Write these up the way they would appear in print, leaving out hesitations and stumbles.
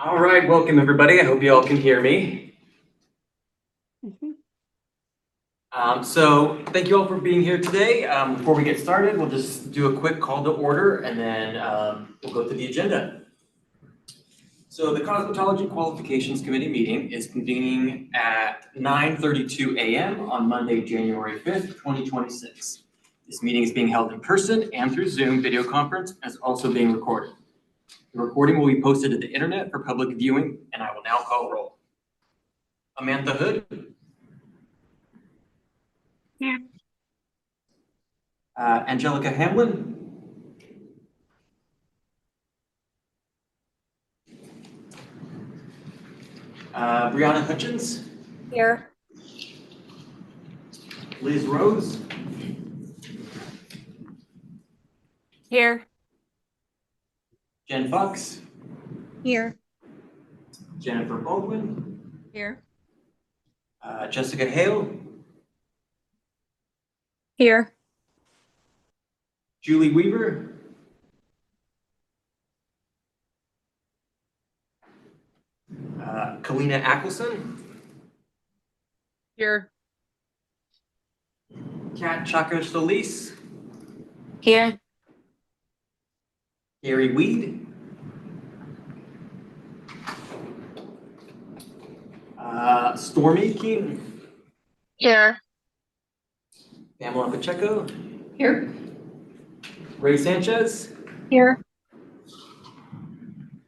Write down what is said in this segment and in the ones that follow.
All right, welcome everybody. I hope you all can hear me. So thank you all for being here today. Before we get started, we'll just do a quick call to order and then we'll go to the agenda. So the Cosmetology Qualifications Committee meeting is convening at 9:32 a.m. on Monday, January 5th, 2026. This meeting is being held in person and through Zoom video conference and is also being recorded. The recording will be posted to the internet for public viewing, and I will now call roll. Amantha Hood. Here. Angelica Hamlin. Brianna Hutchins. Here. Liz Rose. Here. Jen Fox. Here. Jennifer Baldwin. Here. Jessica Hale. Here. Julie Weaver. Kalina Ackelson. Here. Kat Chaco Solis. Here. Gary Weed. Stormy Keaton. Here. Pamela Pacheco. Here. Ray Sanchez. Here.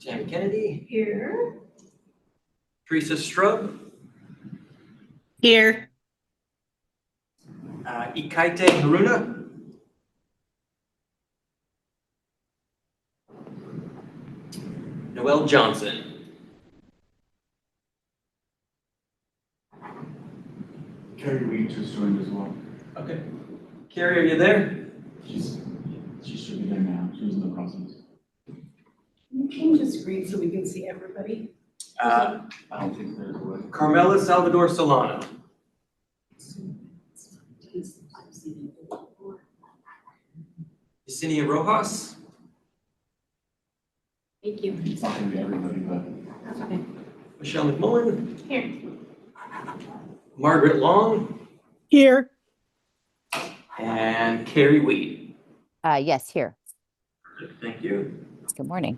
Tammy Kennedy. Here. Teresa Strub. Here. Ikaite Haruna. Noelle Johnson. Carrie Weed just joined as well. Okay. Carrie, are you there? She should be there now. She was in the process. Can you just read so we can see everybody? Uh, I don't think there's a way. Carmela Salvador Solano. Yesenia Rojas. Thank you. It's not gonna be everybody, but That's okay. Michelle McMullen. Here. Margaret Long. Here. And Carrie Weed. Yes, here. Thank you. Good morning.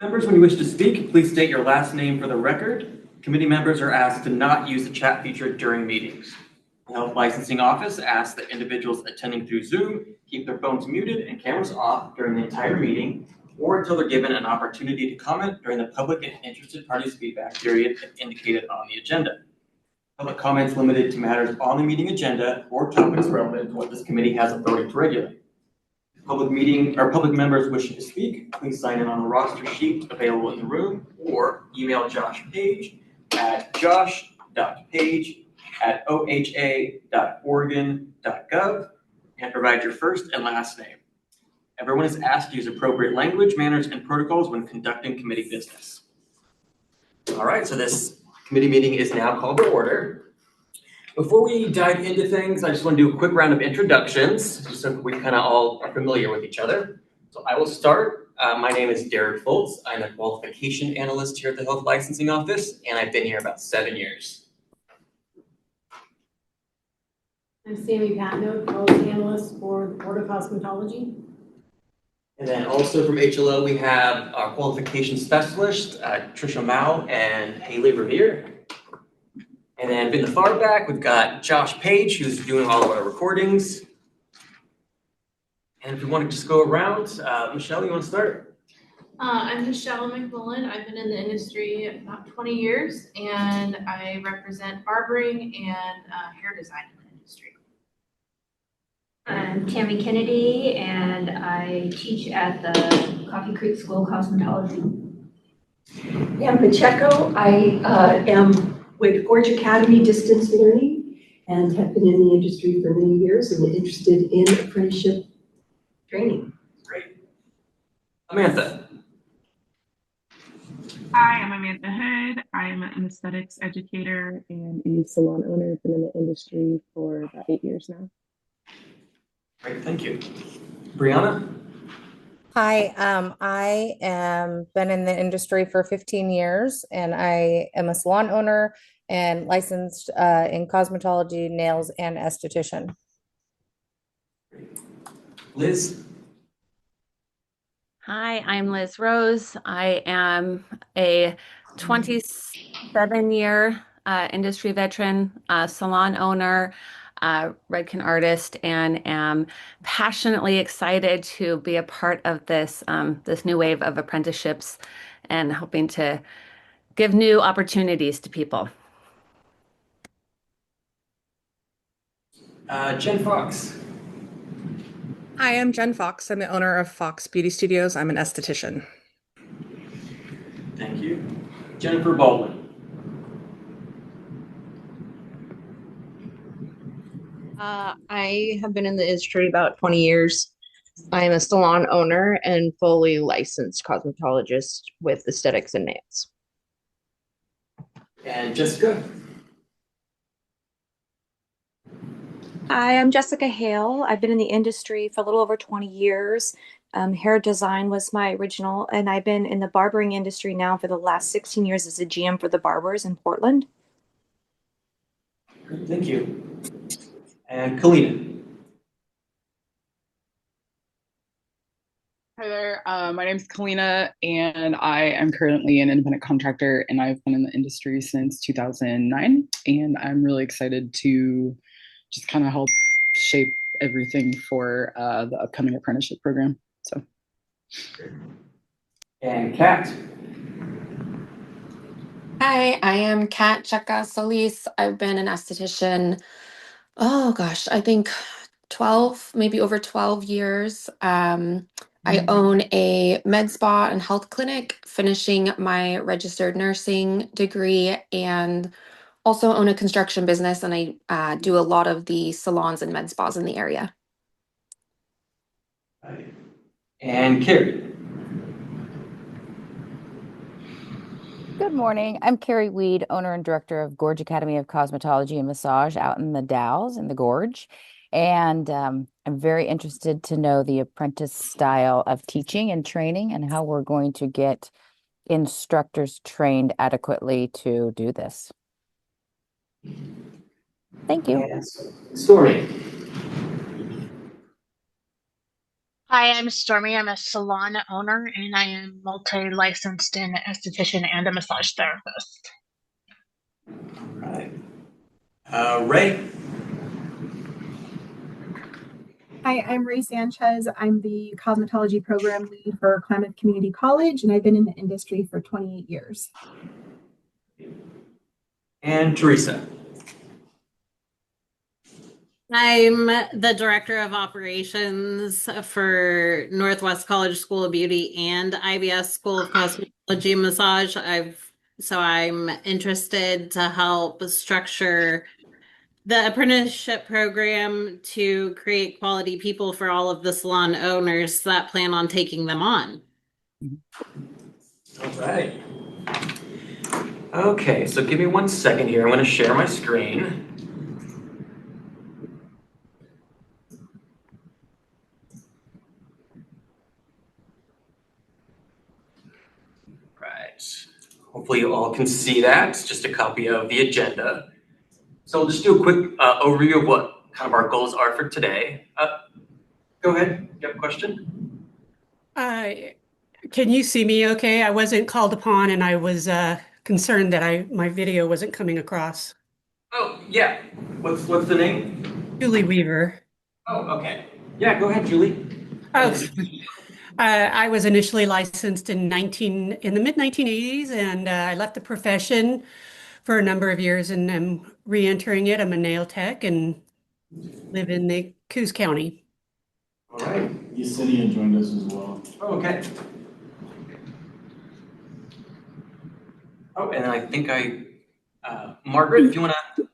Members, when you wish to speak, please state your last name for the record. Committee members are asked to not use the chat feature during meetings. The Health Licensing Office asks that individuals attending through Zoom keep their phones muted and cameras off during the entire meeting or until they're given an opportunity to comment during the public and interested parties feedback period indicated on the agenda. Public comments limited to matters on the meeting agenda or topics relevant to what this committee has authority to regulate. Public members wishing to speak, please sign in on the roster sheet available in the room or email Josh Page at josh.page@oha.oregon.gov and provide your first and last name. Everyone is asked to use appropriate language, manners, and protocols when conducting committee business. All right, so this committee meeting is now called to order. Before we dive into things, I just want to do a quick round of introductions, just so we kind of all are familiar with each other. So I will start. My name is Derek Foltz. I'm a qualification analyst here at the Health Licensing Office, and I've been here about 7 years. I'm Sammy Patno, policy analyst for the Board of Cosmetology. And then also from HLO, we have our qualification specialist, Trisha Mao and Haley Revere. And then in the far back, we've got Josh Page, who's doing all of our recordings. And if we want to just go around, Michelle, you want to start? I'm Michelle McMullen. I've been in the industry about 20 years, and I represent barbering and hair design in the industry. I'm Tammy Kennedy, and I teach at the Coffee Creek School of Cosmetology. Pam Pacheco. I am with Forge Academy Distance Learning and have been in the industry for many years and interested in apprenticeship training. Great. Amantha. Hi, I'm Amantha Hood. I'm an aesthetics educator and a salon owner. Been in the industry for about 8 years now. Great, thank you. Brianna. Hi, I am been in the industry for 15 years and I am a salon owner and licensed in cosmetology, nails, and esthetician. Liz? Hi, I'm Liz Rose. I am a 27-year industry veteran, salon owner, Redken artist, and am passionately excited to be a part of this new wave of apprenticeships and hoping to give new opportunities to people. Jen Fox? Hi, I'm Jen Fox. I'm the owner of Fox Beauty Studios. I'm an esthetician. Thank you. Jennifer Baldwin? I have been in the industry about 20 years. I'm a salon owner and fully licensed cosmetologist with aesthetics and nails. And Jessica? Hi, I'm Jessica Hale. I've been in the industry for a little over 20 years. Hair design was my original, and I've been in the barbering industry now for the last 16 years as a GM for the barbers in Portland. Great, thank you. And Kalina? Hi there, my name is Kalina, and I am currently an independent contractor, and I've been in the industry since 2009, and I'm really excited to just kind of help shape everything for the upcoming apprenticeship program. So. And Kat? Hi, I am Kat Cheka Solis. I've been an esthetician, oh gosh, I think 12, maybe over 12 years. I own a med spa and health clinic, finishing my registered nursing degree, and also own a construction business. And I do a lot of the salons and med spas in the area. And Carrie? Good morning. I'm Carrie Weed, owner and director of Gorge Academy of Cosmetology and Massage out in the Dalles in the Gorge. And I'm very interested to know the apprentice style of teaching and training and how we're going to get instructors trained adequately to do this. Thank you. Yes. Stormy? Hi, I'm Stormy. I'm a salon owner and I am multi-licensed in esthetician and a massage therapist. All right. Ray? Hi, I'm Ray Sanchez. I'm the cosmetology program lead for Klamath Community College, and I've been in the industry for 28 years. And Teresa? I'm the director of operations for Northwest College School of Beauty and IBS School of Cosmetology and Massage. I'm interested to help structure the apprenticeship program to create quality people for all of the salon owners that plan on taking them on. All right. Okay, so give me 1 second here. I'm going to share my screen. Right. Hopefully you all can see that. It's just a copy of the agenda. So we'll just do a quick overview of what kind of our goals are for today. Go ahead. You have a question? Can you see me okay? I wasn't called upon and I was concerned that my video wasn't coming across. Oh, yeah. What's the name? Julie Weaver. Oh, okay. Yeah, go ahead, Julie. Oh, I was initially licensed in the mid-1980s, and I left the profession for a number of years, and I'm re-entering it. I'm a nail tech and live in the Coos County. All right. Yesenia joined us as well. Oh, okay. Oh, and I think Margaret, if you want to go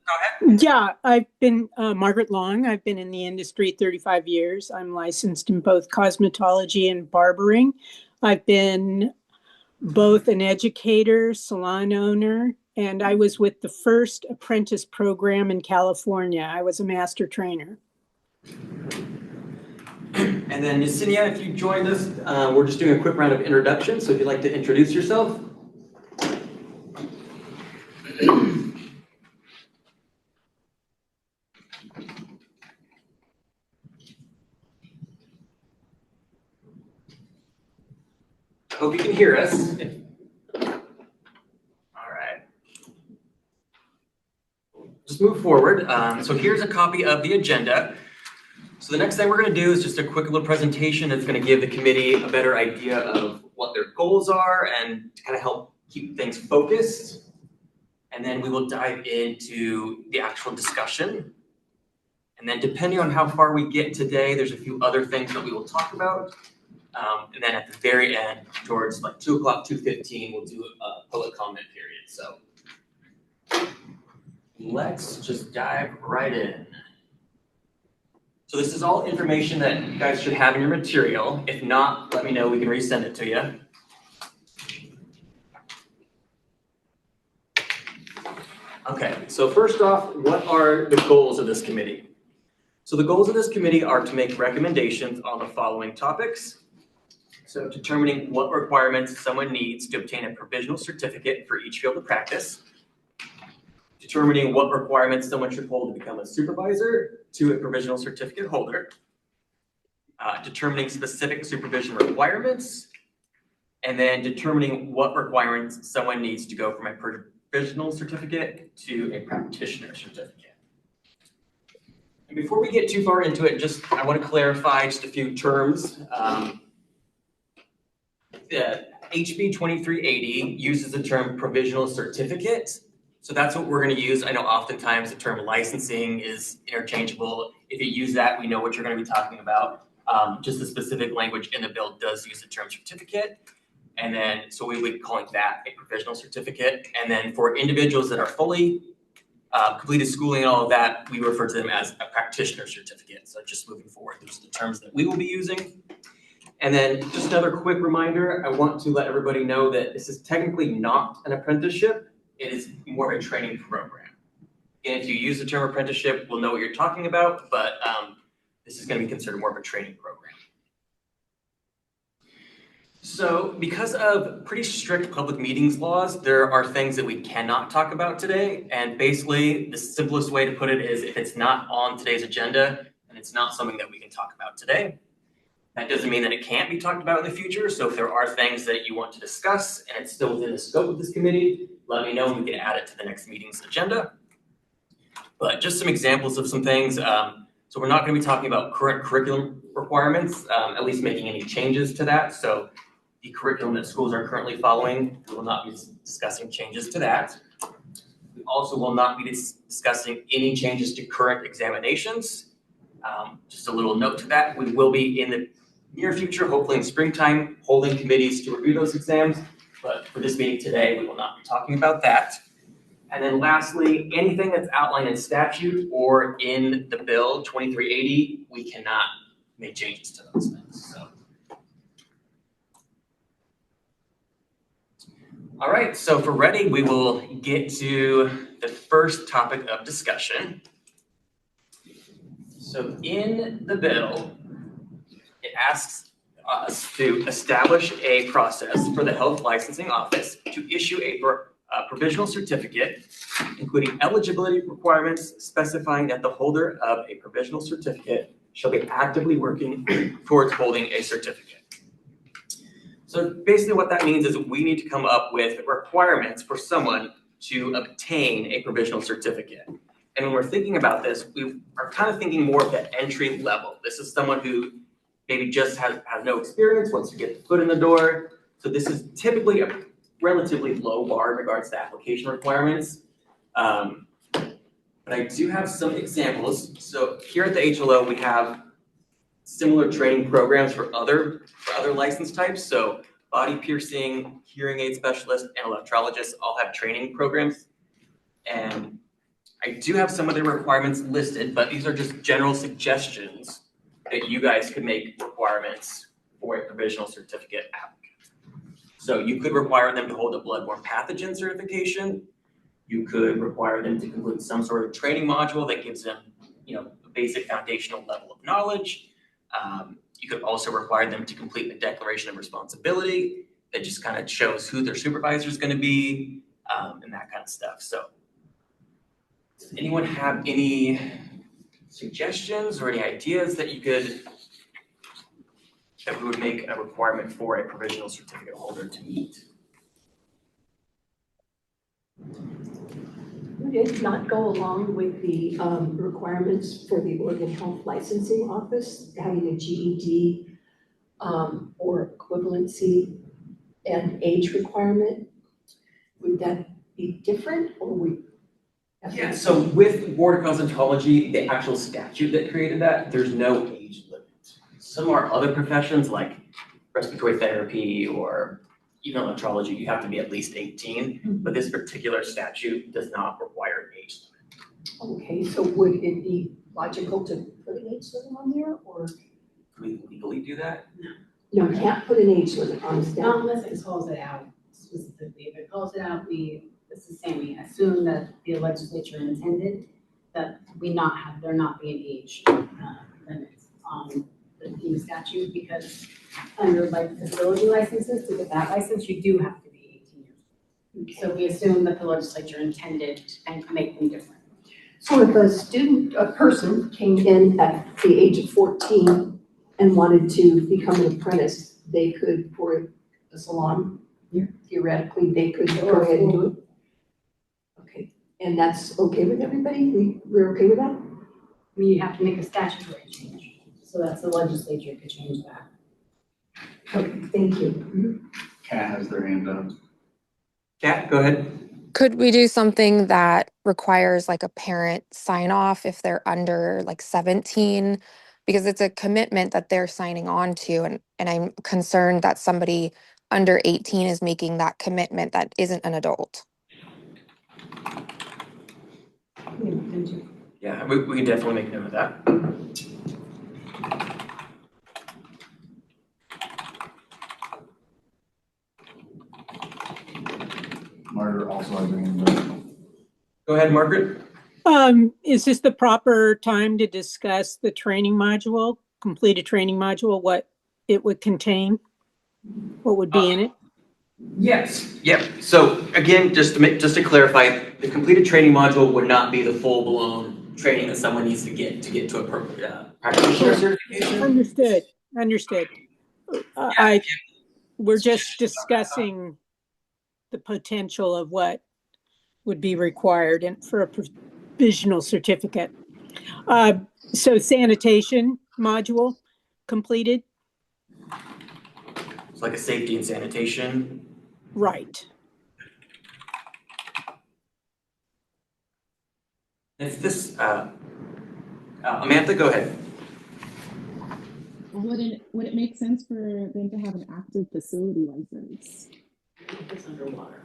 ahead. Yeah, I've been Margaret Long. I've been in the industry 35 years. I'm licensed in both cosmetology and barbering. I've been both an educator, salon owner, and I was with the first apprentice program in California. I was a master trainer. And then Yesenia, if you joined us, we're just doing a quick round of introductions. So if you'd like to introduce yourself. I hope you can hear us. All right. Just move forward. So here's a copy of the agenda. So the next thing we're going to do is just a quick little presentation that's going to give the committee a better idea of what their goals are and to kind of help keep things focused. And then we will dive into the actual discussion. And then depending on how far we get today, there's a few other things that we will talk about. And then at the very end, towards like 2 o'clock, 2:15, we'll do a public comment period. So let's just dive right in. So this is all information that you guys should have in your material. If not, let me know, we can resend it to you. Okay, so first off, what are the goals of this committee? So the goals of this committee are to make recommendations on the following topics. So determining what requirements someone needs to obtain a provisional certificate for each field of practice. Determining what requirements someone should hold to become a supervisor to a provisional certificate holder. Determining specific supervision requirements. And then determining what requirements someone needs to go from a provisional certificate to a practitioner certificate. And before we get too far into it, I want to clarify just a few terms. The HB 2380 uses the term provisional certificate. So that's what we're going to use. I know oftentimes the term licensing is interchangeable. If you use that, we know what you're going to be talking about. Just the specific language in the bill does use the term certificate. And then, so we would be calling that a provisional certificate. And then for individuals that are fully completed schooling and all of that, we refer to them as a practitioner certificate. So just moving forward, those are the terms that we will be using. And then just another quick reminder, I want to let everybody know that this is technically not an apprenticeship. It is more of a training program. And if you use the term apprenticeship, we'll know what you're talking about, but this is going to be considered more of a training program. So because of pretty strict public meetings laws, there are things that we cannot talk about today. And basically, the simplest way to put it is if it's not on today's agenda, then it's not something that we can talk about today. That doesn't mean that it can't be talked about in the future. So if there are things that you want to discuss and it's still within the scope of this committee, let me know and we can add it to the next meeting's agenda. But just some examples of some things. So we're not going to be talking about current curriculum requirements, at least making any changes to that. So the curriculum that schools are currently following, we will not be discussing changes to that. We also will not be discussing any changes to current examinations. Just a little note to that, we will be in the near future, hopefully in springtime, holding committees to review those exams. But for this meeting today, we will not be talking about that. And then lastly, anything that's outlined in statute or in the bill 2380, we cannot make changes to those things. So. All right, so if we're ready, we will get to the first topic of discussion. So in the bill, it asks us to establish a process for the Health Licensing Office to issue a provisional certificate, including eligibility requirements specifying that the holder of a provisional certificate shall be actively working towards holding a certificate. So basically what that means is we need to come up with requirements for someone to obtain a provisional certificate. And when we're thinking about this, we are kind of thinking more of the entry level. This is someone who maybe just has no experience, wants to get the foot in the door. So this is typically a relatively low bar in regards to application requirements. But I do have some examples. So here at the HLO, we have similar training programs for other license types. So body piercing, hearing aid specialists, and electrologists all have training programs. And I do have some of the requirements listed, but these are just general suggestions that you guys could make requirements for a provisional certificate applicant. So you could require them to hold a bloodborne pathogen certification. You could require them to complete some sort of training module that gives them, a basic foundational level of knowledge. You could also require them to complete a declaration of responsibility that just kind of shows who their supervisor is going to be, and that kind of stuff. So does anyone have any suggestions or any ideas that that we would make a requirement for a provisional certificate holder to meet? Would it not go along with the requirements for the Oregon Health Licensing Office, having a GED or equivalency and age requirement? Would that be different, or would? Yeah, so with Board of Cosmetology, the actual statute that created that, there's no age limit. Some are other professions like respiratory therapy or even electrology, you have to be at least 18, but this particular statute does not require an age limit. Okay, so would it be logical to put an age limit on there, or? Can we legally do that? No, you can't put an age limit on the Not statute. unless it calls it out specifically. If it calls it out, it's the same. We assume that the legislature intended that there not be an age limit on the FEMA statute, because under like facility licenses, to get that license, you do have to be 18 years old. So we assume that the legislature intended and make them different. So if a person came in at the age of 14 and wanted to become an apprentice, they could, for the salon, theoretically, they could go ahead and do it? Okay, and that's okay with everybody? We're okay with that? I mean, you have to make a statutory change, so that's the legislature could change that. Okay, thank you. Kat has their hand up. Kat, go ahead. Could we do something that requires like a parent sign off if they're under like 17? Because it's a commitment that they're signing on to. And I'm concerned that somebody under 18 is making that commitment that isn't an adult. Yeah, we can definitely make note of that. Margaret also has her hand up. Go ahead, Margaret. Is this the proper time to discuss the training module, complete a training module, what it would contain? What would be in it? Yes. Yep. So again, just to clarify, the completed training module would not be the full-blown training that someone needs to get to a practitioner certification. Understood. We're just discussing the potential of what would be required for a provisional certificate. So sanitation module completed? It's like a safety and sanitation. Right. If this, Amanda, go ahead. Would it make sense for them to have an active facility license? It's underwater.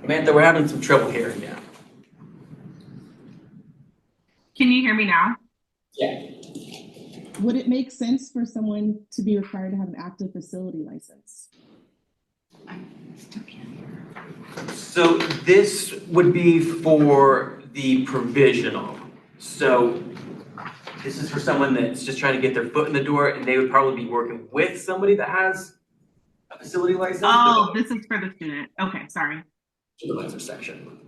Amanda, we're having some trouble hearing you. Can you hear me now? Yeah. Would it make sense for someone to be required to have an active facility license? So this would be for the provisional. So this is for someone that's just trying to get their foot in the door, and they would probably be working with somebody that has a facility license. Oh, this is for the student. Okay, sorry. Supervisor section.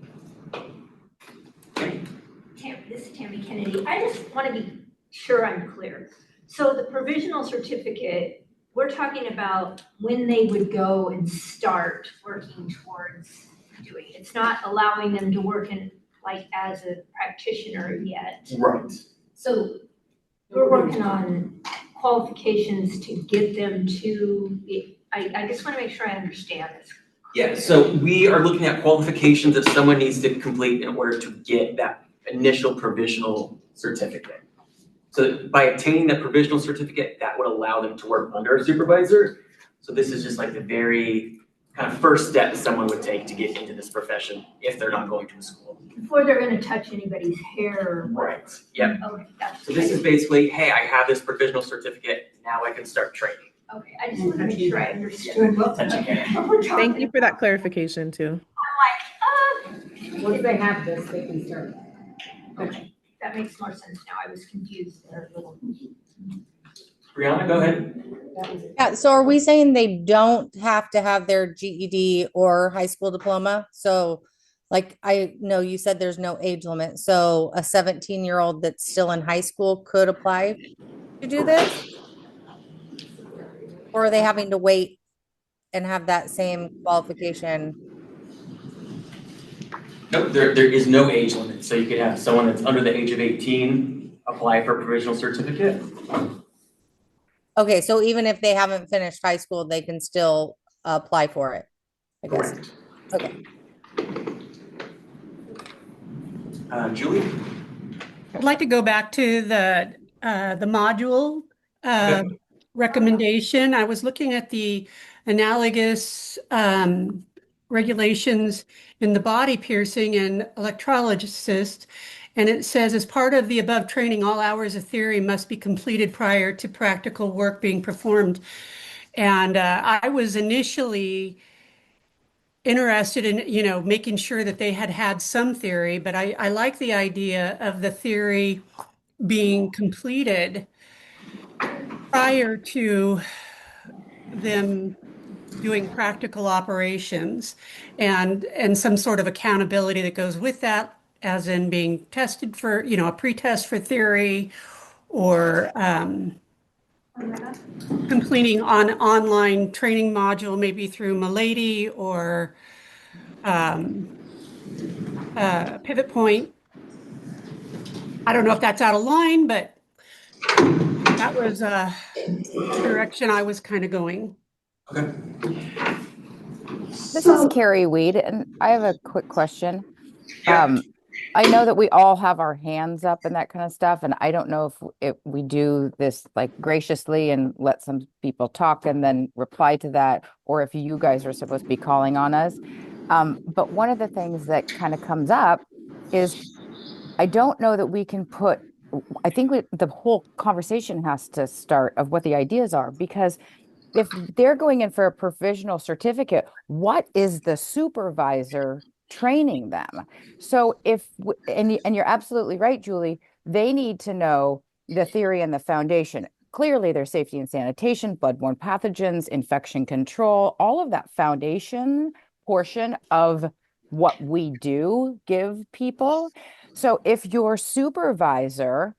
This is Tammy Kennedy. I just want to be sure I'm clear. So the provisional certificate, we're talking about when they would go and start working towards doing it. It's not allowing them to work in like as a practitioner yet. Right. So we're working on qualifications to get them to, I just want to make sure I understand this. Yeah, so we are looking at qualifications that someone needs to complete in order to get that initial provisional certificate. So by obtaining that provisional certificate, that would allow them to work under a supervisor. So this is just like the very kind of first step someone would take to get into this profession if they're not going to a school. Before they're going to touch anybody's hair. Right. Yep. Okay, gotcha. So this is basically, hey, I have this provisional certificate, now I can start training. Okay, I just want to make sure I understood. Thank you for that clarification too. Once they have this, they can start. Okay, that makes more sense now. I was confused there a little. Brianna, go ahead. Yeah, so are we saying they don't have to have their GED or high school diploma? So like I know you said there's no age limit. So a 17-year-old that's still in high school could apply to do this? Or are they having to wait and have that same qualification? Nope, there is no age limit. So you could have someone that's under the age of 18 apply for a provisional certificate. Okay, so even if they haven't finished high school, they can still apply for it, I guess. Correct. Okay. Julie? I'd like to go back to the module recommendation. I was looking at the analogous regulations in the body piercing and electrologist, and it says, as part of the above training, all hours of theory must be completed prior to practical work being performed. And I was initially interested in, making sure that they had had some theory, but I like the idea of the theory being completed prior to them doing practical operations and some sort of accountability that goes with that, as in being tested for, a pre-test for theory or completing on online training module, maybe through Milady or Pivot Point. I don't know if that's out of line, but that was the direction I was kind of going. Okay. This is Carrie Weed, and I have a quick question. I know that we all have our hands up and that kind of stuff, and I don't know if we do this like graciously and let some people talk and then reply to that, or if you guys are supposed to be calling on us. But one of the things that kind of comes up is I don't know that we can put, I think the whole conversation has to start of what the ideas are, because if they're going in for a provisional certificate, what is the supervisor training them? So and you're absolutely right, Julie, they need to know the theory and the foundation. Clearly, there's safety and sanitation, bloodborne pathogens, infection control, all of that foundation portion of what we do give people. So if your supervisor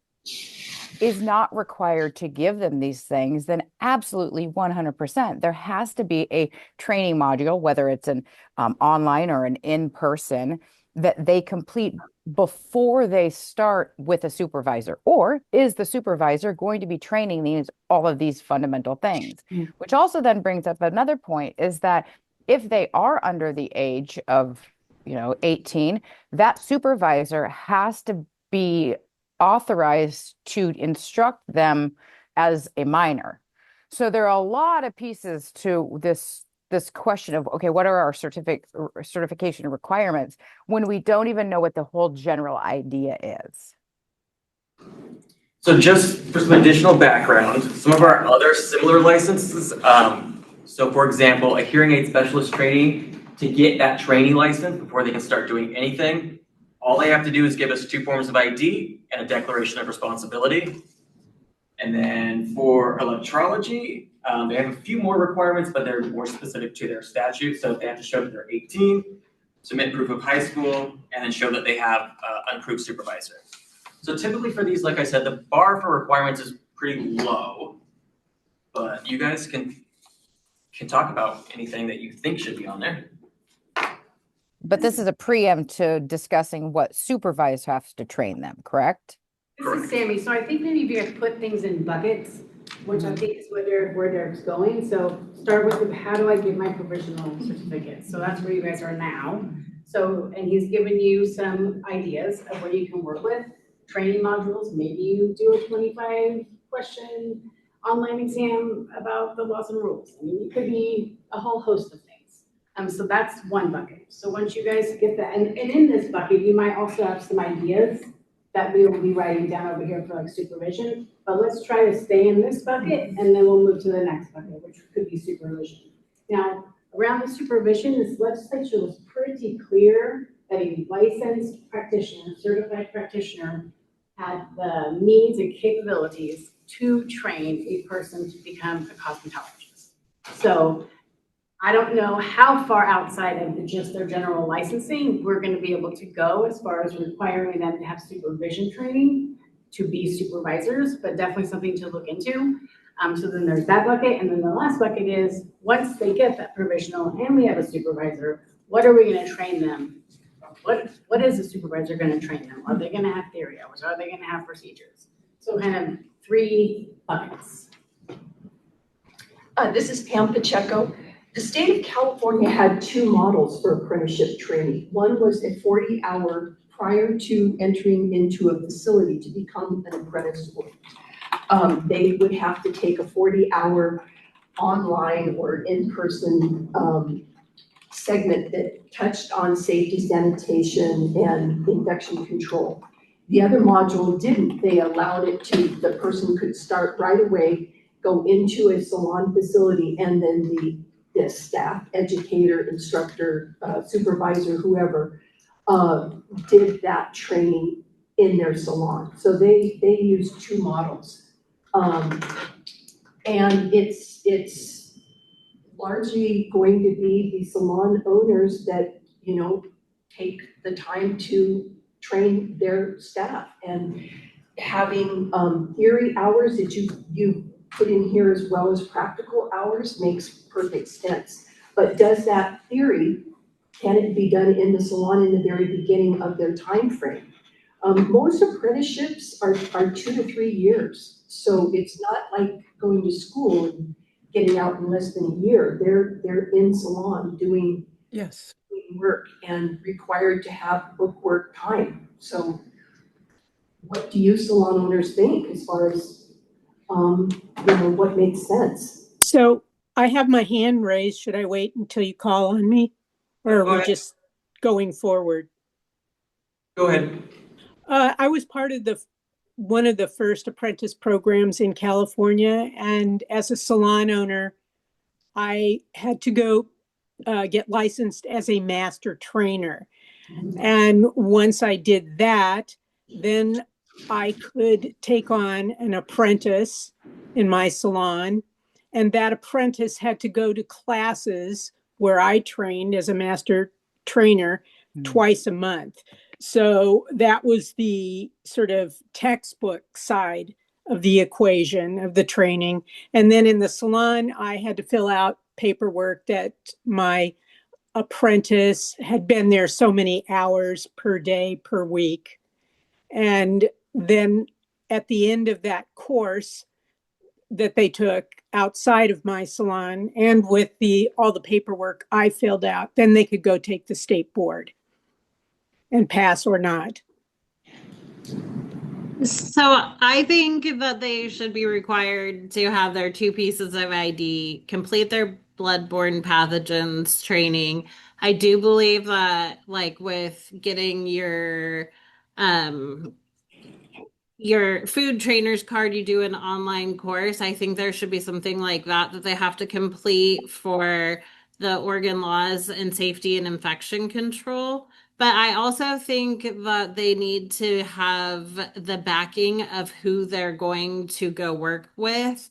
is not required to give them these things, then absolutely 100%. There has to be a training module, whether it's an online or an in-person, that they complete before they start with a supervisor. Or is the supervisor going to be training all of these fundamental things? Which also then brings up another point, is that if they are under the age of 18, that supervisor has to be authorized to instruct them as a minor. So there are a lot of pieces to this question of, okay, what are our certification requirements when we don't even know what the whole general idea is? So just for some additional background, some of our other similar licenses, so for example, a hearing aid specialist training, to get that training license before they can start doing anything, all they have to do is give us 2 forms of ID and a declaration of responsibility. And then for electrology, they have a few more requirements, but they're more specific to their statute. So they have to show that they're 18, submit proof of high school, and then show that they have an approved supervisor. So typically for these, like I said, the bar for requirements is pretty low, but you guys can talk about anything that you think should be on there. But this is a preempt to discussing what supervisor has to train them, correct? This is Sammy. So I think maybe if you guys put things in buckets, which I think is where they're going. So start with how do I get my provisional certificate? So that's where you guys are now. So, and he's given you some ideas of what you can work with. Training modules, maybe you do a 25 question online exam about the laws and rules. I mean, it could be a whole host of things. So that's one bucket. So once you guys get that, and in this bucket, you might also have some ideas that we will be writing down over here for like supervision. But let's try to stay in this bucket, and then we'll move to the next bucket, which could be supervision. Now, around the supervision, this legislature was pretty clear that a licensed practitioner, certified practitioner, had the means and capabilities to train a person to become a cosmetologist. So I don't know how far outside of just their general licensing we're going to be able to go as far as requiring them to have supervision training to be supervisors, but definitely something to look into. So then there's that bucket. And then the last bucket is once they get that provisional and we have a supervisor, what are we going to train them? What is the supervisor going to train them? Are they going to have theory hours? Are they going to have procedures? So kind of 3 buckets. This is Pam Pacheco. The state of California had 2 models for apprenticeship training. One was a 40-hour prior to entering into a facility to become an apprentice. They would have to take a 40-hour online or in-person segment that touched on safety, sanitation, and infection control. The other module didn't. They allowed it to, the person could start right away, go into a salon facility, and then the staff, educator, instructor, supervisor, whoever, did that training in their salon. So they used 2 models. And it's largely going to be the salon owners that, you know, take the time to train their staff, and having theory hours that you put in here as well as practical hours makes perfect sense. But does that theory, can it be done in the salon in the very beginning of their time frame? Most apprenticeships are 2 to 3 years. So it's not like going to school and getting out in less than a year. They're in salon doing work and required to have book work time. So what do you salon owners think as far as, you know, what makes sense? So I have my hand raised. Should I wait until you call on me? Or are we just going forward? Go ahead. I was part of one of the first apprentice programs in California, and as a salon owner, I had to go get licensed as a master trainer. And once I did that, then I could take on an apprentice in my salon, and that apprentice had to go to classes where I trained as a master trainer twice a month. So that was the sort of textbook side of the equation of the training. And then in the salon, I had to fill out paperwork that my apprentice had been there so many hours per day, per week. And then at the end of that course that they took outside of my salon and with all the paperwork I filled out, then they could go take the state board and pass or not. So I think that they should be required to have their 2 pieces of ID, complete their bloodborne pathogens training. I do believe that, like, with getting your food trainer's card, you do an online course. I think there should be something like that they have to complete for the Oregon laws and safety and infection control. But I also think that they need to have the backing of who they're going to go work with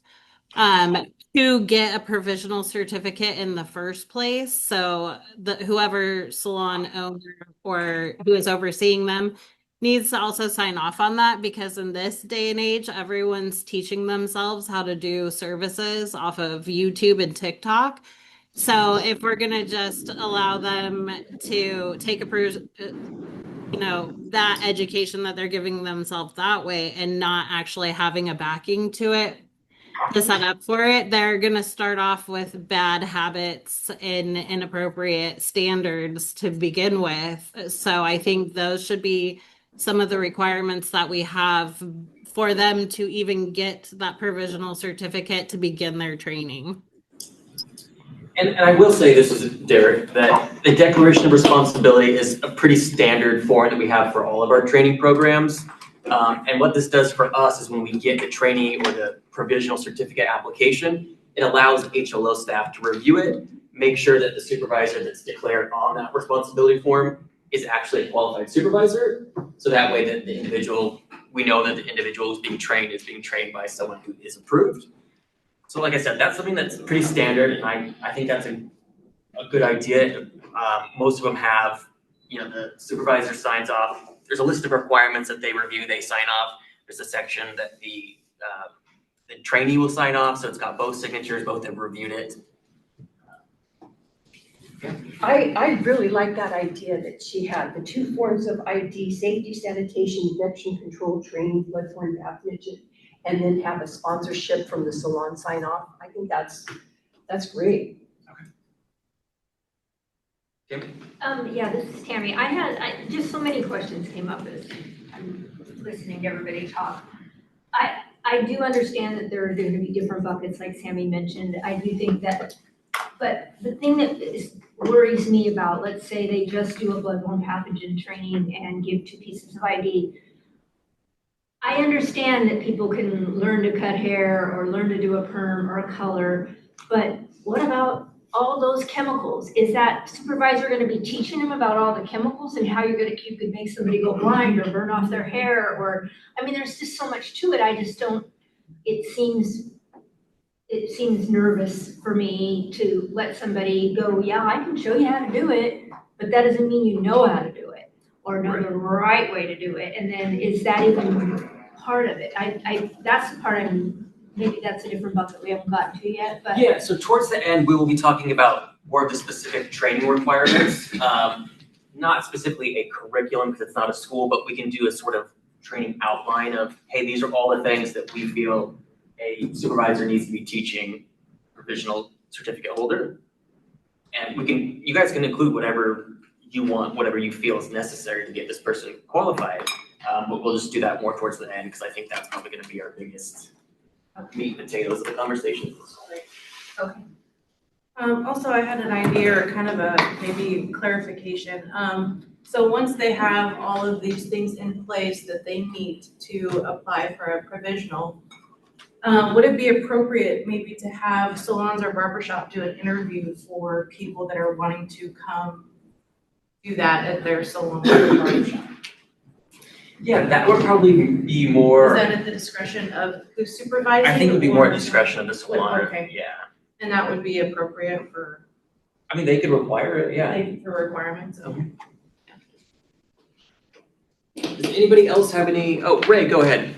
to get a provisional certificate in the first place. So whoever salon owner or who is overseeing them needs to also sign off on that, because in this day and age, everyone's teaching themselves how to do services off of YouTube and TikTok. So if we're going to just allow them to take that education that they're giving themselves that way and not actually having a backing to it to set up for it, they're going to start off with bad habits and inappropriate standards to begin with. So I think those should be some of the requirements that we have for them to even get that provisional certificate to begin their training. And I will say this is Derek, that the Declaration of Responsibility is a pretty standard form that we have for all of our training programs. And what this does for us is when we get the training or the provisional certificate application, it allows HLO staff to review it, make sure that the supervisor that's declared on that responsibility form is actually a qualified supervisor. So that way that the individual we know that the individual who's being trained is being trained by someone who is approved. So like I said, that's something that's pretty standard, and I think that's a good idea. Most of them have, the supervisor signs off. There's a list of requirements that they review, they sign off. There's a section that the trainee will sign off, so it's got both signatures, both have reviewed it. I really like that idea that she had, the 2 forms of ID, safety, sanitation, infection control, training, bloodborne pathogen, and then have a sponsorship from the salon sign off. I think that's great. Yeah, this is Tammy. I just so many questions came up as I'm listening to everybody talk. I do understand that there are going to be different buckets, like Sammy mentioned. I do think that, but the thing that worries me about, let's say they just do a bloodborne pathogen training and give 2 pieces of ID. I understand that people can learn to cut hair or learn to do a perm or a color, but what about all those chemicals? Is that supervisor going to be teaching them about all the chemicals and how you could make somebody go blind or burn off their hair? Or, I mean, there's just so much to it. I just don't, it seems nervous for me to let somebody go, yeah, I can show you how to do it, but that doesn't mean you know how to do it or know the right way to do it. And then is that even part of it? That's the part maybe that's a different bucket we haven't gotten to yet, but. Yeah, so towards the end, we will be talking about more of the specific training requirements. Not specifically a curriculum because it's not a school, but we can do a sort of training outline of, hey, these are all the things that we feel a supervisor needs to be teaching provisional certificate holder. And you guys can include whatever you want, whatever you feel is necessary to get this person qualified. But we'll just do that more towards the end because I think that's probably going to be our biggest meat and potatoes of the conversation. Okay. Also, I had an idea or kind of a maybe clarification. So once they have all of these things in place that they need to apply for a provisional, would it be appropriate maybe to have salons or barbershop do an interview for people that are wanting to come do that at their salon or barbershop? Yeah, that would probably be more. Is that at the discretion of who's supervising? I think it would be more at discretion of the salon. Okay. Yeah. And that would be appropriate for. I mean, they could require it, yeah. For requirements, okay. Does anybody else have any? Oh, Ray, go ahead.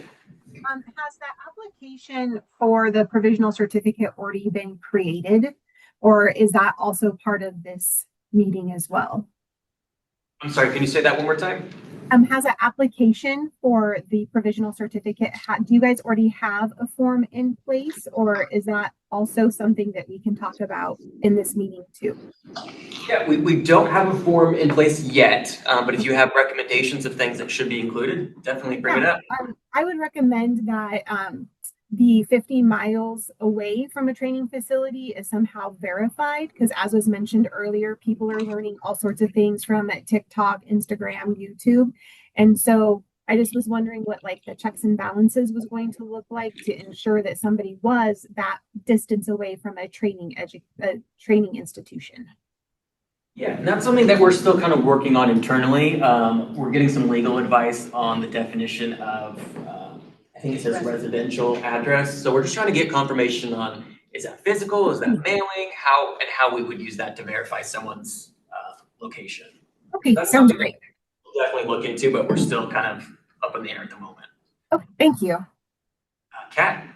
Has that application for the provisional certificate already been created, or is that also part of this meeting as well? I'm sorry, can you say that one more time? Has an application for the provisional certificate, do you guys already have a form in place, or is that also something that we can talk about in this meeting too? Yeah, we don't have a form in place yet, but if you have recommendations of things that should be included, definitely bring it up. I would recommend that the 50 miles away from a training facility is somehow verified, because as was mentioned earlier, people are learning all sorts of things from TikTok, Instagram, YouTube. And so I just was wondering what like the checks and balances was going to look like to ensure that somebody was that distance away from a training institution. Yeah, and that's something that we're still kind of working on internally. We're getting some legal advice on the definition of I think it says residential address. So we're just trying to get confirmation on, is that physical? Is that mailing? How we would use that to verify someone's location. Okay, that's sounds great. We'll definitely look into, but we're still kind of up in the air at the moment. Okay, thank you. Kat?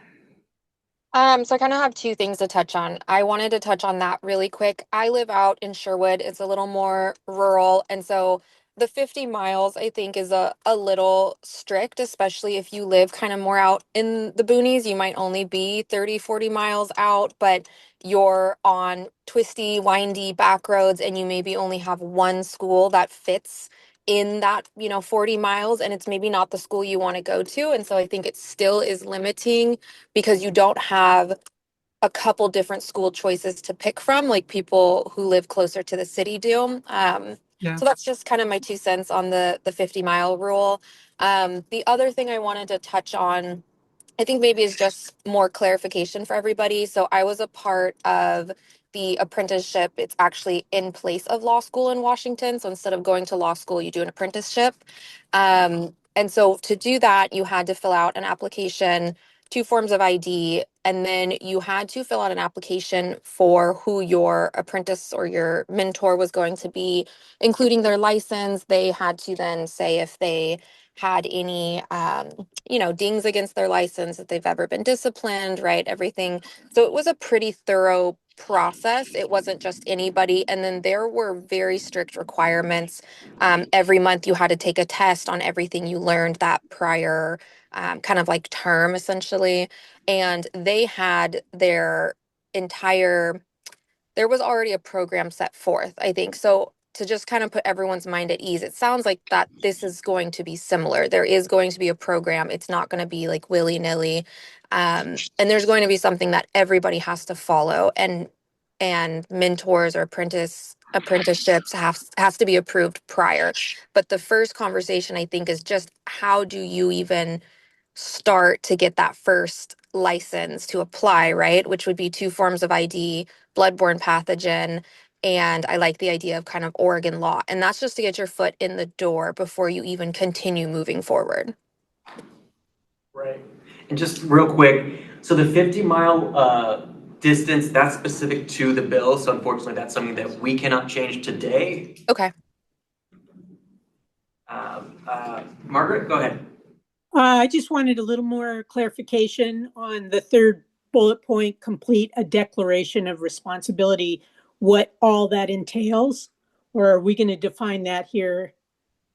So I kind of have 2 things to touch on. I wanted to touch on that really quick. I live out in Sherwood. It's a little more rural. And so the 50 miles, I think, is a little strict, especially if you live kind of more out in the boonies. You might only be 30, 40 miles out, but you're on twisty, windy back roads, and you maybe only have one school that fits in that 40 miles, and it's maybe not the school you want to go to. And so I think it still is limiting because you don't have a couple different school choices to pick from, like people who live closer to the city do. So that's just kind of my 2 cents on the 50-mile rule. The other thing I wanted to touch on, I think maybe is just more clarification for everybody. So I was a part of the apprenticeship. It's actually in place of law school in Washington. So instead of going to law school, you do an apprenticeship. And so to do that, you had to fill out an application, 2 forms of ID, and then you had to fill out an application for who your apprentice or your mentor was going to be, including their license. They had to then say if they had any, dings against their license, if they've ever been disciplined, right? Everything. So it was a pretty thorough process. It wasn't just anybody. And then there were very strict requirements. Every month you had to take a test on everything you learned that prior kind of like term, essentially. And they had their entire, there was already a program set forth, I think. So to just kind of put everyone's mind at ease, it sounds like that this is going to be similar. There is going to be a program. It's not going to be like willy-nilly. And there's going to be something that everybody has to follow. And mentors or apprenticeships has to be approved prior. But the first conversation, I think, is just how do you even start to get that first license to apply, right? Which would be 2 forms of ID, bloodborne pathogen, and I like the idea of kind of Oregon law. And that's just to get your foot in the door before you even continue moving forward. Right. And just real quick, so the 50-mile distance, that's specific to the bill. So unfortunately, that's something that we cannot change today. Okay. Margaret, go ahead. I just wanted a little more clarification on the third bullet point, complete a declaration of responsibility, what all that entails, or are we going to define that here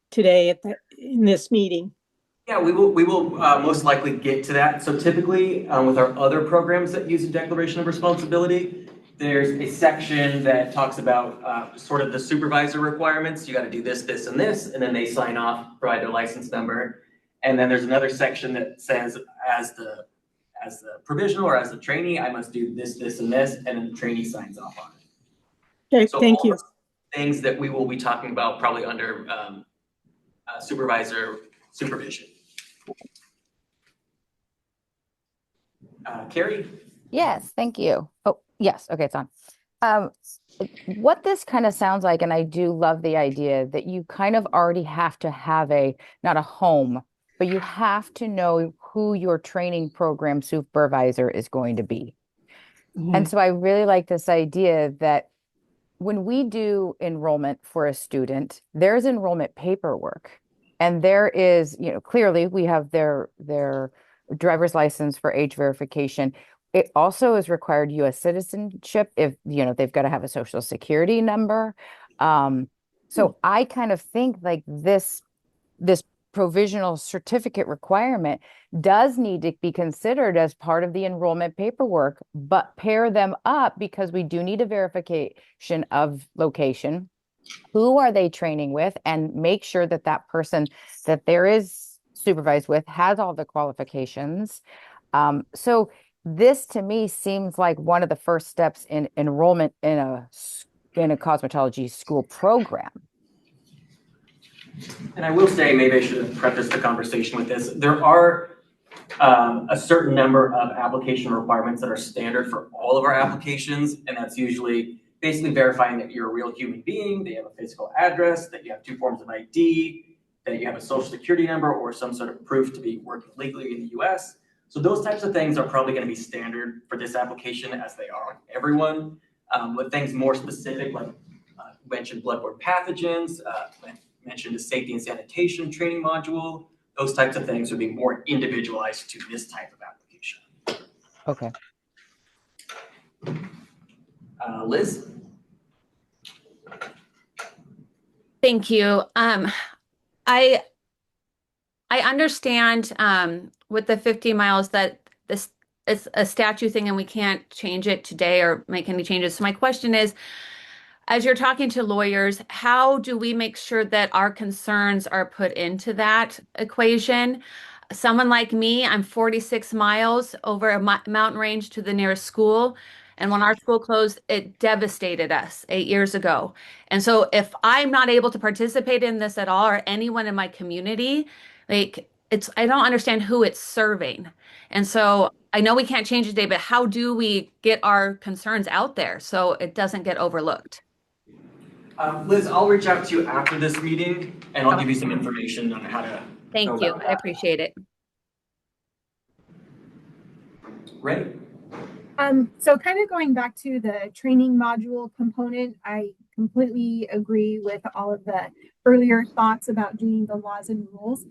today in this meeting? Yeah, we will most likely get to that. So typically with our other programs that use a declaration of responsibility, there's a section that talks about sort of the supervisor requirements. You got to do this, this, and this, and then they sign off, provide their license number. And then there's another section that says as the provisional or as the trainee, I must do this, this, and this, and then the trainee signs off on it. Okay, so thank you. Things that we will be talking about probably under supervisor supervision. Carrie? Yes, thank you. Oh, yes. Okay, it's on. What this kind of sounds like, and I do love the idea that you kind of already have to have not a home, but you have to know who your training program supervisor is going to be. And so I really like this idea that when we do enrollment for a student, there's enrollment paperwork. And there is, clearly we have their driver's license for age verification. It also is required U.S. citizenship if, they've got to have a social security number. So I kind of think like this provisional certificate requirement does need to be considered as part of the enrollment paperwork, but pair them up because we do need a verification of location. Who are they training with? And make sure that that person that there is supervised with has all the qualifications. So this to me seems like one of the first steps in enrollment in a cosmetology school program. And I will say, maybe I should have prefaced the conversation with this. There are a certain number of application requirements that are standard for all of our applications, and that's usually basically verifying that you're a real human being, that you have a physical address, that you have 2 forms of ID, that you have a social security number or some sort of proof to be working legally in the US. So those types of things are probably going to be standard for this application as they are on everyone. With things more specific, like mentioned bloodborne pathogens, mentioned the safety and sanitation training module, those types of things would be more individualized to this type of application. Okay. Liz? Thank you. I understand with the 50 miles that this is a statute thing and we can't change it today or make any changes. So my question is, as you're talking to lawyers, how do we make sure that our concerns are put into that equation? Someone like me, I'm 46 miles over a mountain range to the nearest school. And when our school closed, it devastated us 8 years ago. And so if I'm not able to participate in this at all, or anyone in my community, I don't understand who it's serving. And so I know we can't change it today, but how do we get our concerns out there so it doesn't get overlooked? Liz, I'll reach out to you after this meeting and I'll give you some information on how to Thank you. I appreciate it. Ray? So kind of going back to the training module component, I completely agree with all of the earlier thoughts about doing the laws and rules.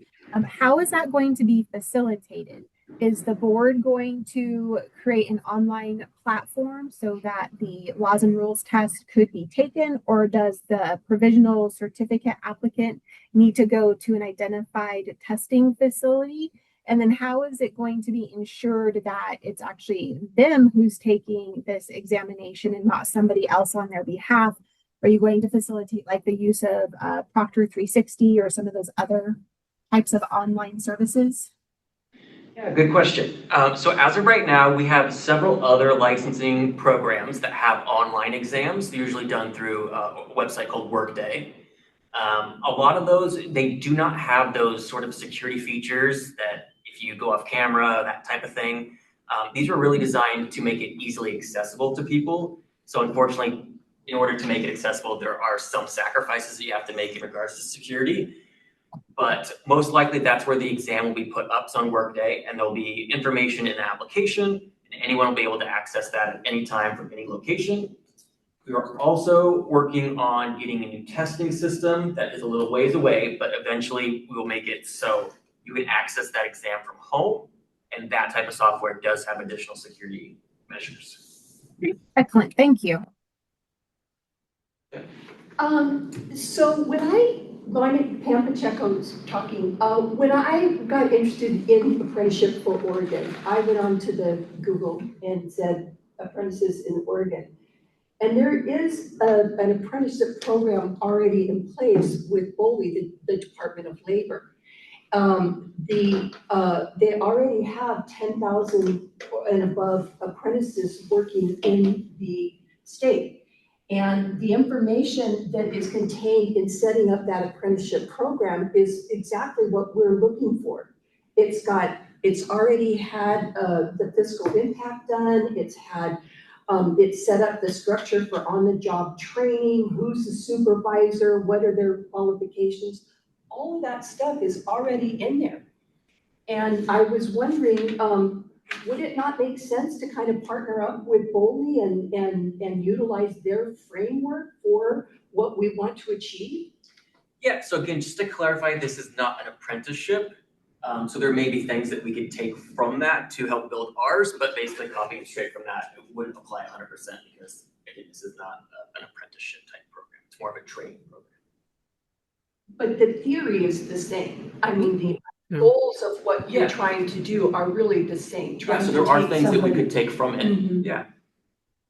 How is that going to be facilitated? Is the board going to create an online platform so that the laws and rules test could be taken, or does the provisional certificate applicant need to go to an identified testing facility? And then how is it going to be ensured that it's actually them who's taking this examination and not somebody else on their behalf? Are you going to facilitate like the use of Proctor 360 or some of those other types of online services? Yeah, good question. So as of right now, we have several other licensing programs that have online exams. They're usually done through a website called Workday. A lot of those, they do not have those sort of security features that if you go off camera, that type of thing. These were really designed to make it easily accessible to people. So unfortunately, in order to make it accessible, there are some sacrifices that you have to make in regards to security. But most likely that's where the exam will be put up on Workday, and there'll be information in the application, and anyone will be able to access that at any time from any location. We are also working on getting a new testing system that is a little ways away, but eventually we will make it so you can access that exam from home, and that type of software does have additional security measures. Excellent, thank you. So Pam Pacheco's talking, when I got interested in apprenticeship for Oregon, I went onto the Google and said apprentices in Oregon. And there is an apprenticeship program already in place with BOLI, the Department of Labor. They already have 10,000 and above apprentices working in the state. And the information that is contained in setting up that apprenticeship program is exactly what we're looking for. It's already had the fiscal impact done. It's set up the structure for on-the-job training, who's the supervisor, what are their qualifications. All of that stuff is already in there. And I was wondering, would it not make sense to kind of partner up with BOLI and utilize their framework for what we want to achieve? Yeah, so again, just to clarify, this is not an apprenticeship. So there may be things that we could take from that to help build ours, but basically copying straight from that, it wouldn't apply 100% because again, this is not an apprenticeship type program. It's more of a training program. But the theory is the same. I mean, the goals of what you're trying to do are really the same. Yeah, so there are things that we could take from it. Mhm. Yeah.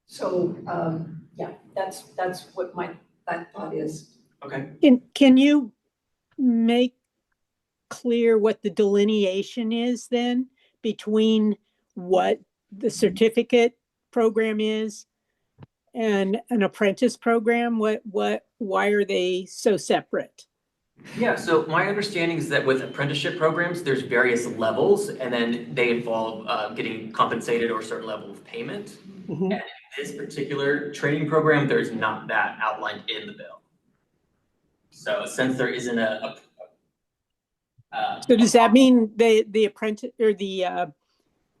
So, yeah, that's what my thought is. Okay. Can you make clear what the delineation is then between what the certificate program is and an apprentice program? Why are they so separate? Yeah, so my understanding is that with apprenticeship programs, there's various levels, and then they involve getting compensated or a certain level of payment. Mm-hmm. And in this particular training program, there's not that outlined in the bill. So since there isn't so does that mean the apprentice or the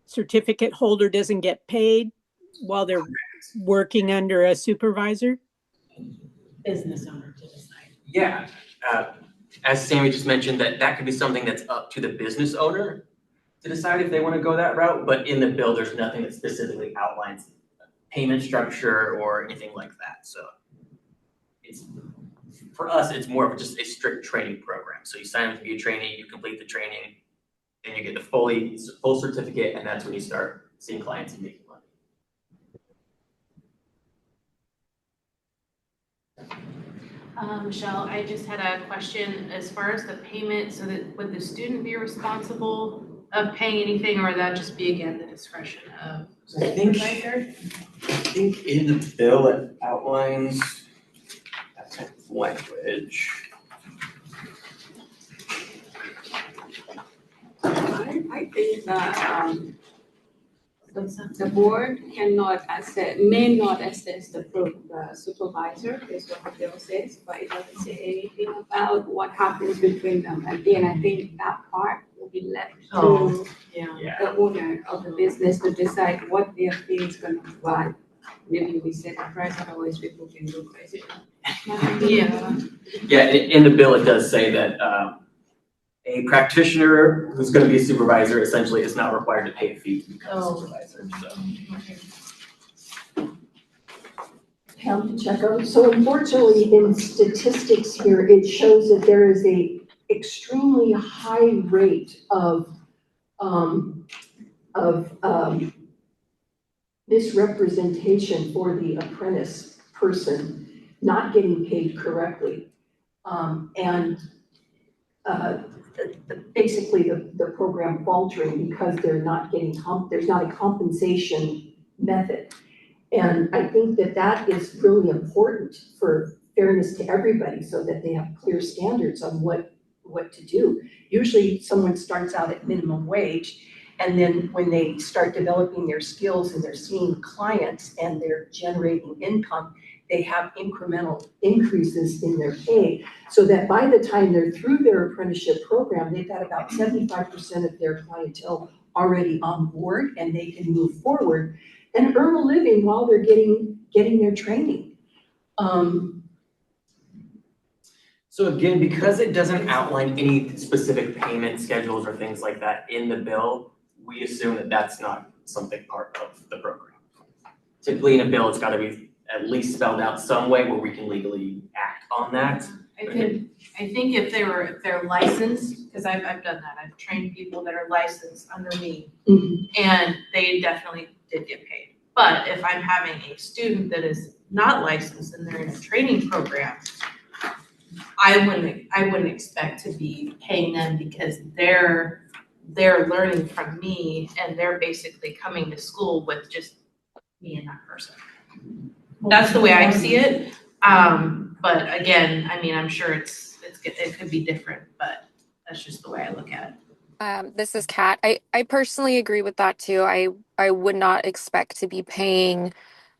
certificate holder doesn't get paid while they're working under a supervisor? Business owner to decide. Yeah. As Sammy just mentioned, that could be something that's up to the business owner to decide if they want to go that route. But in the bill, there's nothing that specifically outlines payment structure or anything like that. So for us, it's more of just a strict training program. So you sign up to be a trainee, you complete the training, then you get the full certificate, and that's when you start seeing clients and making money. Michelle, I just had a question as far as the payment. So that would the student be responsible of paying anything, or would that just be again the discretion of the supervisor? I think in the bill it outlines that type of language. I think that The board cannot assess, may not assess the supervisor, is what the bill says, but it doesn't say anything about what happens between them. Again, I think that part will be left to the owner of the business to decide what their fee is gonna provide. Maybe we set a price, otherwise people can go crazy. Yeah, in the bill, it does say that a practitioner who's going to be a supervisor essentially is not required to pay a fee to become a supervisor. Pam Pacheco. So unfortunately, in statistics here, it shows that there is a extremely high rate of misrepresentation for the apprentice person not getting paid correctly. Basically the program faltering because they're not getting there's not a compensation method. And I think that that is really important for fairness to everybody so that they have clear standards on what to do. Usually someone starts out at minimum wage, and then when they start developing their skills and they're seeing clients and they're generating income, they have incremental increases in their pay, so that by the time they're through their apprenticeship program, they've got about 75% of their clientele already on board, and they can move forward and earn a living while they're getting their training. So again, because it doesn't outline any specific payment schedules or things like that in the bill, we assume that that's not something part of the program. Typically in a bill, it's got to be at least spelled out some way where we can legally act on that. I think if they're licensed, because I've done that, I've trained people that are licensed under me, and they definitely did get paid. But if I'm having a student that is not licensed and they're in a training program, I wouldn't expect to be paying them because they're learning from me and they're basically coming to school with just me and that person. That's the way I see it. But again, I mean, I'm sure it could be different, but that's just the way I look at it. This is Kat. I personally agree with that too. I would not expect to be paying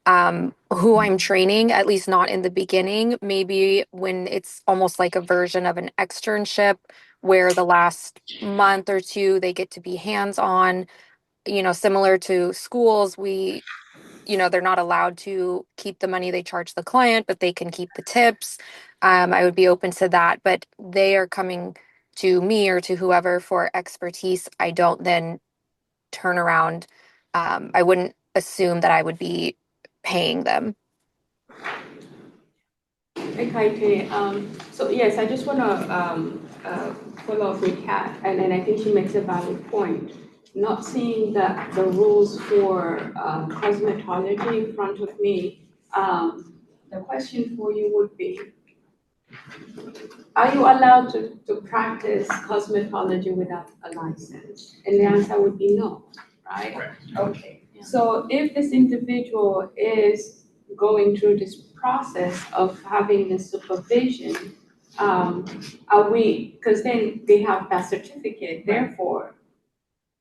who I'm training, at least not in the beginning. Maybe when it's almost like a version of an externship where the last month or two they get to be hands-on, similar to schools, they're not allowed to keep the money they charge the client, but they can keep the tips. I would be open to that, but they are coming to me or to whoever for expertise. I don't then turn around. I wouldn't assume that I would be paying them. Hey, Kaite. So yes, I just want to follow up with Kat, and then I think she makes a valid point. Not seeing that the rules for cosmetology in front of me, the question for you would be, are you allowed to practice cosmetology without a license? And the answer would be no, right? Correct. Okay. So if this individual is going through this process of having the supervision, because then they have that certificate, therefore,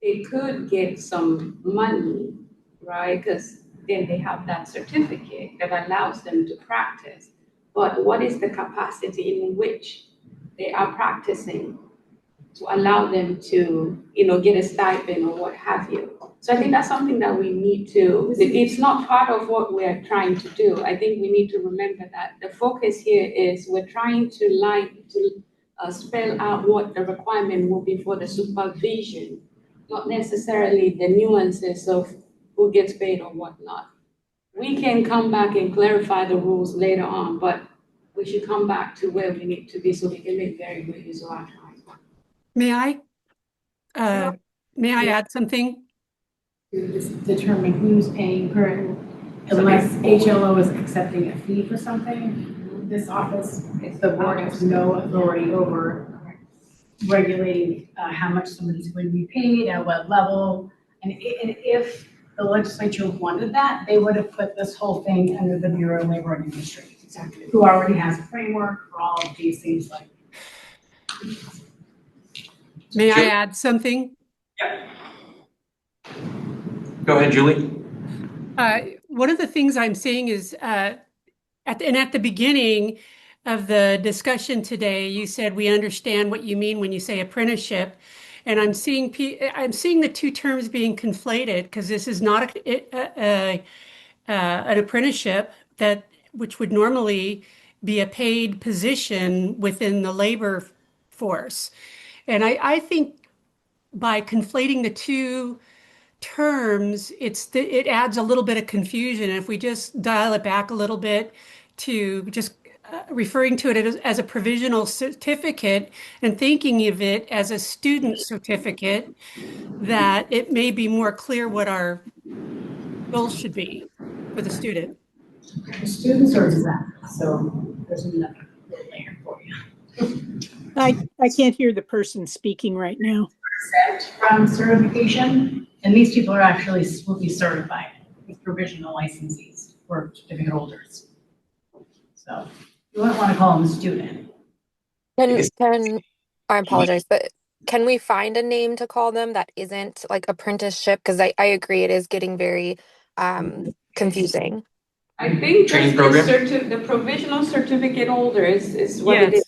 they could get some money, right? Because then they have that certificate that allows them to practice. But what is the capacity in which they are practicing to allow them to, get a stipend or what have you? So I think that's something that we need to, it's not part of what we're trying to do. I think we need to remember that the focus here is we're trying to spell out what the requirement will be for the supervision, not necessarily the nuances of who gets paid or whatnot. We can come back and clarify the rules later on, but we should come back to where we need to be so we can make very good use of our time. May I add something? To determine who's paying per, unless HLO is accepting a fee for something, this office, the board has no authority over regulating how much somebody's going to be paid, at what level. And if the legislature wanted that, they would have put this whole thing under the Bureau of Labor and Industry, exactly, who already has a framework for all of these things like. May I add something? Yeah. Go ahead, Julie. One of the things I'm seeing is at the beginning of the discussion today, you said we understand what you mean when you say apprenticeship, and I'm seeing the two terms being conflated because this is not an apprenticeship which would normally be a paid position within the labor force, and I think by conflating the two terms, it adds a little bit of confusion. If we just dial it back a little bit to just referring to it as a provisional certificate and thinking of it as a student certificate, that it may be more clear what our goals should be for the student. The students are exempt, so there's another layer for you. I can't hear the person speaking right now. Exempt from certification, and these people are actually will be certified as provisional licensees or certificate holders. So you wouldn't want to call them a student. I apologize, but can we find a name to call them that isn't like apprenticeship? Because I agree it is getting very confusing. I think Training just program? the provisional certificate holder is what it is.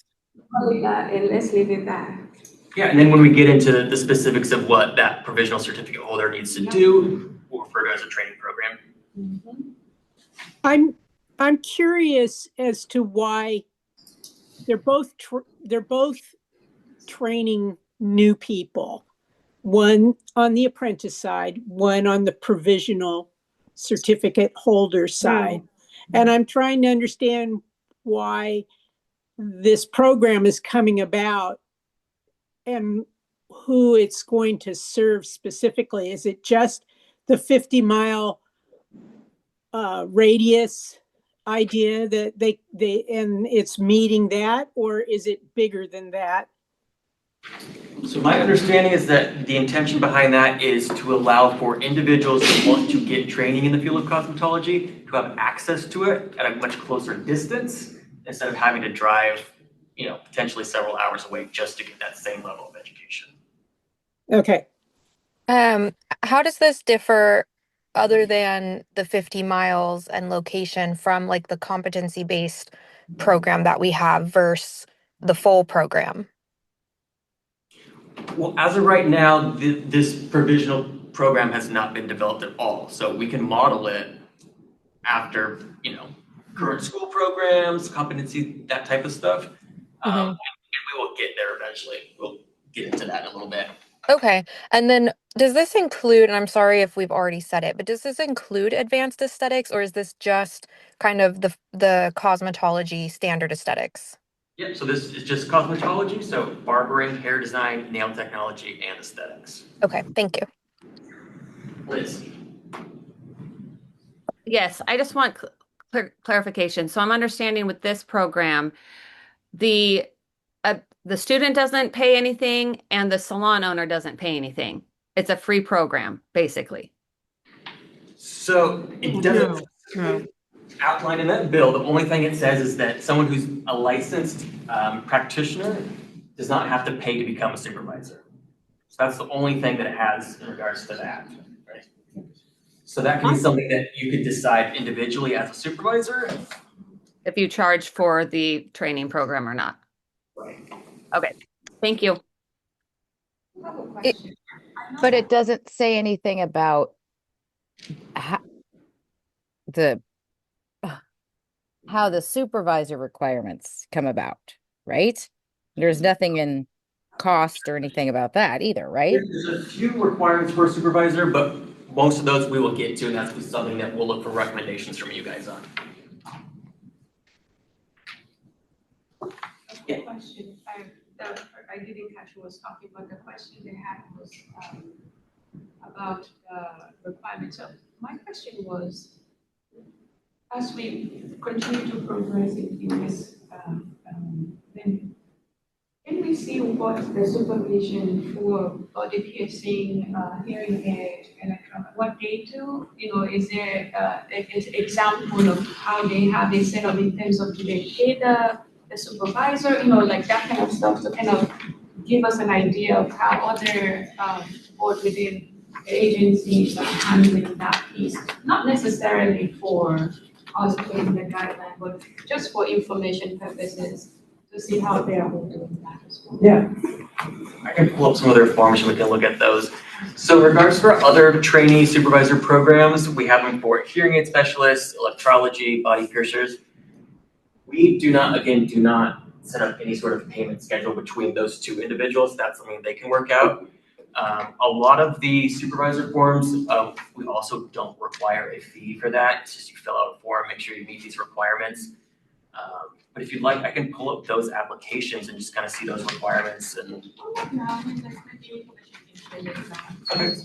Call it that, and let's leave it that. Yeah, and then when we get into the specifics of what that provisional certificate holder needs to do, we'll refer to it as a training program. I'm curious as to why they're both training new people. One on the apprentice side, one on the provisional certificate holder side. And I'm trying to understand why this program is coming about and who it's going to serve specifically. Is it just the 50-mile radius idea that they and it's meeting that, or is it bigger than that? So my understanding is that the intention behind that is to allow for individuals who want to get training in the field of cosmetology to have access to it at a much closer distance instead of having to drive, potentially several hours away just to get that same level of education. Okay. How does this differ other than the 50 miles and location from like the competency-based program that we have versus the full program? Well, as of right now, this provisional program has not been developed at all. So we can model it after, current school programs, competency, that type of stuff. And we will get there eventually. We'll get into that in a little bit. Okay. And then does this include, and I'm sorry if we've already said it, but does this include advanced aesthetics, or is this just kind of the cosmetology standard aesthetics? Yep, so this is just cosmetology, so barbering, hair design, nail technology, and aesthetics. Okay, thank you. Liz. Yes, I just want clarification. So I'm understanding with this program, the student doesn't pay anything and the salon owner doesn't pay anything. It's a free program, basically. So it doesn't outline in that bill. The only thing it says is that someone who's a licensed practitioner does not have to pay to become a supervisor. So that's the only thing that it has in regards to that. Right? So that can be something that you could decide individually as a supervisor. If you charge for the training program or not. Right. Okay, thank you. But it doesn't say anything about how the supervisor requirements come about, right? There's nothing in cost or anything about that either, right? There's a few requirements for a supervisor, but most of those we will get to, and that's something that we'll look for recommendations from you guys on. Yeah. Question. I didn't catch who was talking, but the question they had was about requirements. So my question was, as we continue to progress in this, then can we see what the supervision for body piercing, hearing aid, electronic, what they do? Is there an example of how they have it set up in terms of do they pay the supervisor, like that kind of stuff to kind of give us an idea of how other boards within agencies are handling that piece, not necessarily for us putting the guideline, but just for information purposes, to see how they are doing that as well. Yeah. I can pull up some other forms and we can look at those. So in regards for other trainee supervisor programs, we have them for hearing aid specialists, electrology, body piercers. We do not set up any sort of payment schedule between those two individuals. That's something they can work out. A lot of the supervisor forms, we also don't require a fee for that. It's just you fill out a form, make sure you meet these requirements. But if you'd like, I can pull up those applications and just kind of see those requirements and. Okay.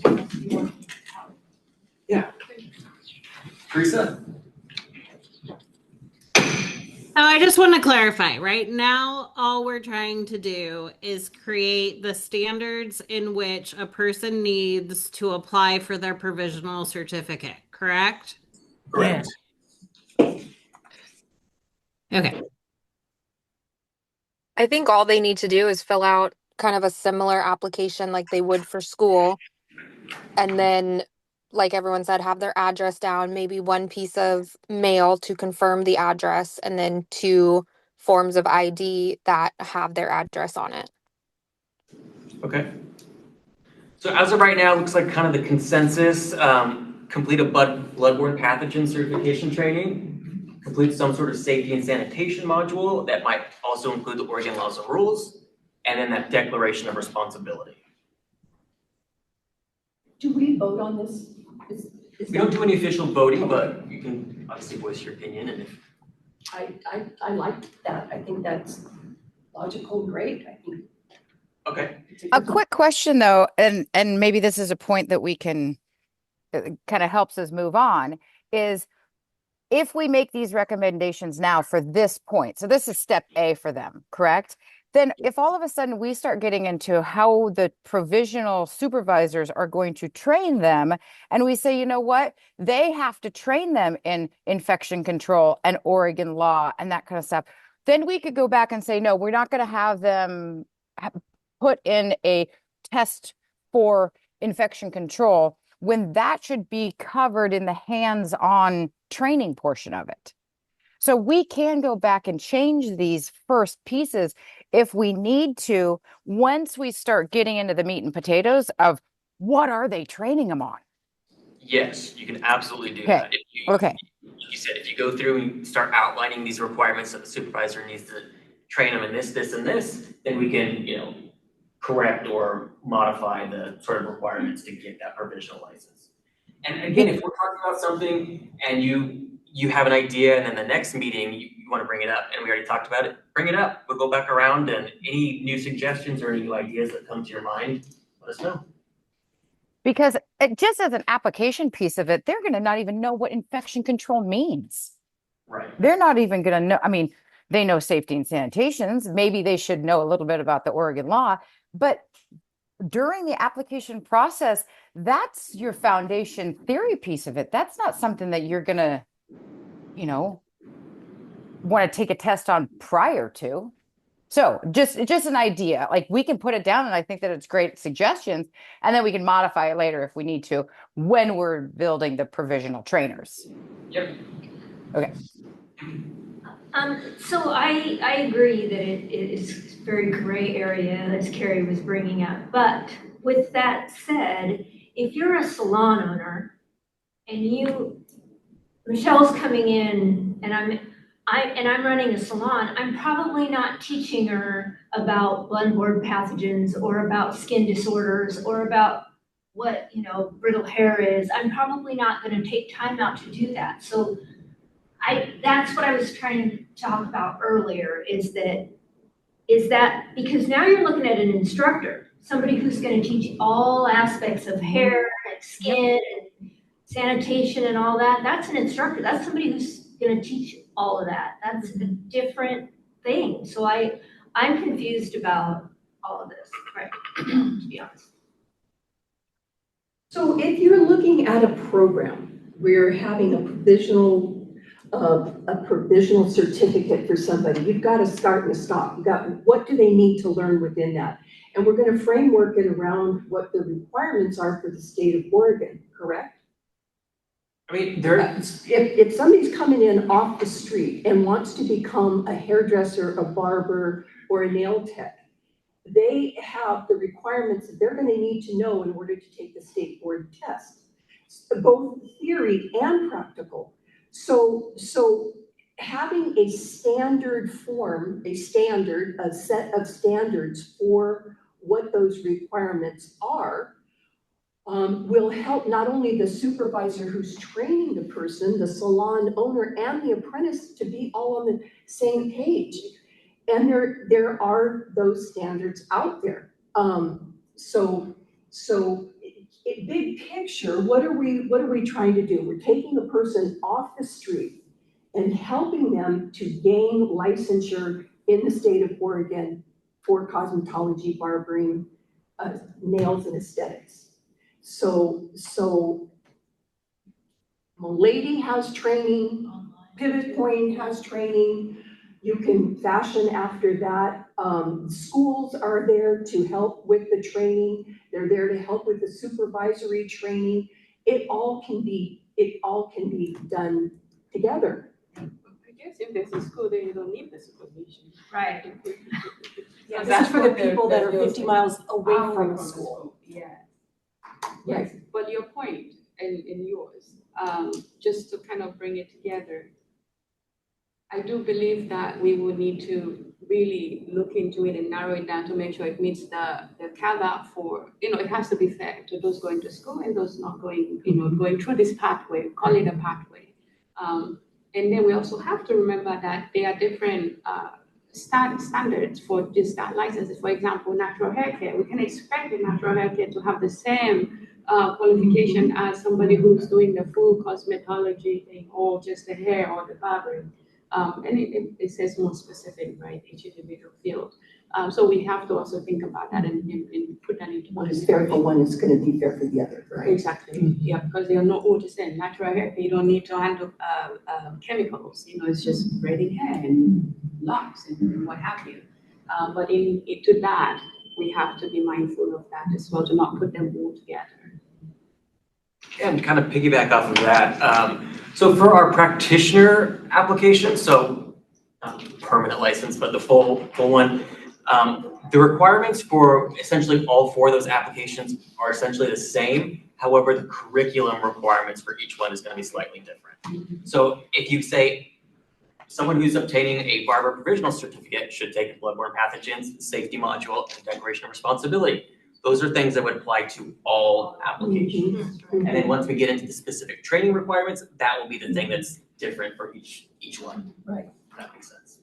Yeah. Teresa? So I just want to clarify, right now, all we're trying to do is create the standards in which a person needs to apply for their provisional certificate, correct? Correct. Okay. I think all they need to do is fill out kind of a similar application like they would for school. And then, like everyone said, have their address down, maybe one piece of mail to confirm the address, and then 2 forms of ID that have their address on it. Okay. So as of right now, it looks like kind of the consensus, complete a bloodborne pathogen certification training, complete some sort of safety and sanitation module that might also include the Oregon laws and rules, and then that declaration of responsibility. Do we vote on this? We don't do any official voting, but you can obviously voice your opinion, and if. I like that. I think that's logical, great. I think. Okay. A quick question though, and maybe this is a point that we can kind of helps us move on, is if we make these recommendations now for this point, so this is step A for them, correct? Then if all of a sudden we start getting into how the provisional supervisors are going to train them, and we say, you know what, they have to train them in infection control and Oregon law and that kind of stuff, then we could go back and say, no, we're not going to have them put in a test for infection control when that should be covered in the hands-on training portion of it. So we can go back and change these first pieces if we need to, once we start getting into the meat and potatoes of what are they training them on? Yes, you can absolutely do that. Okay. You said if you go through and start outlining these requirements that the supervisor needs to train them in this, this, and this, then we can, correct or modify the sort of requirements to get that provisional license. And again, if we're talking about something and you have an idea and then the next meeting you want to bring it up and we already talked about it, bring it up. We'll go back around and any new suggestions or any new ideas that come to your mind, let us know. Because just as an application piece of it, they're going to not even know what infection control means. Right. They're not even going to know. I mean, they know safety and sanitations. Maybe they should know a little bit about the Oregon law, but during the application process, that's your foundation theory piece of it. That's not something that you're going to, want to take a test on prior to. So just an idea, like we can put it down and I think that it's great suggestions and then we can modify it later if we need to when we're building the provisional trainers. Yep. Okay. So I agree that it is very gray area as Carrie was bringing up. But with that said, if you're a salon owner and Michelle's coming in and I'm running a salon, I'm probably not teaching her about bloodborne pathogens or about skin disorders or about what, brittle hair is. I'm probably not going to take time out to do that. So that's what I was trying to talk about earlier is that because now you're looking at an instructor, somebody who's going to teach all aspects of hair and skin and sanitation and all that. That's an instructor. That's somebody who's going to teach all of that. That's a different thing. So I'm confused about all of this, right? To be honest. So if you're looking at a program where you're having a provisional certificate for somebody, you've got to start and stop. What do they need to learn within that? And we're gonna framework it around what the requirements are for the state of Oregon, correct? I mean, there, If somebody's coming in off the street and wants to become a hairdresser, a barber, or a nail tech, they have the requirements that they're gonna need to know in order to take the state board test, both theory and practical. So having a standard form, a set of standards for what those requirements are, will help not only the supervisor who's training the person, the salon owner, and the apprentice to be all on the same page. And there are those standards out there. Big picture, what are we trying to do? We're taking a person off the street and helping them to gain licensure in the state of Oregon for cosmetology, barbering, nails, and aesthetics. So Milady has training, Pivot Point has training, you can fashion after that. Schools are there to help with the training, they're there to help with the supervisory training. It all can be done together. I guess if there's a school, then you don't need the supervision. Right. Yeah, That's this is for the what people that are they're 50 miles away away from the the school. Yeah. Right. Yes, but your point and yours, just to kind of bring it together, I do believe that we will need to really look into it and narrow it down to make sure it meets the caveat for, it has to be fair to those going to school and those not going, going through this pathway, call it a pathway. And then we also have to remember that there are different standards for just that licenses. For example, natural hair care. We can expect the natural hair care to have the same qualification as somebody who's doing the full cosmetology thing or just the hair or the barbering. And it says more specific, right, each individual field. So we have to also think about that and put that into What is fair for one is going to be fair for the other, right? Exactly. Yeah, because they are not all the same. Natural hair, you don't need to handle chemicals. It's just braiding hair and locks and what have you. But into that, we have to be mindful of that as well, to not put them all together. And kind of piggyback off of that. So for our practitioner application, so not permanent license, but the full one, the requirements for essentially all four of those applications are essentially the same. However, the curriculum requirements for each one is going to be slightly different. So if you say someone who's obtaining a barber provisional certificate should take bloodborne pathogens, safety module, and declaration of responsibility. Those are things that would apply to all applications. And then once we get into the specific training requirements, that will be the thing that's different for each one. Right. If that makes sense.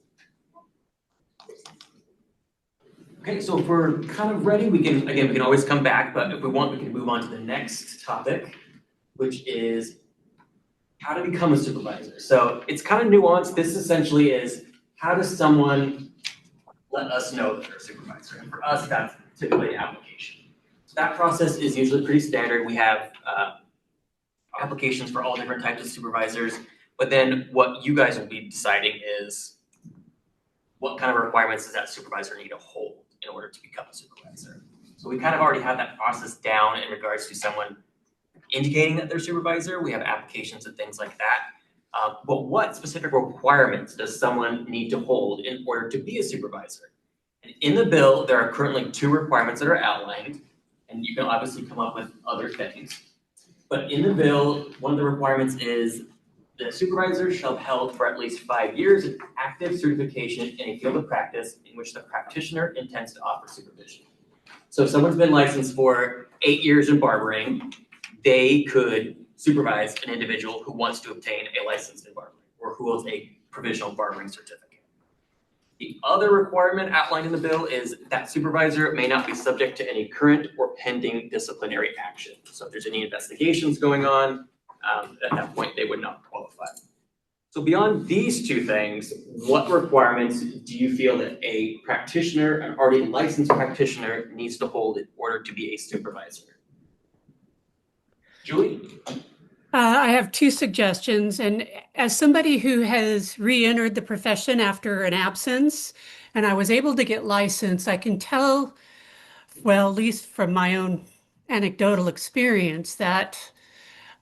Okay, so if we're kind of ready, we can always come back, but if we want, we can move on to the next topic, which is how to become a supervisor. So it's kind of nuanced. This essentially is, how does someone let us know that they're a supervisor? And for us, that's typically an application. So that process is usually pretty standard. We have applications for all different types of supervisors, but then what you guys will be deciding is what kind of requirements does that supervisor need to hold in order to become a supervisor. So we kind of already have that process down in regards to someone indicating that they're supervisor. We have applications and things like that. But what specific requirements does someone need to hold in order to be a supervisor? And in the bill, there are currently 2 requirements that are outlined, and you can obviously come up with other things. But in the bill, one of the requirements is the supervisor shall have held for at least 5 years of active certification in a field of practice in which the practitioner intends to offer supervision. So if someone's been licensed for 8 years in barbering, they could supervise an individual who wants to obtain a license in barbering or who holds a provisional barbering certificate. The other requirement outlined in the bill is that supervisor may not be subject to any current or pending disciplinary action. So if there's any investigations going on, at that point they would not qualify. So beyond these 2 things, what requirements do you feel that a practitioner, an already licensed practitioner, needs to hold in order to be a supervisor? Julie? I have 2 suggestions, and as somebody who has re-entered the profession after an absence, and I was able to get licensed, I can tell well, at least from my own anecdotal experience, that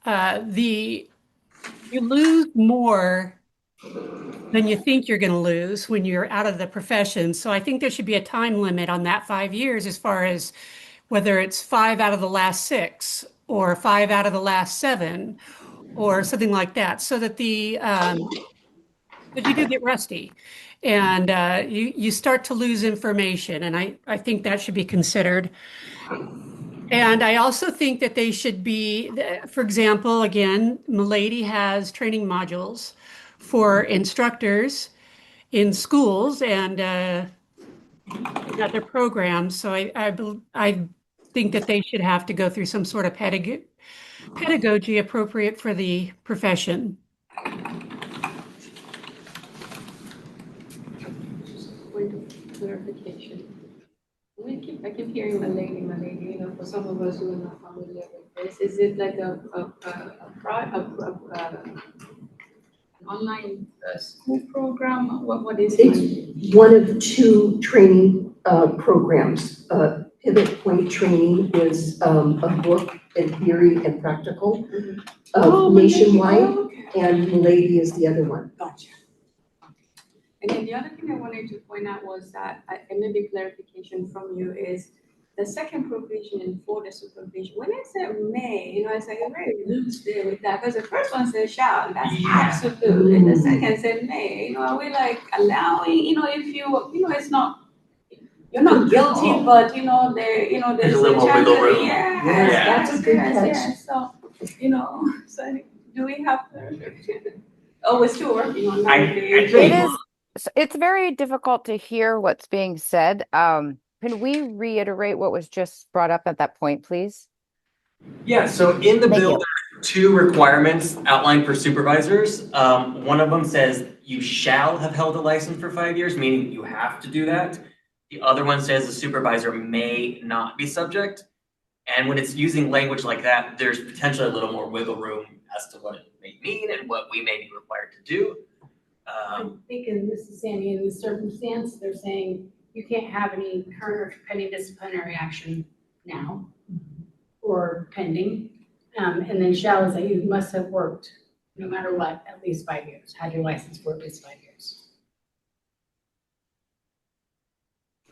you lose more than you think you're going to lose when you're out of the profession. So I think there should be a time limit on that 5 years, as far as whether it's 5 out of the last 6 or 5 out of the last 7 or something like that, so that but you do get rusty, and you start to lose information, and I think that should be considered. And I also think that they should be, for example, again, Milady has training modules for instructors in schools and other programs. So I think that they should have to go through some sort of pedagogy appropriate for the profession. Point of clarification. I keep hearing Malady, you know, for some of us who are not familiar with this, is it like an online school program? What is it? It's one of 2 training programs. Pivot Point Training is a book in theory and practical nationwide, and Milady is the other one. Gotcha. And then the other thing I wanted to point out was that, and maybe clarification from you, is the second provision for the supervision. When it said may, you know, it's like a very loose there with that, because the first one says shall, and that's absolute, and the second said may. You know, are we like allowing, you know, if you know, it's not, you're not guilty, but you know, there's a little more chance wiggle that- room. That's a good catch. yes. So, you know, so do we have to? Oh, we're still working on that. It's very difficult to hear what's being said. Can we reiterate what was just brought up at that point, please? Yeah, so in the Thank bill, you. there are 2 requirements outlined for supervisors. One of them says you shall have held a license for 5 years, meaning you have to do that. The other one says the supervisor may not be subject. And when it's using language like that, there's potentially a little more wiggle room as to what it may mean and what we may be required to do. I'm thinking, this is Sammy, in this circumstance, they're saying you can't have any current or pending disciplinary action now or pending. And then shall is that you must have worked, no matter what, at least 5 years, had your license for at least 5 years.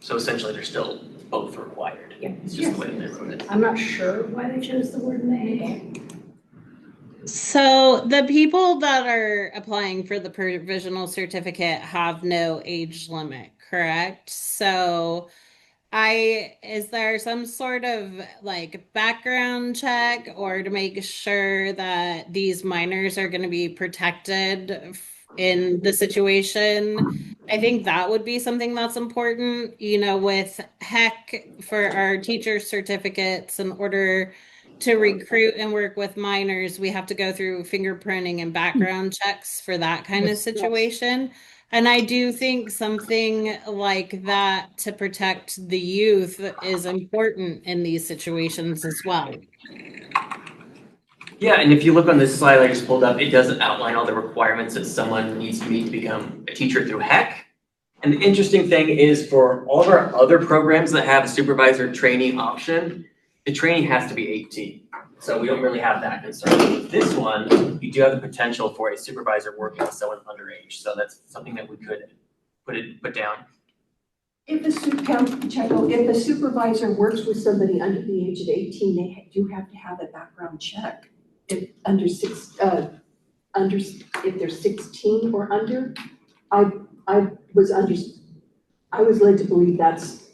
So essentially, they're still both required. Yeah. It's just the way that they wrote it. I'm not sure why they chose the word may. So the people that are applying for the provisional certificate have no age limit, correct? So is there some sort of like background check or to make sure that these minors are going to be protected in the situation? I think that would be something that's important, you know, with HEC for our teacher certificates. In order to recruit and work with minors, we have to go through fingerprinting and background checks for that kind of situation. And I do think something like that to protect the youth is important in these situations as well. Yeah, and if you look on this slide I just pulled up, it does outline all the requirements that someone needs to meet to become a teacher through HEC. And the interesting thing is, for all of our other programs that have a supervisor trainee option, the training has to be 18. So we don't really have that concern. With this one, you do have the potential for a supervisor working with someone underage. So that's something that we could put down. If the supervisor works with somebody under the age of 18, they do have to have a background check. If if they're 16 or under, I was led to believe that's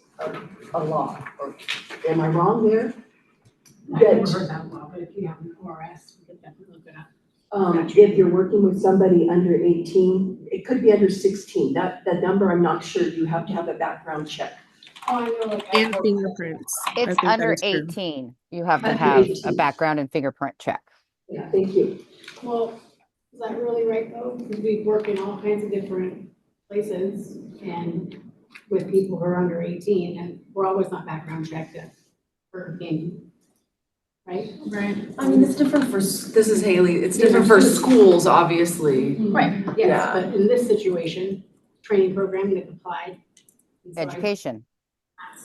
a law. Am I wrong there? I never heard that law, but if you have an ORS, we could definitely look it up. If you're working with somebody under 18, it could be under 16. That number, I'm not sure. You have to have a background check. Oh, I know, like. And fingerprints. I It's think that under is true. 18. You have to Under have 18. a background and fingerprint check. Yeah, thank you. Well, is that really right though? Because we work in all kinds of different places and with people who are under 18, and we're always not background checked for gaming. Right? Right. I mean, it's different for, this is Haley, it's different for schools, obviously. Right, yes, Yeah. but in this situation, training program, they've applied. And so Education.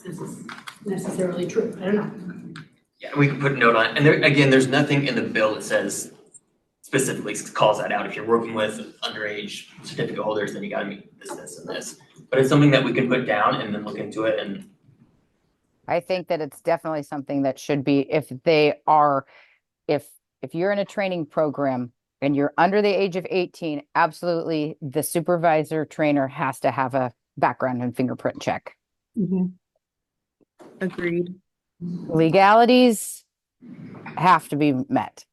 this is necessarily true. I don't know. Yeah, we can put a note on it. And there, again, there's nothing in the bill that says specifically calls that out. If you're working with underage certificate holders, then you gotta meet this, and this. But it's something that we can put down and then look into it. And I think that it's definitely something that should be, if they are, if you're in a training program and you're under the age of 18, absolutely the supervisor trainer has to have a background and fingerprint check. Agreed. Legalities have to be met.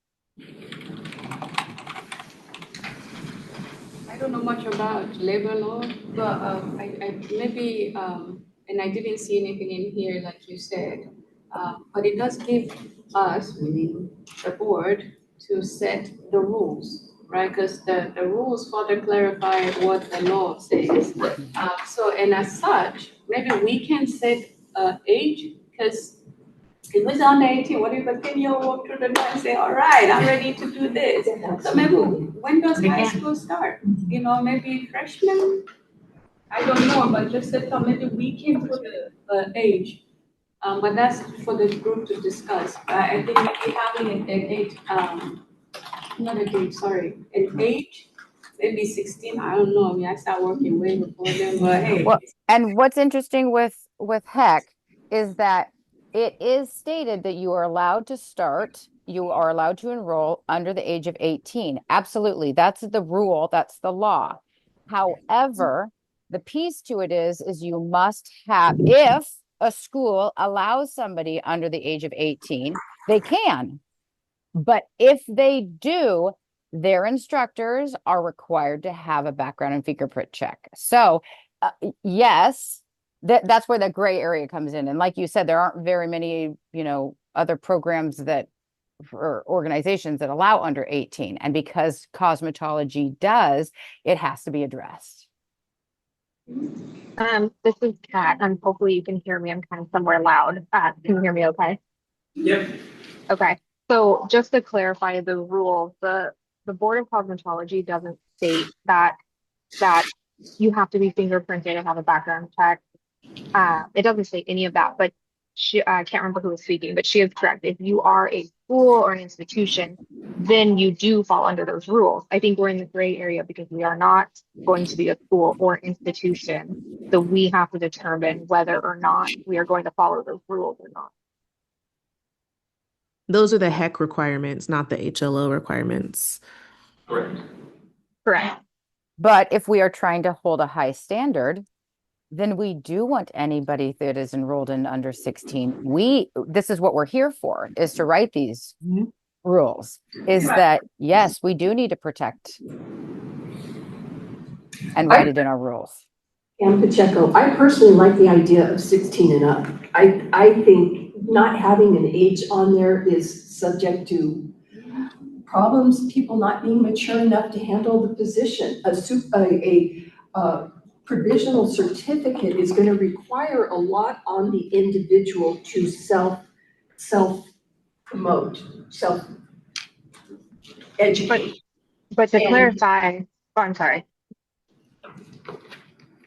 I don't know much about labor law, but I maybe, and I didn't see anything in here like you said, but it does give us, meaning the board, to set the rules, right? Because the rules further clarify what the law says. So, and as such, maybe we can set age, because if it's under 18, what if a 10-year-old walk through the door and say, all right, I'm ready to do this? So maybe, when does high school start? You know, maybe freshman? I don't know, but just that maybe we can put an age. But that's for the group to discuss. I think maybe having an age, not an age, sorry, an age, maybe 16, I don't know. I mean, I start working way before then, but hey. Well, and what's interesting with HEC is that it is stated that you are allowed to start, you are allowed to enroll under the age of 18. Absolutely. That's the rule. That's the law. However, the piece to it is you must have, if a school allows somebody under the age of 18, they can. But if they do, their instructors are required to have a background and fingerprint check. So yes, that's where the gray area comes in. And like you said, there aren't very many, other programs that, or organizations that allow under 18. And because cosmetology does, it has to be addressed. This is Kat, and hopefully you can hear me. I'm kind of somewhere loud. Can you hear me okay? Yep. Okay. So just to clarify the rules, the Board of Cosmetology doesn't state that you have to be fingerprinted and have a background check. It doesn't say any of that, but I can't remember who was speaking, but she is correct. If you are a school or an institution, then you do fall under those rules. I think we're in the gray area because we are not going to be a school or institution. So we have to determine whether or not we are going to follow those rules or not. Those are the HEC requirements, not the HLO requirements. Correct. Correct. But if we are trying to hold a high standard, then we do want anybody that is enrolled in under 16. This is what we're here for, is to write these rules, is that, yes, we do need to protect and write it in our rules. And Pacheco, I personally like the idea of 16 and up. I think not having an age on there is subject to problems, people not being mature enough to handle the position. A provisional certificate is going to require a lot on the individual to self-promote, self-educate. But to clarify, I'm sorry.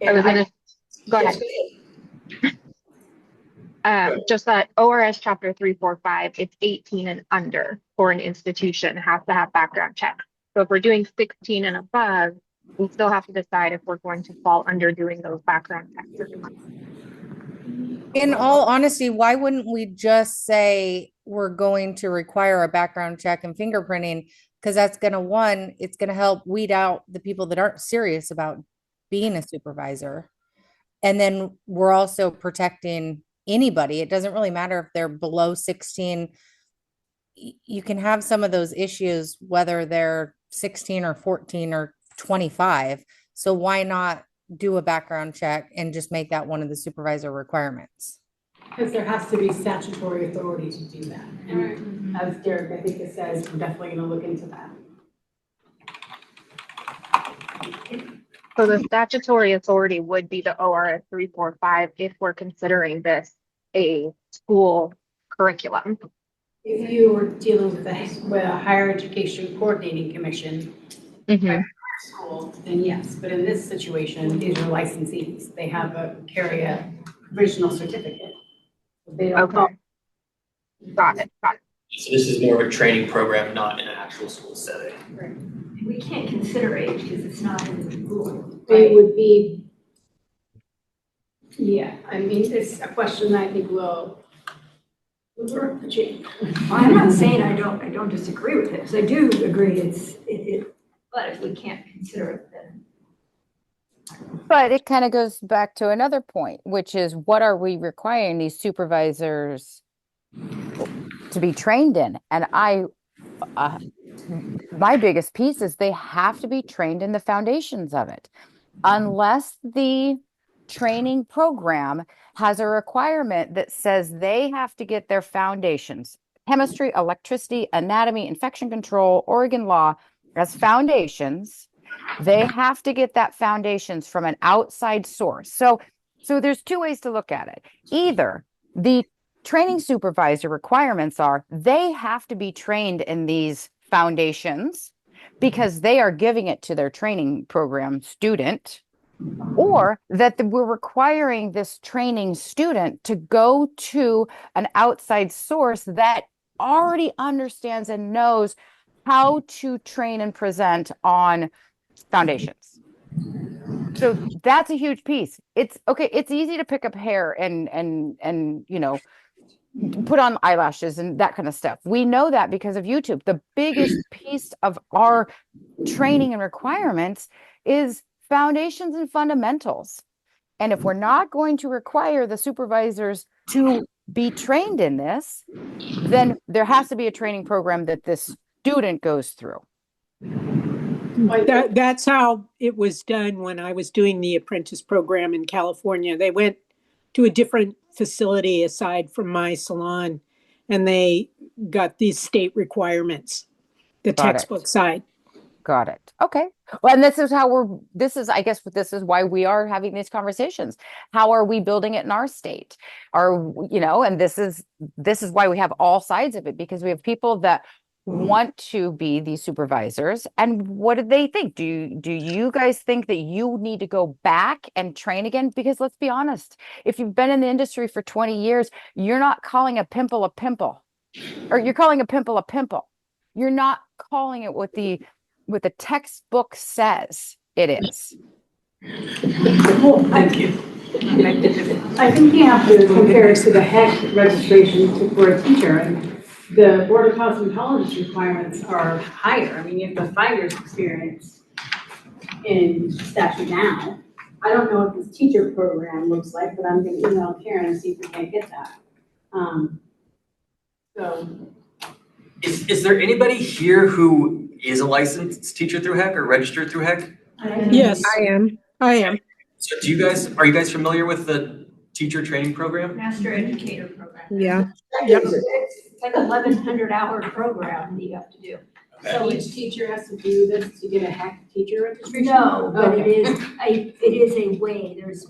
I was going to go ahead. Just that ORS chapter 345, it's 18 and under for an institution has to have background check. So if we're doing 16 and above, we still have to decide if we're going to fall under doing those background checks. In all honesty, why wouldn't we just say we're going to require a background check and fingerprinting? Because that's going to, it's going to help weed out the people that aren't serious about being a supervisor. And then we're also protecting anybody. It doesn't really matter if they're below 16. You can have some of those issues, whether they're 16 or 14 or 25. So why not do a background check and just make that one of the supervisor requirements? Because there has to be statutory authority to do that. And as Derek, I think it says, we're definitely going to look into that. So the statutory authority would be the ORS 345 if we're considering this a school curriculum. If you were dealing with a higher education coordinating commission, school, then yes. But in this situation, these are licensees. They have carry a provisional certificate. They don't call. Okay. Got it. Got it. So this is more of a training program, not an actual school setting. We can't consider age because it's not in the rule. It would be, yeah, I mean, it's a question I think will work the change. I'm not saying I don't disagree with it, because I do agree but if we can't consider it, then. But it kind of goes back to another point, which is what are we requiring these supervisors to be trained in? And my biggest piece is they have to be trained in the foundations of it. Unless the training program has a requirement that says they have to get their foundations, chemistry, electricity, anatomy, infection control, Oregon law as foundations, they have to get that foundations from an outside source. So there's two ways to look at it. Either the training supervisor requirements are they have to be trained in these foundations because they are giving it to their training program student, or that we're requiring this training student to go to an outside source that already understands and knows how to train and present on foundations. So that's a huge piece. It's okay. It's easy to pick up hair and put on eyelashes and that kind of stuff. We know that because of YouTube. The biggest piece of our training and requirements is foundations and fundamentals. And if we're not going to require the supervisors to be trained in this, then there has to be a training program that this student goes through. That's how it was done when I was doing the apprentice program in California. They went to a different facility aside from my salon, and they got these state requirements, the textbook side. Got it. Okay. Well, and this is why we are having these conversations. How are we building it in our state? And this is why we have all sides of it, because we have people that want to be these supervisors. And what do they think? Do you guys think that you need to go back and train again? Because let's be honest, if you've been in the industry for 20 years, you're not calling a pimple a pimple, or you're calling a pimple a pimple. You're not calling it what the textbook says it is. Thank you. I think you have to compare it to the HEC registration for a teacher, and the Board of Cosmetology requirements are higher. I mean, you have the 5 years experience in statute now. I don't know what this teacher program looks like, but I'm gonna email Karen and see if we can't get that. Is there anybody here who is a licensed teacher through HEC or registered through HEC? Yes, I am. So are you guys familiar with the teacher training program? Master educator program. Yeah. It's like 1,100 hour program that you have to do. So each teacher has to do this to get a HEC teacher registration? No, but Okay. it is a way. There's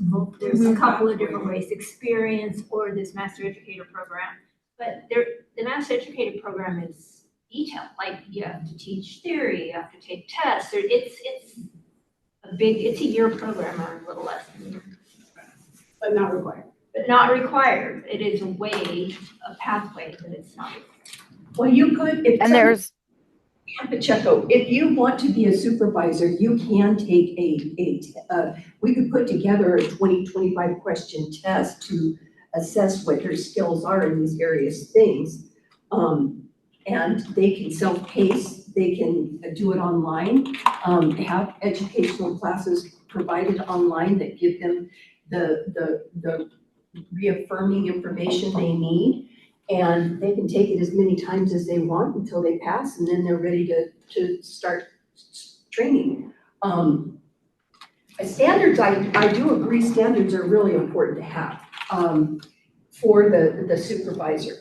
a couple of different ways, experience or this master educator program. But the master educator program is detailed. Like you have to teach theory, you have to take tests. It's a year program or a little less than a year. But not required. But not required. It is a pathway, but it's not required. Well, you could, Pacheco, if you want to be a supervisor, you can take we could put together a 20-25 question test to assess what your skills are in these various things. And they can self-pace, they can do it online, have educational classes provided online that give them the reaffirming information they need. And they can take it as many times as they want until they pass, and then they're ready to start training. Standards, I do agree, standards are really important to have for the supervisor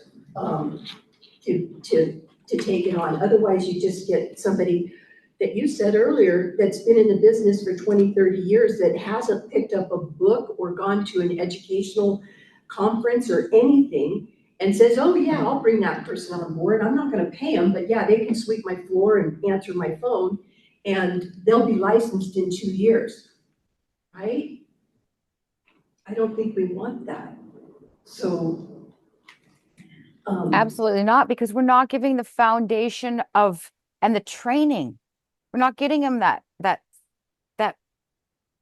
to take it on. Otherwise, you just get somebody that you said earlier that's been in the business for 20, 30 years that hasn't picked up a book or gone to an educational conference or anything, and says, oh yeah, I'll bring that person on board. I'm not gonna pay them, but yeah, they can sweep my floor and answer my phone, and they'll be licensed in 2 years, right? I don't think we want that. So. Absolutely not, because we're not giving the foundation of and the training. We're not getting them that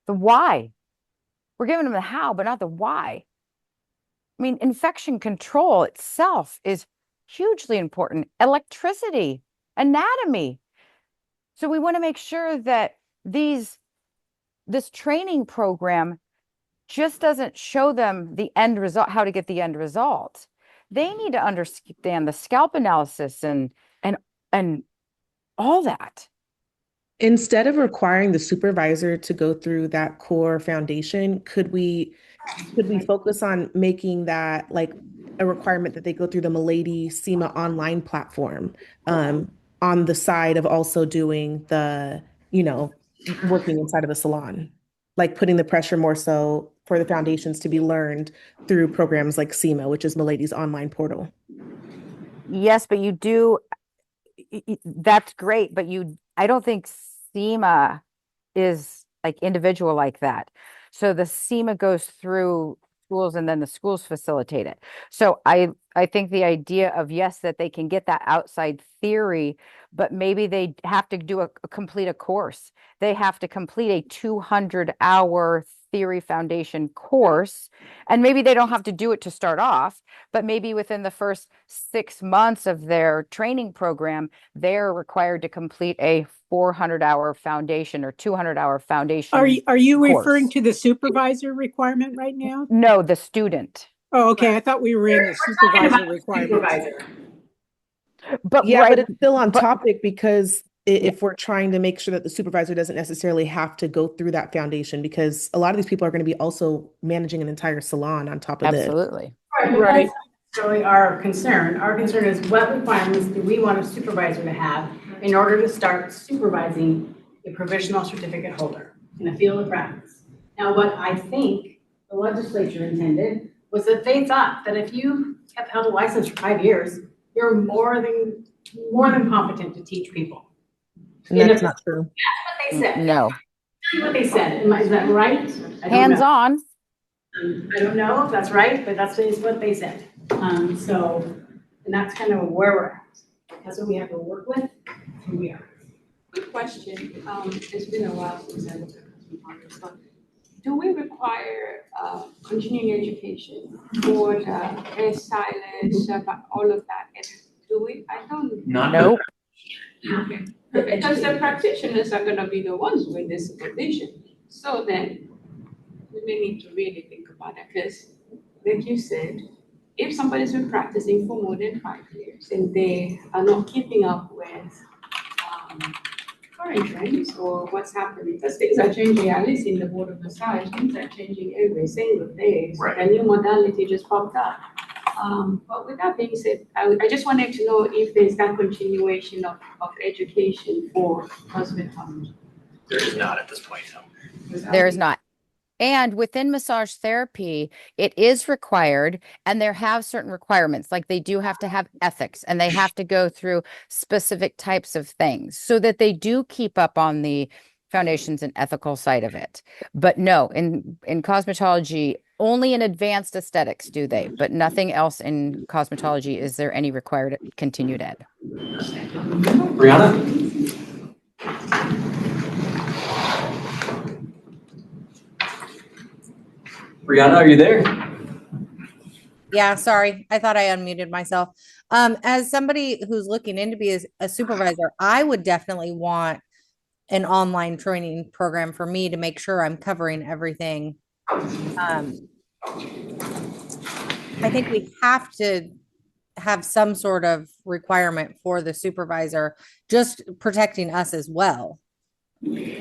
the why. We're giving them the how, but not the why. I mean, infection control itself is hugely important. Electricity, anatomy. So we want to make sure that this training program just doesn't show them the end result, how to get the end result. They need to understand the scalp analysis and all that. Instead of requiring the supervisor to go through that core foundation, could we focus on making that like a requirement that they go through the Milady SEMA online platform, on the side of also doing the, working inside of the salon, like putting the pressure more so for the foundations to be learned through programs like SEMA, which is Milady's online portal. Yes, but you do, that's great, but I don't think SEMA is like individual like that. So the SEMA goes through schools and then the schools facilitate it. So I think the idea of, yes, that they can get that outside theory, but maybe they have to complete a course. They have to complete a 200-hour theory foundation course. And maybe they don't have to do it to start off, but maybe within the first 6 months of their training program, they're required to complete a 400-hour foundation or 200-hour foundation. Are you course. referring to the supervisor requirement right now? No, the student. Oh, okay. I thought we were in the supervisor requirement. But yeah, right, but it's still on topic, because if we're trying to make sure that the supervisor doesn't necessarily have to go through that foundation, because a lot of these people are going to be also managing an entire salon on top of this. Absolutely. Right. That's really our concern. Our concern is, what requirements do we want a supervisor to have in order to start supervising a provisional certificate holder in a field of practice? Now, what I think the legislature intended was that they thought that if you have held a license for 5 years, you're more than competent to teach people. And that's not true. That's what they said. No. That's what they said. Is that right? Hands on. I don't know if that's right, but that's what they said. And that's kind of where we're at. That's what we have to work with. Who we are. Good question. It's been a while since I looked at this, but do we require continuing education for the hairstylist, all of that? Do we? I don't. Nope. Okay. Because the practitioners are going to be the ones with this supervision. So then we may need to really think about that, because, like you said, if somebody's been practicing for more than 5 years and they are not keeping up with current trends or what's happening, because things are changing, at least in the board of massage, things are changing every single day. So a new modality just popped up. But with that being said, I just wanted to know if there's that continuation of education for cosmetology. There is not at this point, no. There is not. And within massage therapy, it is required, and there have certain requirements, like they do have to have ethics, and they have to go through specific types of things so that they do keep up on the foundations and ethical side of it. But no, in cosmetology, only in advanced aesthetics do they, but nothing else in cosmetology is there any required continued ed. Brianna? Brianna, are you there? Yeah, sorry. I thought I unmuted myself. As somebody who's looking in to be a supervisor, I would definitely want an online training program for me to make sure I'm covering everything. I think we have to have some sort of requirement for the supervisor, just protecting us as well.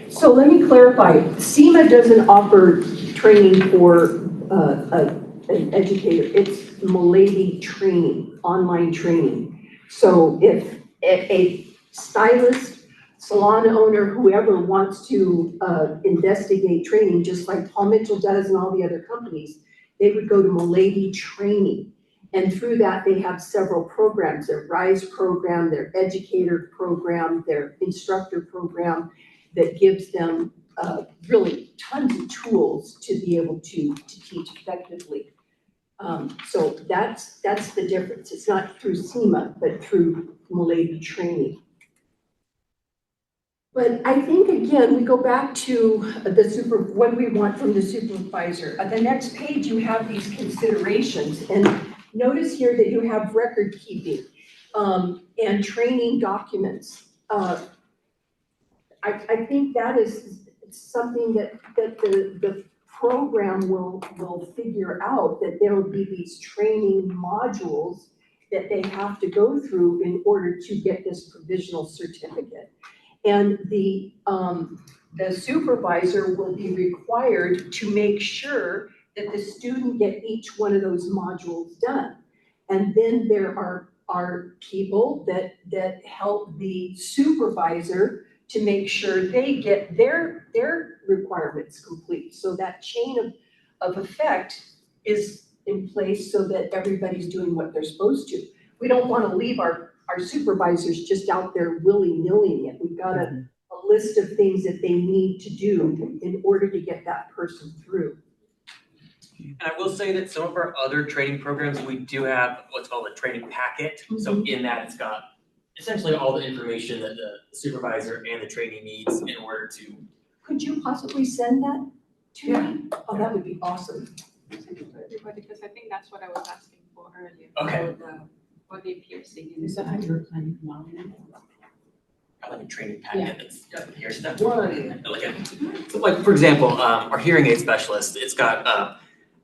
So let me clarify. SEMA doesn't offer training for an educator. It's Milady training, online training. So if a stylist, salon owner, whoever wants to investigate training, just like Paul Mitchell does and all the other companies, they would go to Milady training. And through that, they have several programs, their RISE program, their educator program, their instructor program, that gives them really tons of tools to be able to teach effectively. So that's the difference. It's not through SEMA, but through Milady training. But I think, again, we go back to what we want from the supervisor. On the next page, you have these considerations. And notice here that you have record keeping and training documents. I think that is something that the program will figure out, that there will be these training modules that they have to go through in order to get this provisional certificate. And the supervisor will be required to make sure that the student get each one of those modules done. And then there are people that help the supervisor to make sure they get their requirements complete. So that chain of effect is in place so that everybody's doing what they're supposed to. We don't want to leave our supervisors just out there willy-nilly it. We've got a list of things that they need to do in order to get that person through. And I will say that some of our other training programs, we do have what's called a training packet. So in that, it's got essentially all the information that the supervisor and the trainee needs in order to. Could you possibly send that to me? Oh, that would be awesome. Everybody, because I think that's what I was asking for earlier. Okay. For the piercing. Is that how you're planning to model it? I like a training packet that's here's step one. So like, for example, our hearing aid specialist, it's got a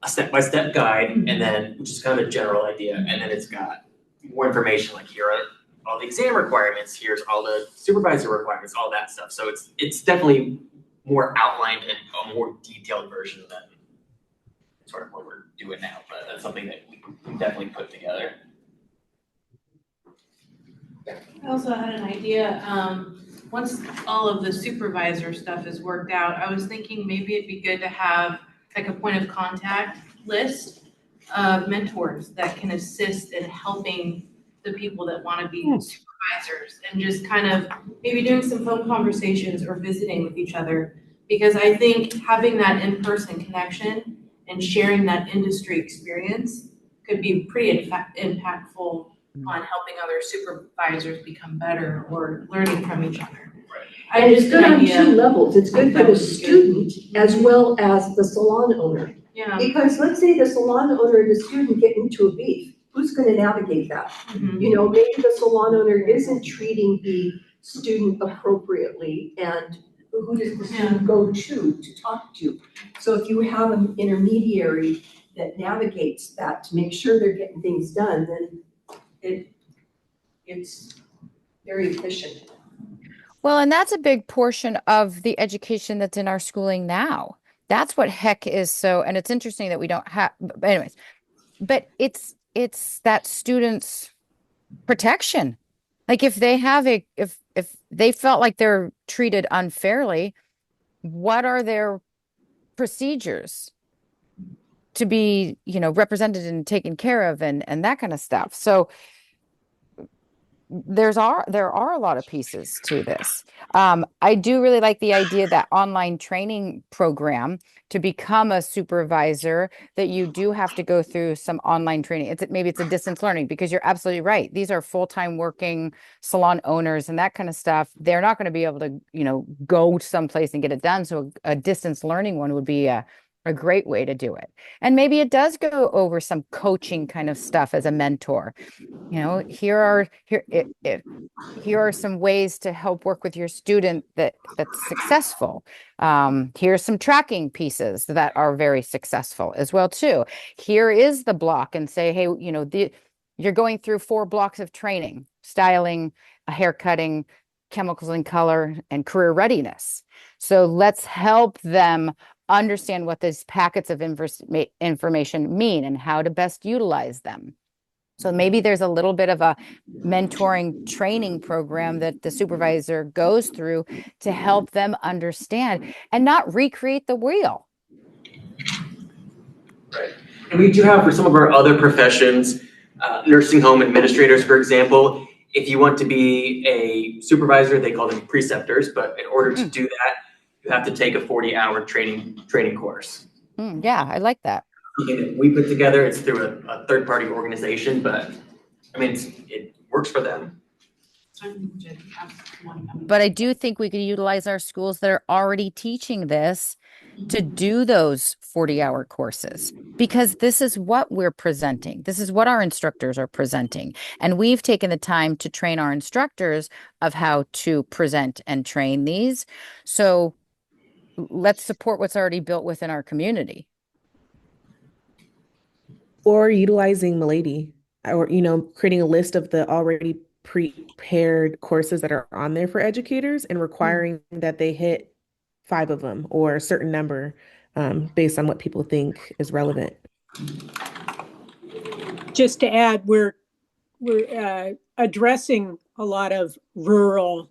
step-by-step guide, and then, which is kind of a general idea, and then it's got more information, like here are all the exam requirements, here's all the supervisor requirements, all that stuff. So it's definitely more outlined and a more detailed version than sort of what we're doing now, but that's something that we definitely put together. I also had an idea, once all of the supervisor stuff is worked out, I was thinking maybe it'd be good to have like a point of contact list of mentors that can assist in helping the people that want to be supervisors, and just kind of maybe doing some phone conversations or visiting with each other. Because I think having that in-person connection and sharing that industry experience could be pretty impactful on helping other supervisors become better or learning from each other. And it's good on two levels. It's good for the student as well as the salon owner. Yeah. Because let's say the salon owner and the student get into a beef. Who's going to navigate that? You know, maybe the salon owner isn't treating the student appropriately, and who does the student go to talk to? So if you have an intermediary that navigates that to make sure they're getting things done, then it's very efficient. Well, and that's a big portion of the education that's in our schooling now. That's what HEC is so, and it's interesting that we don't have, but anyways, but it's that student's protection. Like if they have if they felt like they're treated unfairly, what are their procedures to be, represented and taken care of and that kind of stuff. So there are a lot of pieces to this. I do really like the idea that online training program to become a supervisor, that you do have to go through some online training. Maybe it's a distance learning, because you're absolutely right. These are full-time working salon owners and that kind of stuff. They're not going to be able to, go someplace and get it done. So a distance learning one would be a great way to do it. And maybe it does go over some coaching kind of stuff as a mentor. Here are some ways to help work with your student that's successful. Here's some tracking pieces that are very successful as well too. Here is the block, and say, hey, you're going through 4 blocks of training: styling, hair cutting, chemicals and color, and career readiness. So let's help them understand what these packets of information mean and how to best utilize them. So maybe there's a little bit of a mentoring training program that the supervisor goes through to help them understand and not recreate the wheel. Right. And we do have, for some of our other professions, nursing home administrators, for example, if you want to be a supervisor, they call them preceptors, but in order to do that, you have to take a 40-hour training course. Yeah, I like that. Something that we put together, it's through a third-party organization, but I mean, it works for them. But I do think we could utilize our schools that are already teaching this to do those 40-hour courses, because this is what we're presenting. This is what our instructors are presenting. And we've taken the time to train our instructors of how to present and train these. So let's support what's already built within our community. Or utilizing Milady, or, creating a list of the already prepared courses that are on there for educators and requiring that they hit 5 of them or a certain number based on what people think is relevant. Just to add, we're addressing a lot of rural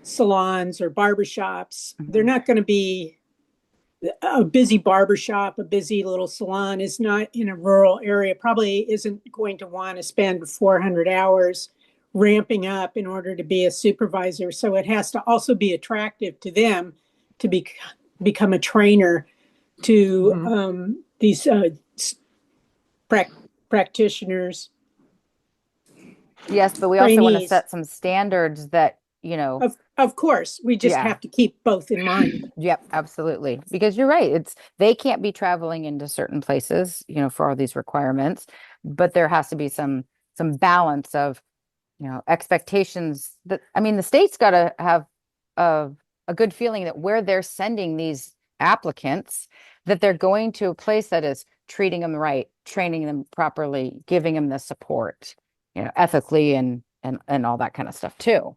salons or barbershops. They're not going to be a busy barbershop, a busy little salon is not in a rural area, probably isn't going to want to spend 400 hours ramping up in order to be a supervisor. So it has to also be attractive to them to become a trainer to these practitioners. Yes, but we also want to set some standards that, Of course, we just have to keep both in mind. Yep, absolutely. Because you're right. They can't be traveling into certain places, for all these requirements, but there has to be some balance of, expectations that, the state's got to have a good feeling that where they're sending these applicants, that they're going to a place that is treating them right, training them properly, giving them the support, ethically and all that kind of stuff too.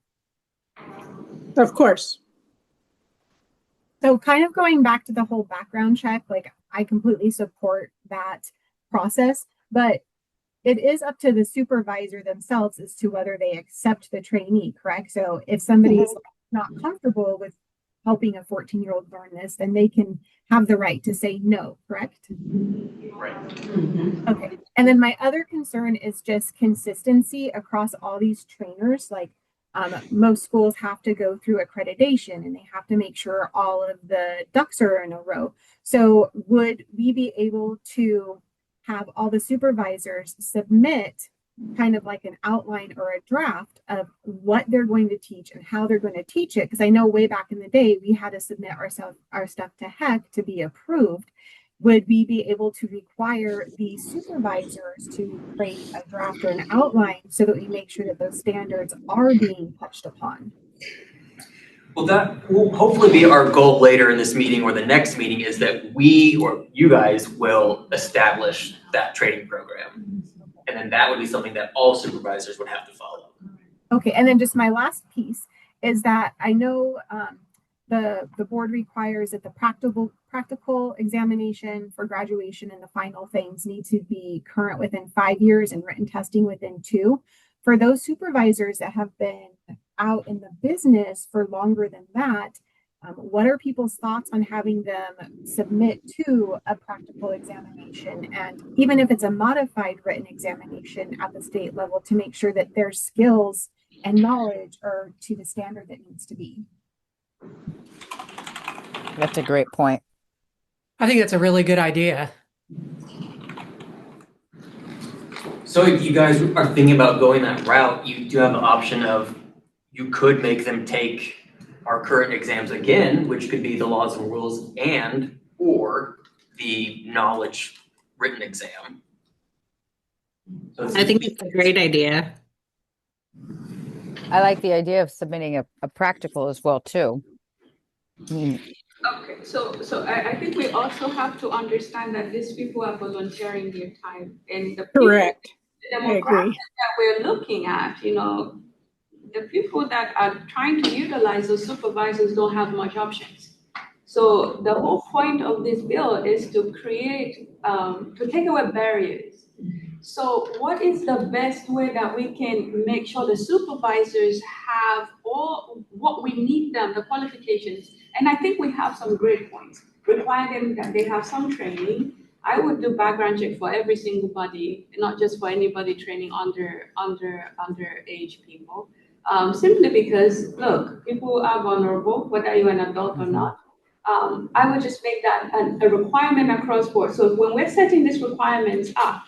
Of course. So kind of going back to the whole background check, like I completely support that process, but it is up to the supervisor themselves as to whether they accept the trainee, correct? So if somebody is not comfortable with helping a 14-year-old learn this, then they can have the right to say no, correct? Right. Okay. And then my other concern is just consistency across all these trainers. Like most schools have to go through accreditation and they have to make sure all of the ducks are in a row. So would we be able to have all the supervisors submit kind of like an outline or a draft of what they're going to teach and how they're going to teach it? Because I know way back in the day, we had to submit our stuff to HEC to be approved. Would we be able to require the supervisors to create a draft or an outline so that we make sure that those standards are being touched upon? Well, that will hopefully be our goal later in this meeting or the next meeting, is that we or you guys will establish that training program. And then that would be something that all supervisors would have to follow. Okay, and then just my last piece is that I know the board requires that the practical examination for graduation and the final things need to be current within 5 years and written testing within 2. For those supervisors that have been out in the business for longer than that, what are people's thoughts on having them submit to a practical examination, and even if it's a modified written examination at the state level, to make sure that their skills and knowledge are to the standard that needs to be? That's a great point. I think that's a really good idea. So if you guys are thinking about going that route, you do have the option of, you could make them take our current exams again, which could be the laws and rules or the knowledge written exam. So I think it's a great idea. I like the idea of submitting a practical as well too. Okay, so I think we also have to understand that these people are volunteering their time, and the people, Correct. the I demographic agree. that we're looking at, the people that are trying to utilize those supervisors don't have much options. So the whole point of this bill is to create, to take away barriers. So what is the best way that we can make sure the supervisors have all what we need them, the qualifications? And I think we have some great points. Require them that they have some training. I would do background check for every single body, not just for anybody training underage people. Simply because, look, people are vulnerable, whether you're an adult or not. I would just make that a requirement across board. So when we're setting these requirements up,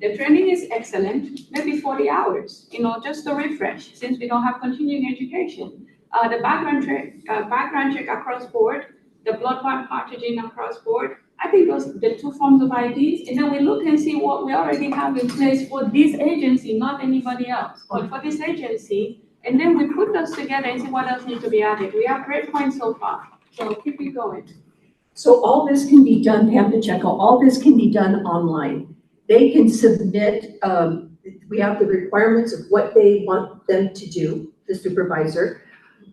the training is excellent, maybe 40 hours, just to refresh, since we don't have continuing education. The background check across board, the bloodborne pathogen across board. I think those the two forms of IDs, and then we look and see what we already have in place for this agency, not anybody else, but for this agency, and then we put those together and see what else needs to be added. We have great points so far, so keep it going. So all this can be done, Pam Pacheco, all this can be done online. They can submit, we have the requirements of what they want them to do, the supervisor.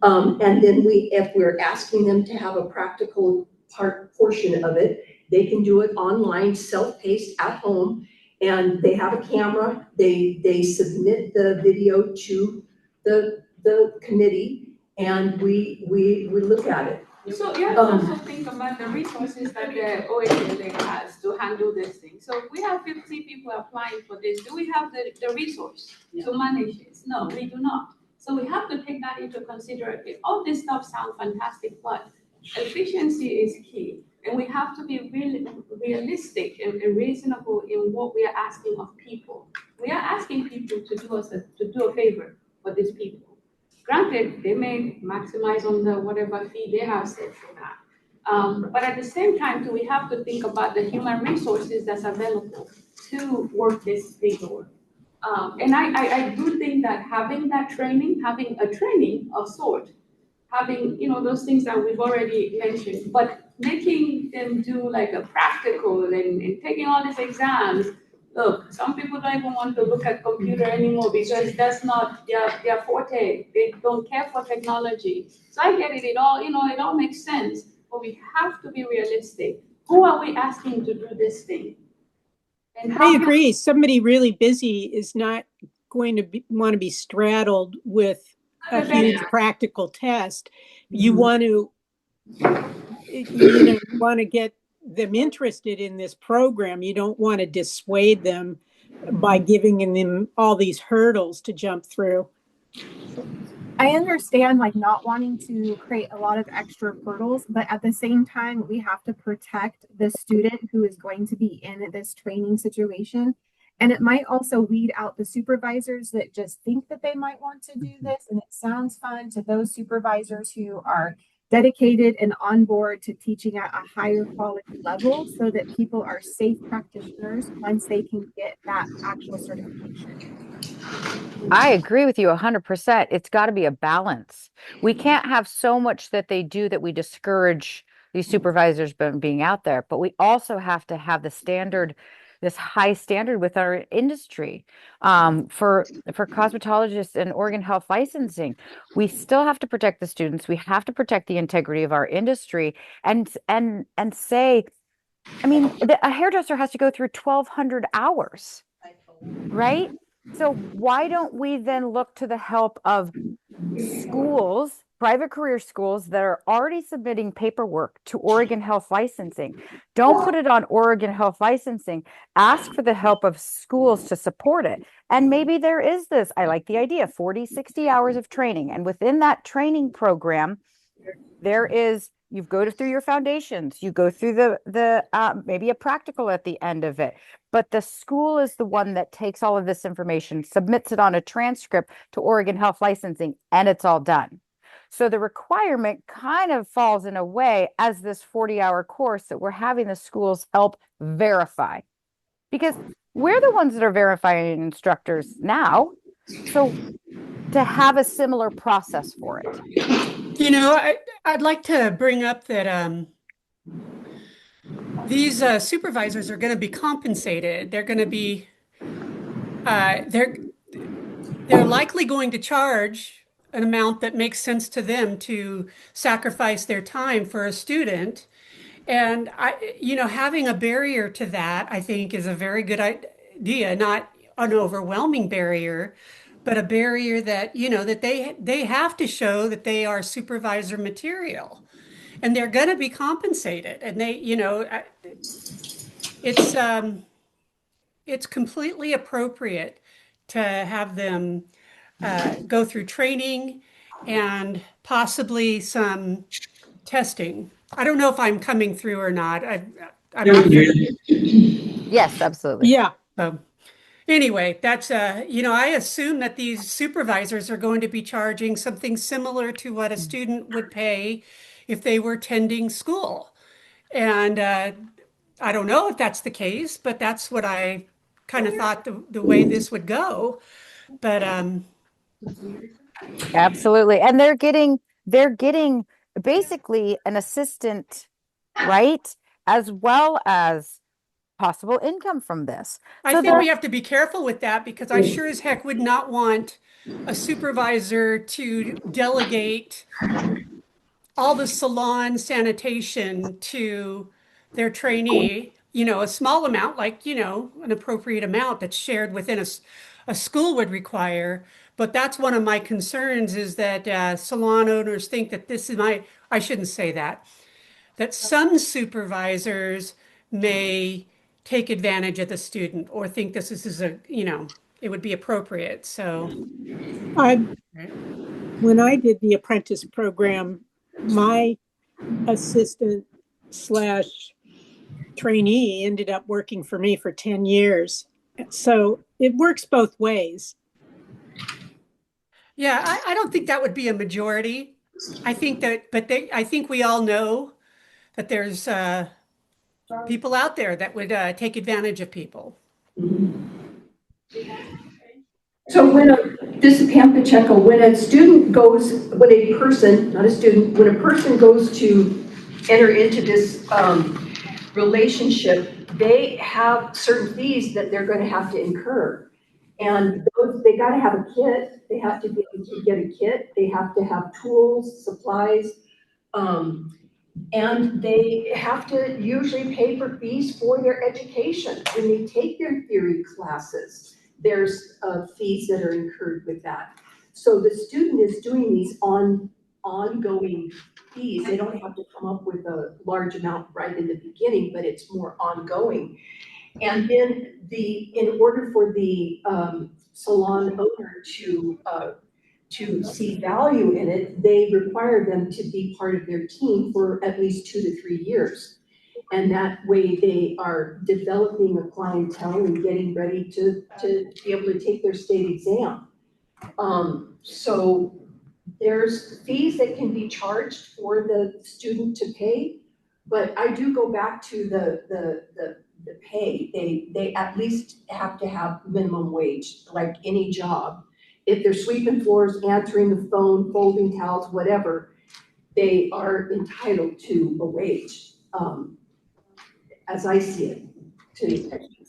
And then if we're asking them to have a practical portion of it, they can do it online, self-paced at home, and they have a camera. They submit the video to the committee, and we look at it. So you have to also think about the resources that the OHLA has to handle this thing. So if we have 50 people applying for this, do we have the resource to manage this? No, we do not. So we have to take that into consideration. All this stuff sounds fantastic, but efficiency is key. And we have to be really realistic and reasonable in what we are asking of people. We are asking people to do a favor for these people. Granted, they may maximize on the whatever fee they have set for that. But at the same time, we have to think about the human resources that's available to work this paperwork. And I do think that having a training of sort, having, those things that we've already mentioned, but making them do like a practical and taking all these exams. Look, some people don't even want to look at computer anymore because that's not their forte. They don't care for technology. So I get it. It all makes sense. But we have to be realistic. Who are we asking to do this thing? And I agree. Somebody really busy is not going to want to be straddled with a huge practical test. You want to, want to get them interested in this program. You don't want to dissuade them by giving them all these hurdles to jump through. I understand not wanting to create a lot of extra hurdles, but at the same time, we have to protect the student who is going to be in this training situation. And it might also weed out the supervisors that just think that they might want to do this. And it sounds fun to those supervisors who are dedicated and on board to teaching at a higher quality level so that people are safe practitioners once they can get that actual certification. I agree with you 100%. It's got to be a balance. We can't have so much that they do that we discourage these supervisors from being out there, but we also have to have the standard, this high standard with our industry. For cosmetologists and organ health licensing, we still have to protect the students. We have to protect the integrity of our industry and say, I mean, a hairdresser has to go through 1,200 hours, right? So why don't we then look to the help of schools, private career schools that are already submitting paperwork to Oregon Health Licensing? Don't put it on Oregon Health Licensing. Ask for the help of schools to support it. And maybe there is this, I like the idea, 40, 60 hours of training. And within that training program, there is, you go through your foundations, you go through the maybe a practical at the end of it, but the school is the one that takes all of this information, submits it on a transcript to Oregon Health Licensing, and it's all done. So the requirement kind of falls in a way as this 40-hour course that we're having the schools help verify, because we're the ones that are verifying instructors now. So to have a similar process for it. I'd like to bring up that these supervisors are going to be compensated. They're going to be they're likely going to charge an amount that makes sense to them to sacrifice their time for a student. And having a barrier to that, I think, is a very good idea, not an overwhelming barrier, but a barrier that, that they have to show that they are supervisor material and they're going to be compensated. And it's completely appropriate to have them go through training and possibly some testing I don't know if I'm coming through or not. I'm not very, Yes, absolutely. Yeah. anyway, that's, I assume that these supervisors are going to be charging something similar to what a student would pay if they were attending school. And I don't know if that's the case, but that's what I kind of thought the way this would go. But Absolutely. And they're getting basically an assistant, right? As well as possible income from this. I So think they're we have to be careful with that because I sure as heck would not want a supervisor to delegate all the salon sanitation to their trainee, a small amount, like, an appropriate amount that's shared within a school would require. But that's one of my concerns is that salon owners think that I shouldn't say that some supervisors may take advantage of the student or think this is it would be appropriate. So, I, when I did the apprentice program, my assistant slash trainee ended up working for me for 10 years. So it works both ways. yeah, I don't think that would be a majority. I think that, but I think we all know that there's people out there that would take advantage of people. So this is Pam Pacheco, when a student goes, when a person, not a student, when a person goes to enter into this relationship, they have certain fees that they're gonna have to incur. And they gotta have a kit, they have to be able to get a kit, they have to have tools, supplies, and they have to usually pay for fees for their education. When they take their theory classes, there's fees that are incurred with that. So the student is doing these ongoing fees. They don't have to come up with a large amount right in the beginning, but it's more ongoing. And then in order for the salon owner to see value in it, they require them to be part of their team for at least 2 to 3 years. And that way they are developing a clientele and getting ready to be able to take their state exam. So there's fees that can be charged for the student to pay, but I do go back to the pay. They at least have to have minimum wage, like any job. If they're sweeping floors, answering the phone, folding towels, whatever, they are entitled to a wage, as I see it,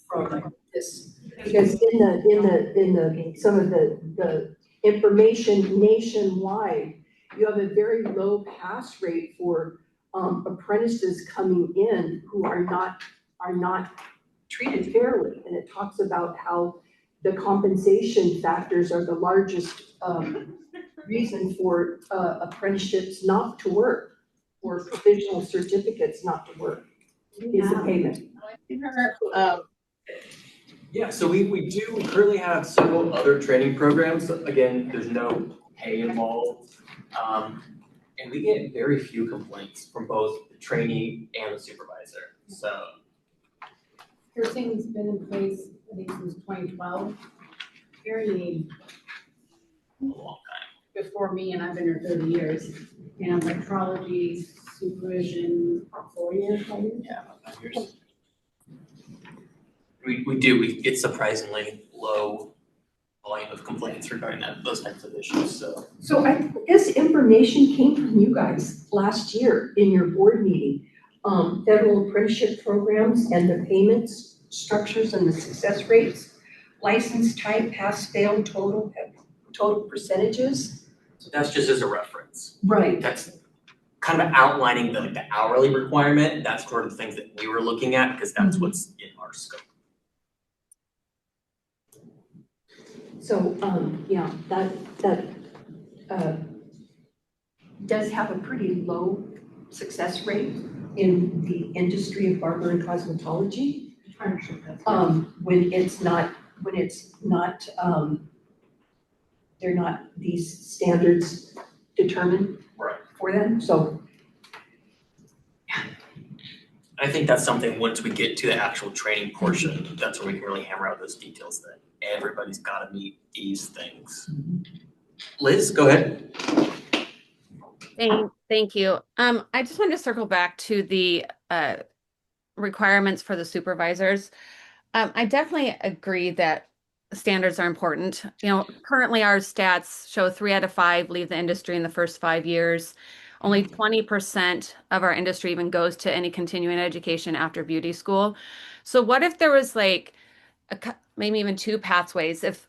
from this. Because in some of the information nationwide, you have a very low pass rate for apprentices coming in who are not treated fairly. And it talks about how the compensation factors are the largest reason for apprenticeships not to work, or provisional certificates not to work, is the payment. Yeah, so we do currently have several other training programs. Again, there's no pay involved. And we get very few complaints from both the trainee and the supervisor, so. Nursing's been in place, I think, since 2012. Very A long time. before me, and I've been here 30 years. And metrology, supervision, 4 years, 5 years. Yeah, about 5 years. We get surprisingly low volume of complaints regarding those types of issues, so. So this information came from you guys last year in your board meeting. Federal apprenticeship programs and the payments structures and the success rates, license type, pass, fail, total percentages. So that's just as a reference. Right. That's kind of outlining the hourly requirement. That's sort of the things that we were looking at because that's what's in our scope. So, yeah, that does have a pretty low success rate in the industry of barber and cosmetology. When they're not these standards determined for them, so. I think that's something, once we get to the actual training portion, that's where we can really hammer out those details, that everybody's gotta meet these things. Liz, go ahead. Thank you. I just wanted to circle back to the requirements for the supervisors. I definitely agree that standards are important. You know, currently our stats show 3 out of 5 leave the industry in the first 5 years. Only 20% of our industry even goes to any continuing education after beauty school. So what if there was like maybe even 2 pathways, if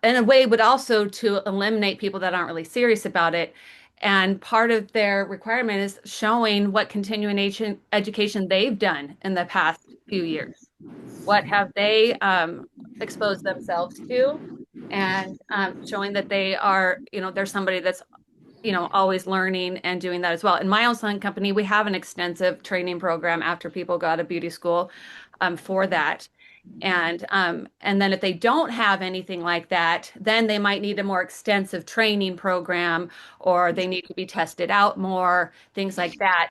in a way would also to eliminate people that aren't really serious about it. And part of their requirement is showing what continuing education they've done in the past few years. What have they exposed themselves to? And showing that they are, they're somebody that's, always learning and doing that as well. In my own son company, we have an extensive training program after people go out of beauty school for that. And then if they don't have anything like that, then they might need a more extensive training program, or they need to be tested out more, things like that.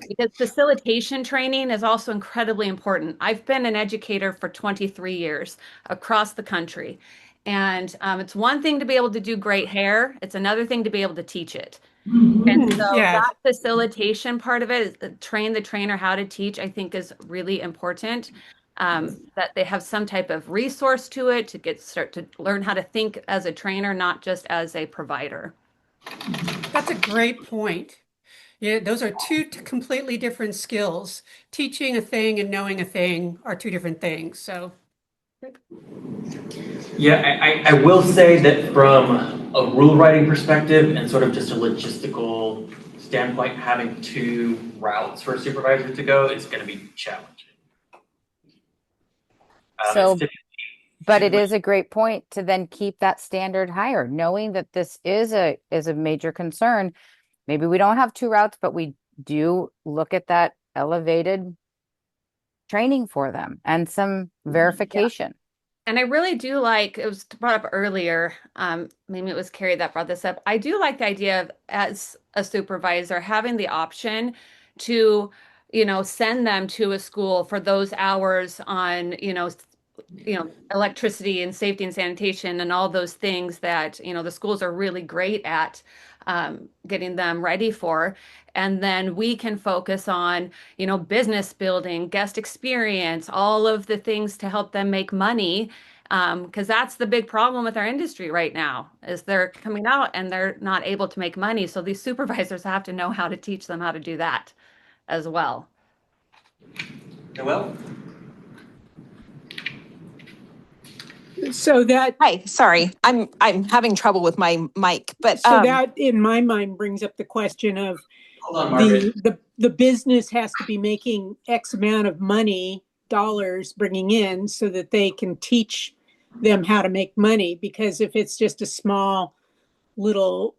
Because facilitation training is also incredibly important. I've been an educator for 23 years across the country. And it's one thing to be able to do great hair, it's another thing to be able to teach it. And so Yes. that facilitation part of it, train the trainer how to teach, I think is really important. That they have some type of resource to it to start to learn how to think as a trainer, not just as a provider. That's a great point. Yeah, those are two completely different skills. Teaching a thing and knowing a thing are two different things. So, Yeah, I will say that from a rule writing perspective and sort of just a logistical standpoint, having 2 routes for a supervisor to go is gonna be challenging. So, It's but it is a great point to then keep that standard higher, knowing that this is a major concern. Maybe we don't have 2 routes, but we do look at that elevated training for them and some verification. And I really do like, it was brought up earlier, maybe it was Carrie that brought this up. I do like the idea of, as a supervisor, having the option to, send them to a school for those hours on, electricity and safety and sanitation and all those things that, the schools are really great at getting them ready for. And then we can focus on, business building, guest experience, all of the things to help them make money. Because that's the big problem with our industry right now, is they're coming out and they're not able to make money. So these supervisors have to know how to teach them how to do that as well. Noelle? So that, Hi, sorry, I'm having trouble with my mic, but so that in my mind brings up the question of Hold on, Margaret. the business has to be making X amount of money, dollars bringing in, so that they can teach them how to make money. Because if it's just a small little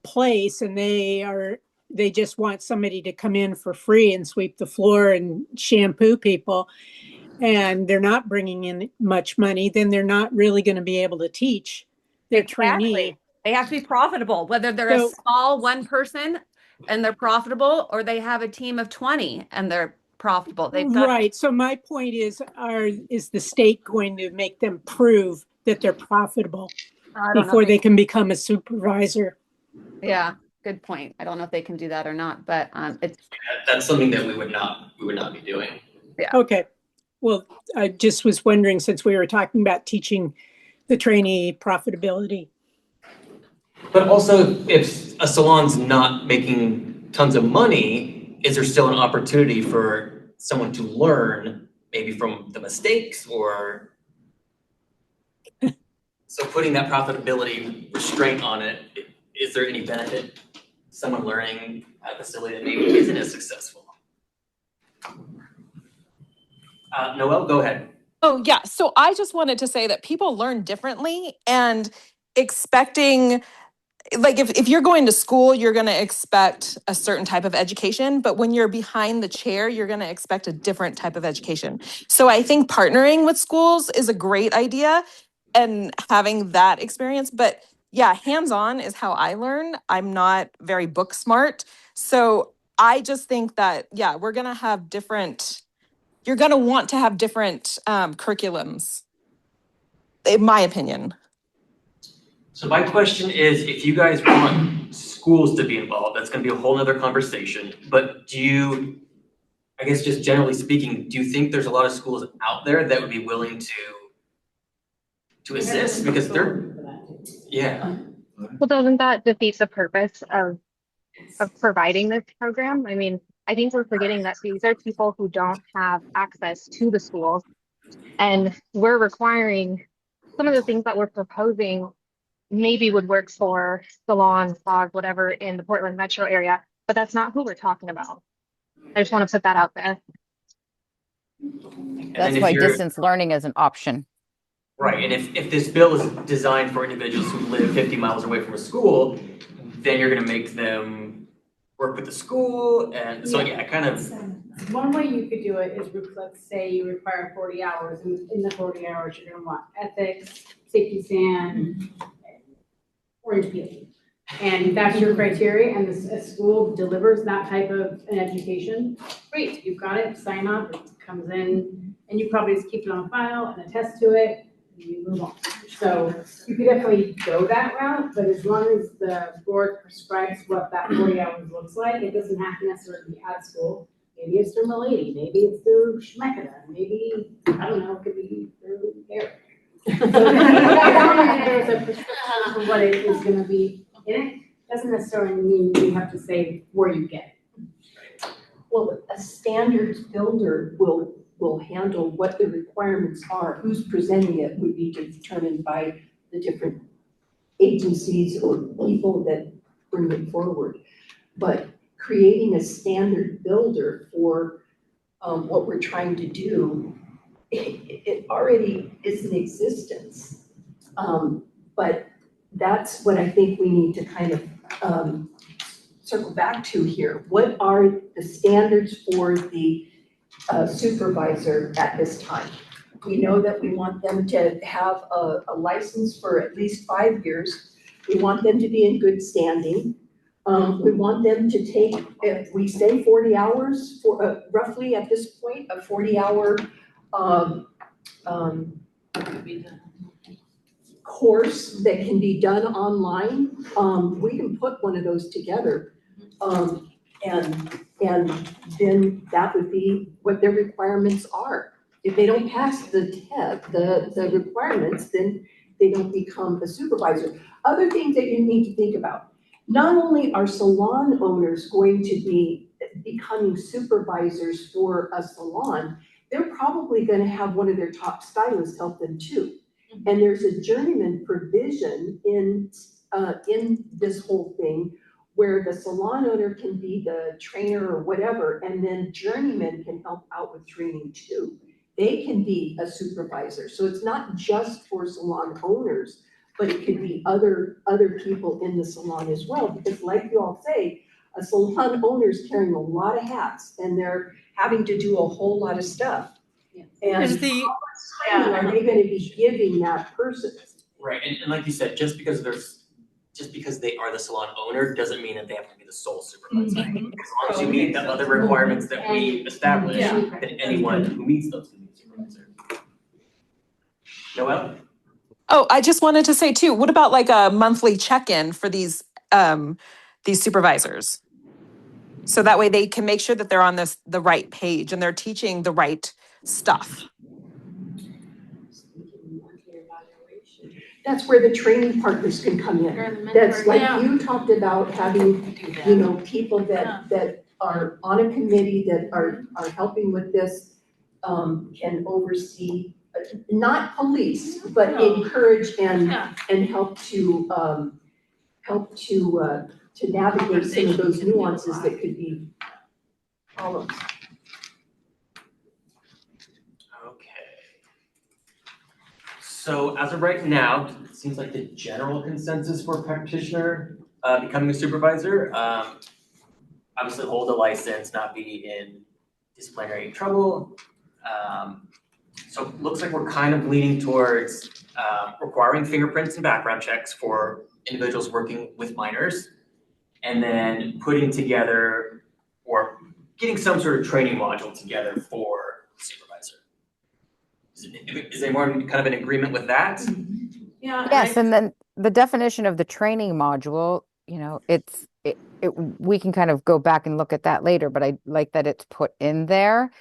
place and they just want somebody to come in for free and sweep the floor and shampoo people, and they're not bringing in much money, then they're not really going to be able to teach their trainee. They have to be profitable, whether they're a small one person and they're profitable, or they have a team of 20 and they're profitable. They've got Right. So my point is the state going to make them prove that they're profitable before they can become a supervisor? Yeah, good point. I don't know if they can do that or not, but That's something that we would not be doing. Yeah. Okay. Well, I just was wondering, since we were talking about teaching the trainee profitability. But also, if a salon's not making tons of money, is there still an opportunity for someone to learn maybe from the mistakes, or so putting that profitability restraint on it, is there any benefit someone learning at a facility that maybe isn't as successful? Noelle, go ahead. Oh, yeah. So I just wanted to say that people learn differently, and expecting, like, if you're going to school, you're going to expect a certain type of education, but when you're behind the chair, you're going to expect a different type of education. So I think partnering with schools is a great idea and having that experience. But yeah, hands-on is how I learn. I'm not very book smart. So I just think that, yeah, we're going to have different, you're going to want to have different curriculums, in my opinion. So my question is, if you guys want schools to be involved, that's gonna be a whole nother conversation, but do you, I guess just generally speaking, do you think there's a lot of schools out there that would be willing to assist? Because they're, yeah. Well, doesn't that defeat the purpose of providing this program? I mean, I think we're forgetting that these are people who don't have access to the schools, and we're requiring some of the things that we're proposing maybe would work for Salon, Fog, whatever in the Portland metro area, but that's not who we're talking about. I just want to put that out there. That's why distance learning is an option. Right, and if this bill is designed for individuals who live 50 miles away from a school, then you're gonna make them work with the school, and so yeah, kind of. One way you could do it is, let's say you require 40 hours, and in the 40 hours, you're gonna want ethics, safety stand, orange peel. And if that's your criteria and a school delivers that type of an education, great, you've got it, sign up, it comes in, and you probably just keep it on file and attest to it, and you move on. So you could definitely go that route, but as long as the board prescribes what that 40 hours looks like, it doesn't have to necessarily be at school. Maybe it's through Milady, maybe it's through Schmecca, maybe, I don't know, it could be through Eric. There's a prescription for what it is gonna be in it, doesn't necessarily mean you have to say where you get it. Well, a standards builder will handle what the requirements are. Who's presenting it would be determined by the different agencies or people that bring it forward. But creating a standard builder for what we're trying to do, it already is in existence. But that's what I think we need to kind of circle back to here. What are the standards for the supervisor at this time? We know that we want them to have a license for at least 5 years. We want them to be in good standing. We want them to take, if we say 40 hours for roughly at this point, a 40-hour course that can be done online. We can put one of those together. And then that would be what their requirements are. If they don't pass the requirements, then they don't become a supervisor. Other things that you need to think about. Not only are salon owners going to be becoming supervisors for a salon, they're probably going to have one of their top stylists help them too. And there's a journeyman provision in this whole thing where the salon owner can be the trainer or whatever, and then journeyman can help out with training too. They can be a supervisor. So it's not just for salon owners, but it could be other people in the salon as well. Because like you all say, a salon owner is carrying a lot of hats and they're having to do a whole lot of stuff. And how much training are they gonna be giving that person? Right, and like you said, just because they are the salon owner doesn't mean that they have to be the sole supervisor. As long as you meet the other requirements that we establish, then anyone who meets those can be supervisor. Noelle? Oh, I just wanted to say too, what about like a monthly check-in for these supervisors? So that way they can make sure that they're on the right page and they're teaching the right stuff. That's where the training partners can come in. That's like you talked about having, you know, people that are on a committee that are helping with this, can oversee, not police, but encourage and help to navigate some of those nuances that could be problems. So as of right now, it seems like the general consensus for practitioner becoming a supervisor, obviously hold a license, not be in disciplinary trouble. So it looks like we're kind of leaning towards requiring fingerprints and background checks for individuals working with minors, and then putting together or getting some sort of training module together for the supervisor. Is anyone kind of in agreement with that? Yeah. Yes, and then the definition of the training module, we can kind of go back and look at that later, but I like that it's put in there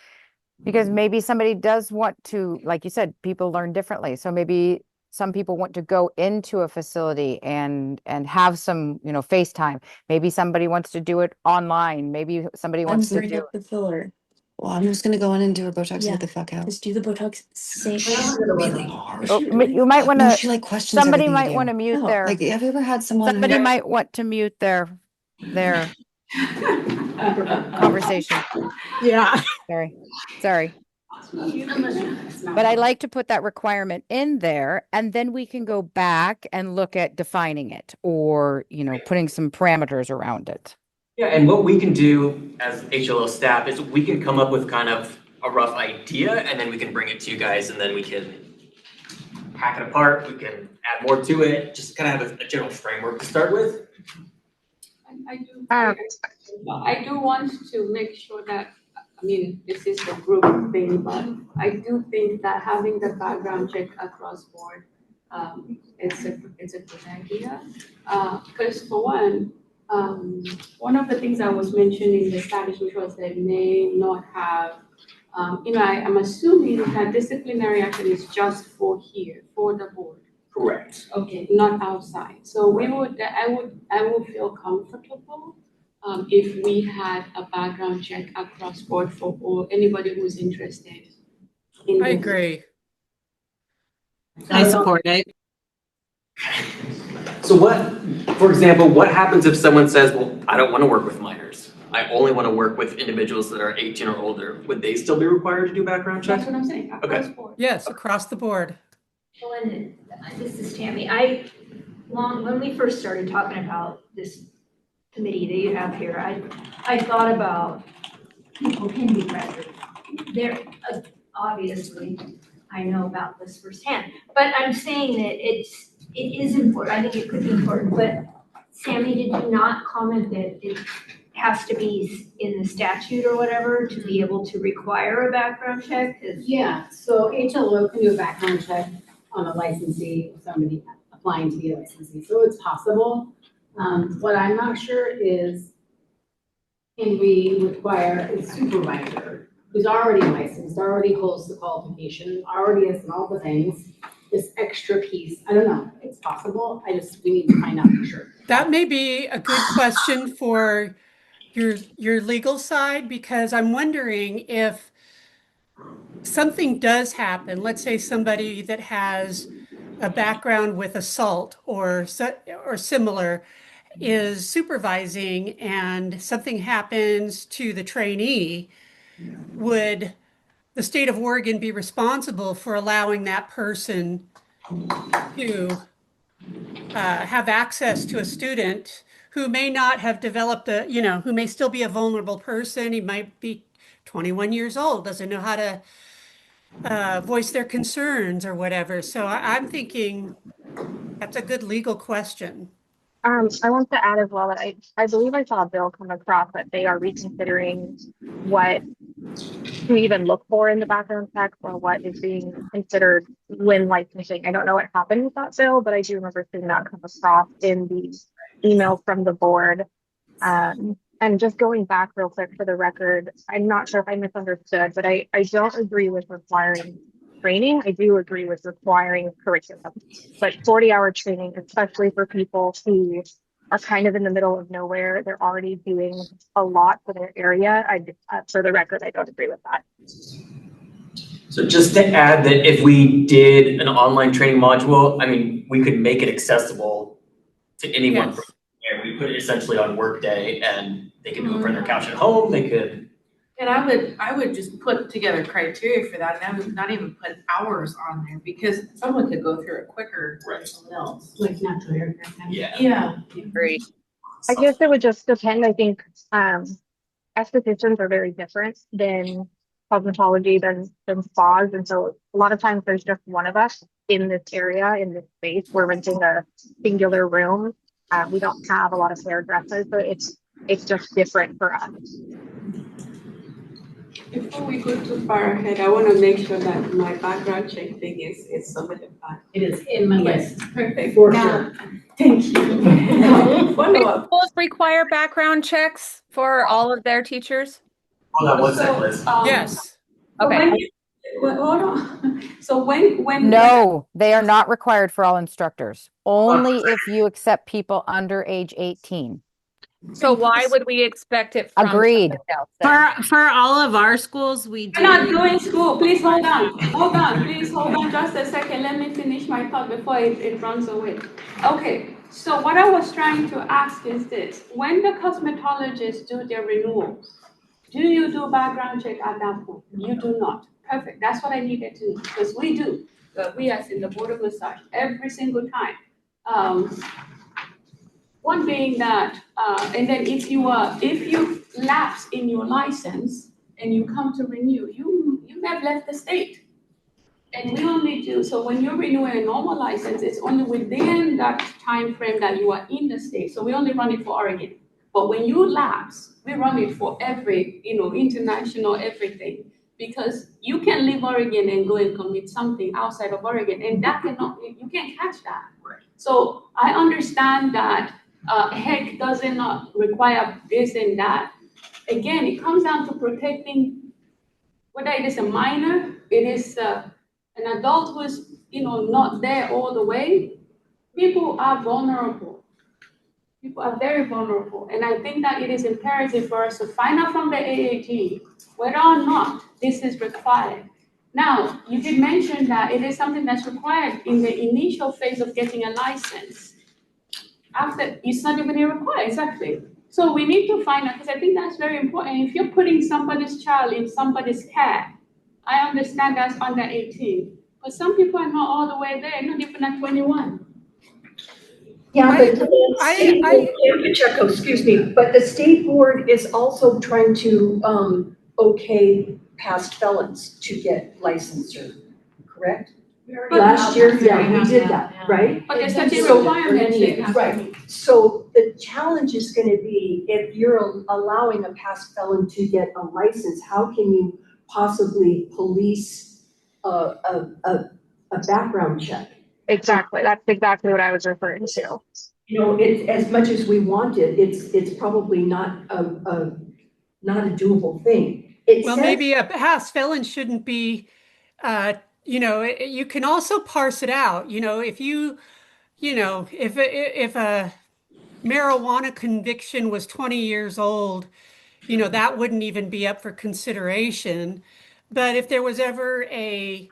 because maybe somebody does want to, like you said, people learn differently. So maybe some people want to go into a facility and have some, FaceTime. Maybe somebody wants to do it online. Maybe somebody wants to do the filler. Well, I'm just gonna go in and do a Botox and get the fuck out. Just do the Botox. Say She's really hard. you might want No, to, she like questions somebody everything might you want do. to mute No, their, like, have you ever had someone somebody who might want to mute their conversation. Yeah. Sorry. But I like to put that requirement in there, and then we can go back and look at defining it or, putting some parameters around it. Yeah, and what we can do as HLO staff is we can come up with kind of a rough idea, and then we can bring it to you guys, and then we can hack it apart. We can add more to it, just kind of have a general framework to start with. I do want to make sure that, this is a group thing, but I do think that having the background check across board, it's a good idea. Because for one of the things I was mentioning in the studies, which was they may not have, I'm assuming that disciplinary action is just for here, for the board. Correct. Okay, not outside. So I would feel comfortable if we had a background check across board for anybody who's interested. I agree. I support it. So for example, what happens if someone says, well, I don't want to work with minors. I only want to work with individuals that are 18 or older. Would they still be required to do background checks? That's what I'm saying, across board. Yes, across the board. Well, and this is Tammy. When we first started talking about this committee that you have here, I thought about people can be pressured. There, obviously, I know about this firsthand, but I'm saying that it is important. I think it could be important, but Sammy, did you not comment that it has to be in the statute or whatever to be able to require a background check? Yeah, so HLO can do a background check on a licensee, somebody applying to be a licensee, so it's possible. What I'm not sure is, can we require a supervisor who's already licensed, already holds the qualification, already has done all the things, this extra piece, I don't know, it's possible, we need to find out for sure. That may be a good question for your legal side, because I'm wondering if something does happen, let's say somebody that has a background with assault or similar is supervising and something happens to the trainee, would the state of Oregon be responsible for allowing that person to have access to a student who may not have developed who may still be a vulnerable person? He might be 21 years old, doesn't know how to voice their concerns or whatever. So I'm thinking that's a good legal question. I want to add as well that I believe I saw a bill come across that they are reconsidering what to even look for in the background check or what is being considered when licensing. I don't know what happened with that bill, but I do remember seeing that come across in the email from the board. And just going back real quick for the record, I'm not sure if I misunderstood, but I don't agree with requiring training. I do agree with requiring curriculum, but 40-hour training, especially for people who are kind of in the middle of nowhere, they're already doing a lot for their area. For the record, I don't agree with that. So just to add that if we did an online training module, we could make it accessible to anyone. Yes. We put it essentially on Workday, and they can do it from their couch at home. They could. And I would just put together criteria for that, and I would not even put hours on there, because someone could go through it quicker than someone else. Like natural hair. Yeah. Great. I guess it would just depend. I think estheticians are very different than cosmetology than spas, and so a lot of times there's just one of us in this area, in this space. We're renting a singular room. We don't have a lot of hairdressers, so it's just different for us. Before we go too far ahead, I want to make sure that my background check thing is solidified. It is in my Yes, list. perfect. For Now, sure. thank you. Follow up. Schools require background checks for all of their teachers? Hold on one So, second, Liz. Yes. So Okay. hold on. So when No, they are not required for all instructors. Only if you accept people under age 18. So why would we expect it from Agreed. somebody else then? For all of our schools, we do. We're not doing school. Please hold on. Hold on. Please hold on just a second. Let me finish my thought before it runs away. Okay. So what I was trying to ask is this. When the cosmetologists do their renewals, do you do background check at that point? You do not. Perfect. That's what I needed to know because we do. We as in the Board of Massage every single time. One being that, and then if you lapse in your license and you come to renew, you may have left the state. And we only do, so when you're renewing a normal license, it's only within that time frame that you are in the state. So we only run it for Oregon. But when you lapse, we run it for every, international everything. Because you can leave Oregon and go and commit something outside of Oregon, and you can't catch that. Right. So I understand that HEC doesn't require this and that. Again, it comes down to protecting, whether it is a minor, it is an adult who is, not there all the way. People are vulnerable. People are very vulnerable. And I think that it is imperative for us to find out from the AAG whether or not this is required. Now, you did mention that it is something that's required in the initial phase of getting a license. After, it's not even required, exactly. So we need to find out, because I think that's very important. If you're putting somebody's child in somebody's care, I understand that's under 18. But some people are not all the way there, not even at 21. Yeah, but the state board, Pacheco, excuse me, but the state board is also trying to okay past felons to get licensure, correct? Last year, yeah, we did that, right? But there's such a So- requirement. Right, so the challenge is gonna be, if you're allowing a past felon to get a license, how can you possibly police a background check? Exactly. That's exactly what I was referring to. It's, as much as we want it, it's probably not a doable thing. Well, maybe a past felon shouldn't be, you can also parse it out. If a marijuana conviction was 20 years old, that wouldn't even be up for consideration. But if there was ever a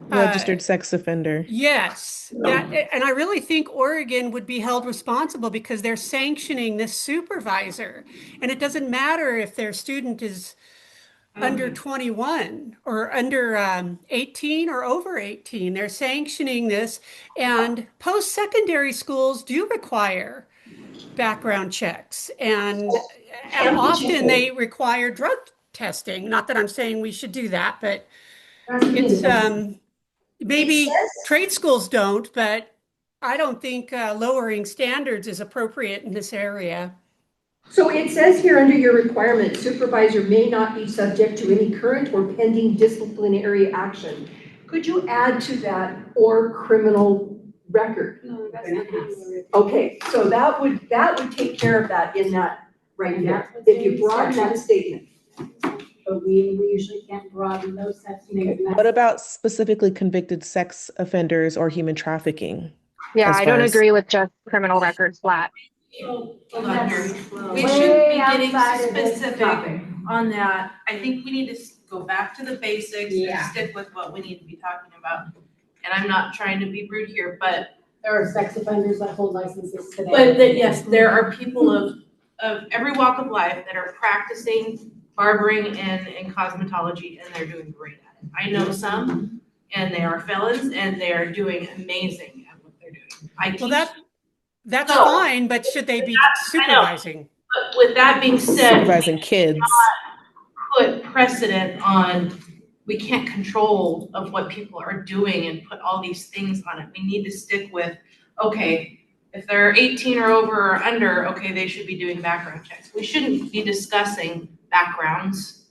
registered sex offender. Yes, and I really think Oregon would be held responsible because they're sanctioning this supervisor. And it doesn't matter if their student is under 21 or under 18 or over 18. They're sanctioning this. And post-secondary schools do require background checks. And often they require drug testing. Not that I'm saying we should do that, but it's maybe trade schools don't, but I don't think lowering standards is appropriate in this area. So it says here under your requirement, supervisor may not be subject to any current or pending disciplinary action. Could you add to that or criminal record? No, that's not Okay, so that would take care of that in that right there. If you broaden that statement. But we usually can't broaden those types of things. What about specifically convicted sex offenders or human trafficking? Yeah, I don't agree with just criminal records flat. Hold on here. We shouldn't be getting specific on that. I think we need to go back to the basics and stick with what we need to be talking about. And I'm not trying to be rude here, but There are sex offenders that hold licenses today. But yes, there are people of every walk of life that are practicing barbering and cosmetology, and they're doing great at it. I know some, and they are felons, and they are doing amazing at what they're doing. That's fine, but should they be supervising? But with that being said, supervising kids, put precedent on. We can't control of what people are doing and put all these things on it. We need to stick with, okay, if they're 18 or over or under, okay, they should be doing background checks. We shouldn't be discussing backgrounds,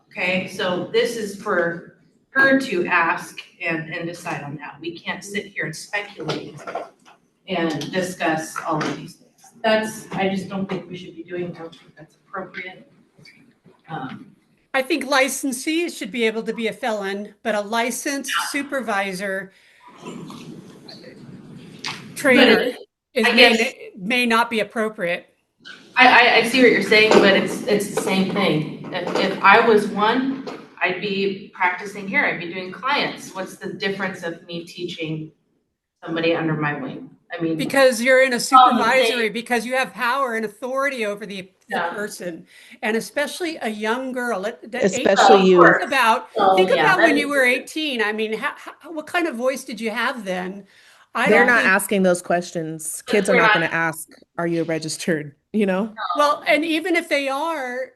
okay? So this is for her to ask and decide on that. We can't sit here and speculate and discuss all of these things. I just don't think we should be doing, I don't think that's appropriate. I think licensees should be able to be a felon, but a licensed supervisor trainer may not be appropriate. I see what you're saying, but it's the same thing. If I was one, I'd be practicing here, I'd be doing clients. What's the difference of me teaching somebody under my wing? I mean, because you're in a supervisory, because you have power and authority over the person, and especially a young girl. Especially you. Think about when you were 18. I mean, what kind of voice did you have then? They're not asking those questions. Kids are not going to ask, "Are you registered?" Well, and even if they are,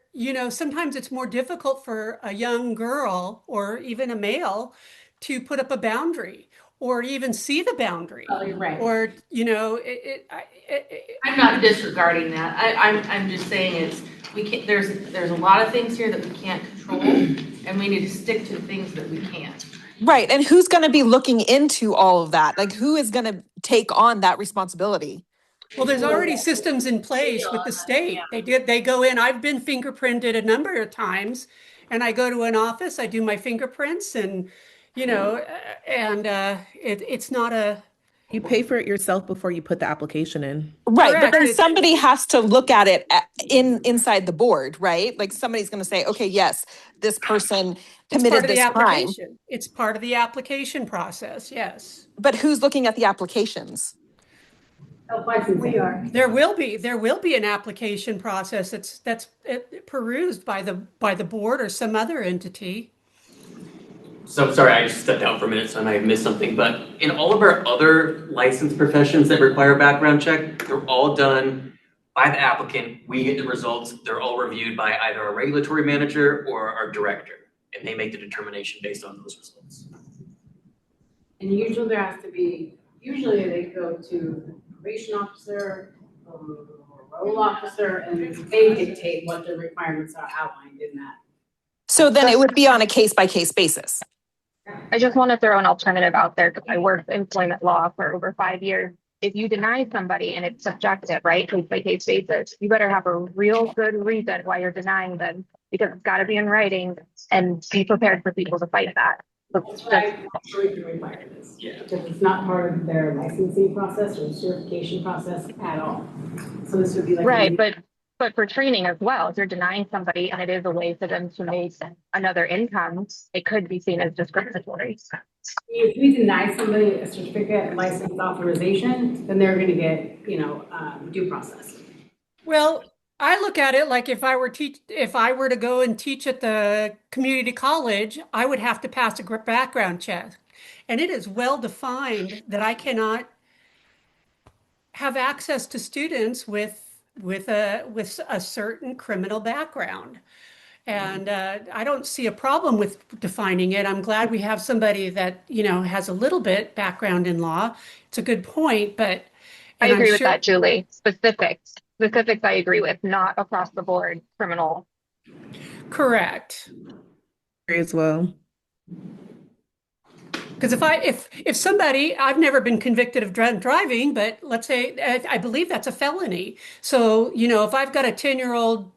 sometimes it's more difficult for a young girl or even a male to put up a boundary or even see the boundary. Oh, you're right. Or, I'm not disregarding that. I'm just saying we can't, there's a lot of things here that we can't control, and we need to stick to the things that we can. Right. And who's going to be looking into all of that? Like, who is going to take on that responsibility? Well, there's already systems in place with the state. They go in. I've been fingerprinted a number of times, and I go to an office, I do my fingerprints, and it's not a. You pay for it yourself before you put the application in. Right. Correct. But then somebody has to look at it inside the board, right? Like somebody's going to say, okay, yes, this person committed this crime. It's part of the application process, yes. But who's looking at the applications? We are. There will be an application process that's perused by the board or some other entity. So sorry, I just stepped out for a minute, so I might have missed something, but in all of our other licensed professions that require a background check, they're all done by the applicant. We get the results. They're all reviewed by either a regulatory manager or our director, and they make the determination based on those results. And usually there has to be, they go to the probation officer or role officer, and they dictate what the requirements are outlined in that. So then it would be on a case-by-case basis. I just want to throw an alternative out there because I worked employment law for over 5 years. If you deny somebody and it's subjective, right, case by case basis, you better have a real good reason why you're denying them, because it's got to be in writing, and be prepared for people to fight that. That's why we can require this, because it's not part of their licensing process or certification process at all. So this would be like right, but for training as well, if you're denying somebody and it is a way for them to make another income, it could be seen as discriminatory. If we deny somebody a certificate and license authorization, then they're going to get, due process. Well, I look at it like if I were to go and teach at the community college, I would have to pass a background check, and it is well defined that I cannot have access to students with a certain criminal background. And I don't see a problem with defining it. I'm glad we have somebody that, has a little bit background in law. It's a good point, but I agree with that, Julie. Specifics I agree with, not across the board criminal. Correct. As well. Because if somebody, I've never been convicted of driving, but let's say I believe that's a felony. So, if I've got a 10-year-old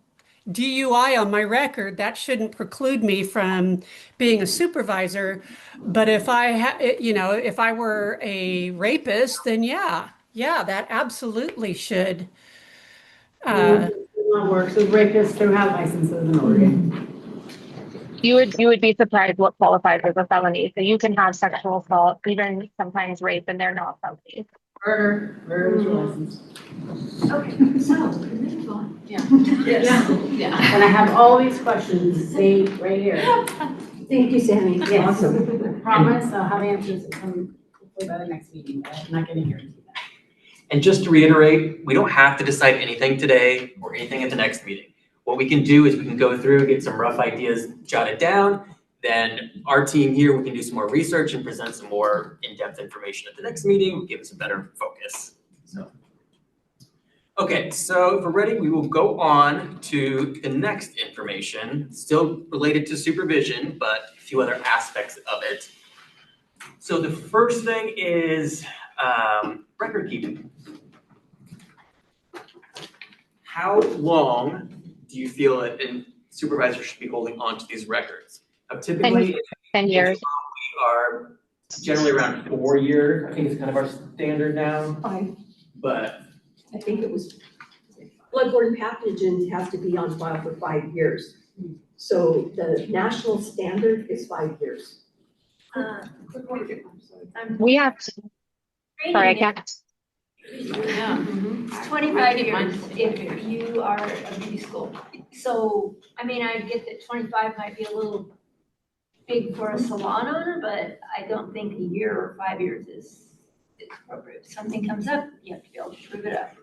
DUI on my record, that shouldn't preclude me from being a supervisor. But if if I were a rapist, then yeah, that absolutely should. Not work. So rapists don't have licenses in Oregon. You would be surprised what qualifies as a felony. So you can have sexual assault, even sometimes rape, and they're not felonies. Murder is licensed. Okay, so move on. Yeah. And I have all these questions saved right here. Thank you, Sammy. Yes. Awesome. I promise I'll have answers hopefully by the next meeting, but I'm not going to guarantee that. And just to reiterate, we don't have to decide anything today or anything at the next meeting. What we can do is we can go through, get some rough ideas jotted down. Then our team here, we can do some more research and present some more in-depth information at the next meeting, give us a better focus. So, Okay, so if we're ready, we will go on to the next information, still related to supervision, but a few other aspects of it. So the first thing is record keeping. How long do you feel that a supervisor should be holding on to these records? Typically, 10 years. We are generally around 4 years. I think it's kind of our standard now. 5. But I think it was, bloodborne pathogens has to be on file for 5 years. So the national standard is 5 years. We have, sorry, I can't. Yeah. 25 years if you are a beauty school. So, I mean, I get that 25 might be a little big for a salon owner, but I don't think a year or 5 years is appropriate. If something comes up, you have to be able to prove it up.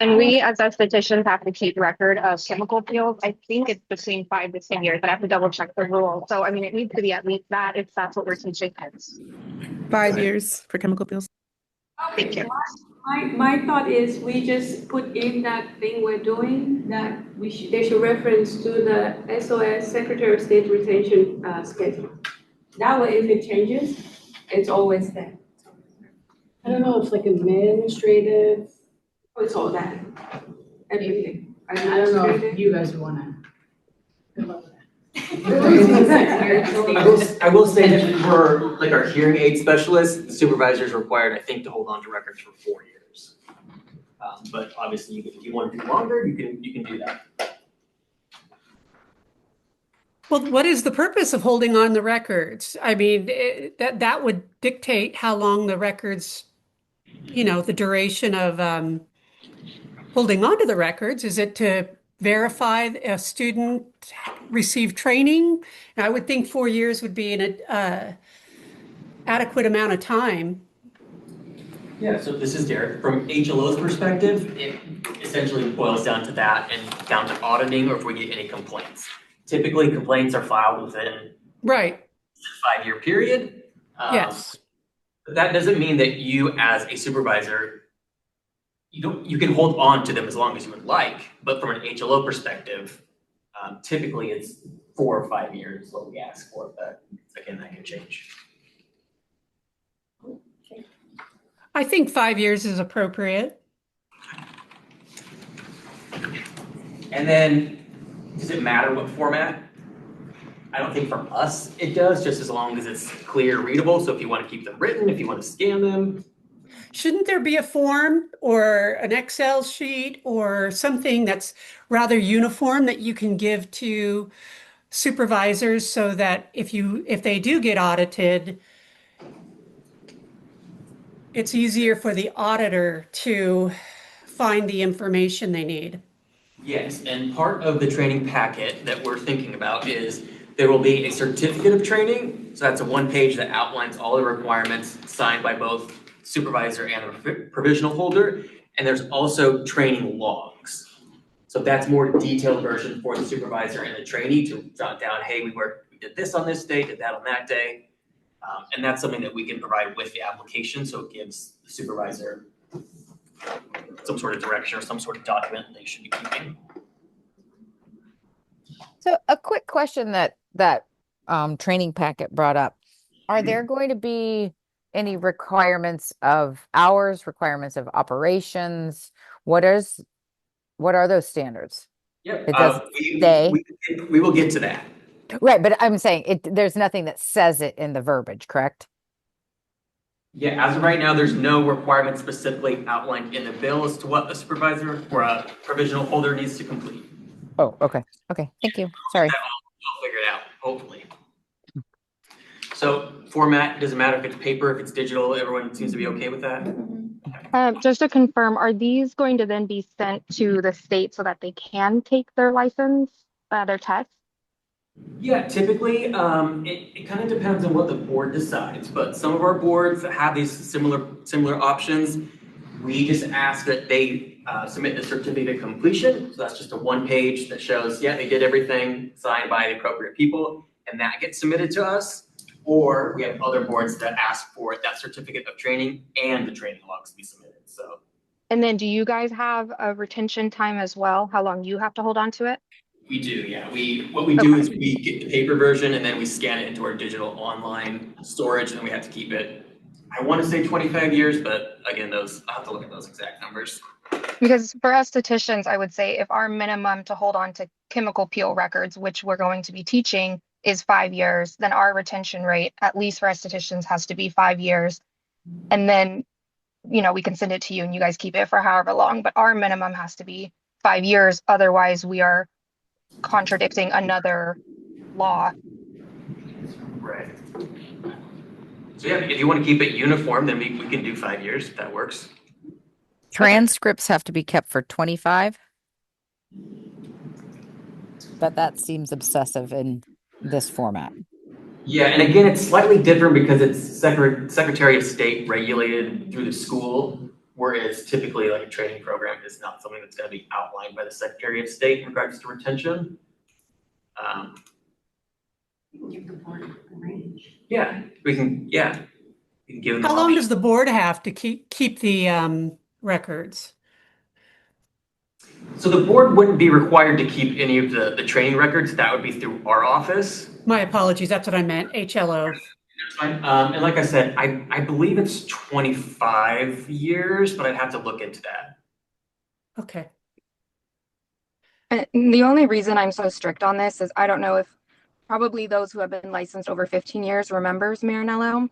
And we, as estheticians, have to keep record of chemical peels. I think it's between 5 to 10 years, but I have to double check the rule. So, I mean, it needs to be at least that if that's what we're teaching kids. 5 years for chemical peels. Thank you. My thought is we just put in that thing we're doing, that they should reference to the SOS Secretary of State retention schedule. That way, if it changes, it's always there. I don't know, it's like administrative. Oh, it's all that, everything. I don't know if you guys wanna. Good luck with I will say that for like our hearing aid specialists, the supervisor is required, I think, to hold on to records for 4 years. But obviously, if you want to do longer, you can do that. Well, what is the purpose of holding on the records? I mean, that would dictate how long the records, the duration of holding on to the records. Is it to verify a student received training? And I would think 4 years would be an adequate amount of time. Yeah, so this is Derek. From HLO's perspective, it essentially boils down to that and down to auditing or if we get any complaints. Typically, complaints are filed within right a 5-year period. Yes. But that doesn't mean that you as a supervisor, you can hold on to them as long as you would like, but from an HLO perspective, typically it's 4 or 5 years what we ask for, but again, that can change. I think 5 years is appropriate. And then, does it matter what format? I don't think for us it does, just as long as it's clear, readable. So if you want to keep them written, if you want to scan them. Shouldn't there be a form or an Excel sheet or something that's rather uniform that you can give to supervisors so that if they do get audited, it's easier for the auditor to find the information they need? Yes, and part of the training packet that we're thinking about is there will be a certificate of training. So that's a 1-page that outlines all the requirements signed by both supervisor and a provisional holder. And there's also training logs. So that's more detailed version for the supervisor and the trainee to jot down, hey, we did this on this day, did that on that day. And that's something that we can provide with the application. So it gives the supervisor some sort of direction or some sort of document they should be keeping. So a quick question that training packet brought up. Are there going to be any requirements of hours, requirements of operations? What are those standards? Yep. It does we will get to that. Right, but I'm saying there's nothing that says it in the verbiage, correct? Yeah, as of right now, there's no requirement specifically outlined in the bill as to what a supervisor or a provisional holder needs to complete. Oh, okay. Okay, thank you. Sorry. I'll figure it out, hopefully. So format, doesn't matter if it's paper, if it's digital, everyone seems to be okay with that? Just to confirm, are these going to then be sent to the state so that they can take their license, their test? Yeah, typically, it kind of depends on what the board decides, but some of our boards have these similar options. We just ask that they submit the certificate of completion. So that's just a 1-page that shows, yeah, they did everything signed by the appropriate people, and that gets submitted to us. Or we have other boards that ask for that certificate of training and the training logs to be submitted. So And then do you guys have a retention time as well? How long you have to hold on to it? We do, yeah. What we do is we get the paper version and then we scan it into our digital online storage and we have to keep it, I want to say 25 years, but again, I'll have to look at those exact numbers. Because for estheticians, I would say if our minimum to hold on to chemical peel records, which we're going to be teaching, is 5 years, then our retention rate, at least for estheticians, has to be 5 years. And then, we can send it to you and you guys keep it for however long, but our minimum has to be 5 years. Otherwise, we are contradicting another law. Right. So yeah, if you want to keep it uniform, then we can do 5 years if that works. Transcripts have to be kept for 25. But that seems obsessive in this format. Yeah, and again, it's slightly different because it's Secretary of State regulated through the school, whereas typically like a training program is not something that's going to be outlined by the Secretary of State in regards to retention. You can give the board a range. Yeah, we can give them. How long does the board have to keep the records? So the board wouldn't be required to keep any of the training records. That would be through our office. My apologies. That's what I meant. HLO. That's fine. And like I said, I believe it's 25 years, but I'd have to look into that. Okay. And the only reason I'm so strict on this is I don't know if probably those who have been licensed over 15 years remembers Marinello.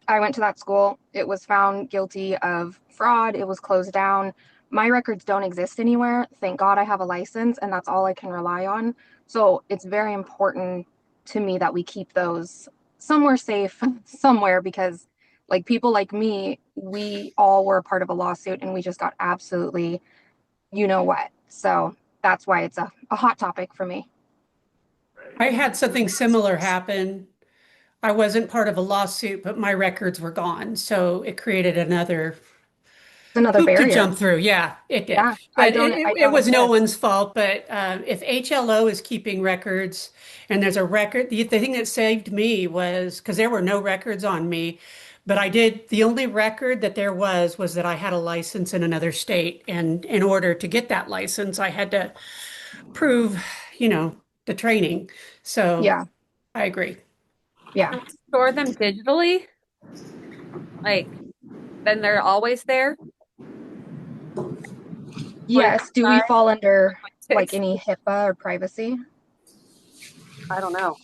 I went to that school. It was found guilty of fraud. It was closed down. My records don't exist anywhere. Thank God I have a license and that's all I can rely on. So it's very important to me that we keep those somewhere safe, somewhere, because like people like me, we all were a part of a lawsuit and we just got absolutely, what. So that's why it's a hot topic for me. I had something similar happen. I wasn't part of a lawsuit, but my records were gone. So it created another hoop barrier to jump through. Yeah, it did. Yeah, But it was no one's fault. But if HLO is keeping records and there's a record, the thing that saved me was because there were no records on me, but the only record that there was that I had a license in another state. And in order to get that license, I had to prove, the training. So yeah, I agree. Yeah. Can we store them digitally? Then they're always there? Yes. Do we fall under like any HIPAA or privacy? I don't know.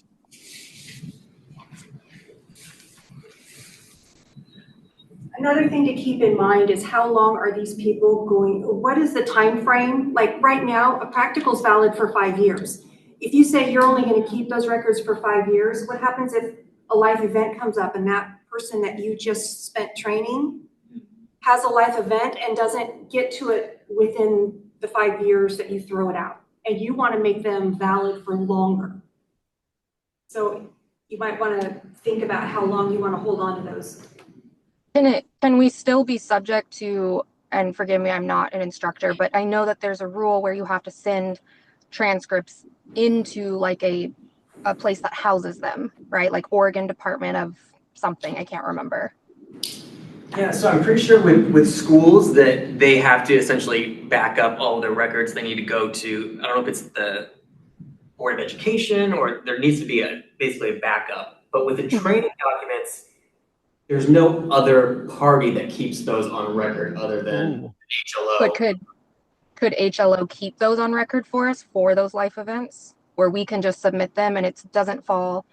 Another thing to keep in mind is how long are these people going, what is the time frame? Like right now, a practical is valid for 5 years. If you say you're only going to keep those records for 5 years, what happens if a life event comes up and that person that you just spent training has a life event and doesn't get to it within the 5 years that you throw it out? And you want to make them valid for longer. So you might want to think about how long you want to hold on to those. Can we still be subject to, and forgive me, I'm not an instructor, but I know that there's a rule where you have to send transcripts into like a place that houses them, right? Like Oregon Department of something, I can't remember. Yeah, so I'm pretty sure with schools that they have to essentially back up all their records. They need to go to, I don't know if it's the Board of Education or there needs to be basically a backup. But with the training documents, there's no other party that keeps those on record other than HLO. But could HLO keep those on record for us for those life events where we can just submit them and it doesn't fall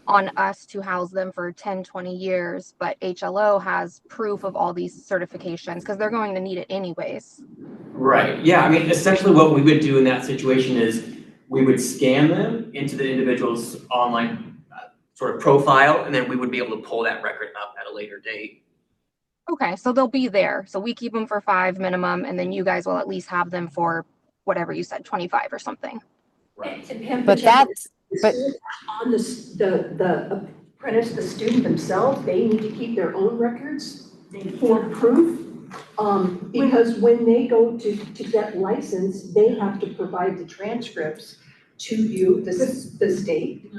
on us to house them for 10, 20 years, but HLO has proof of all these certifications because they're going to need it anyways. Right, yeah, I mean, essentially what we would do in that situation is we would scan them into the individual's online sort of profile, and then we would be able to pull that record up at a later date. Okay, so they'll be there. So we keep them for 5 minimum, and then you guys will at least have them for whatever you said, 25 or something. Right. But on the apprentice, the student themselves, they need to keep their own records for proof. Because when they go to get licensed, they have to provide the transcripts to you, the state.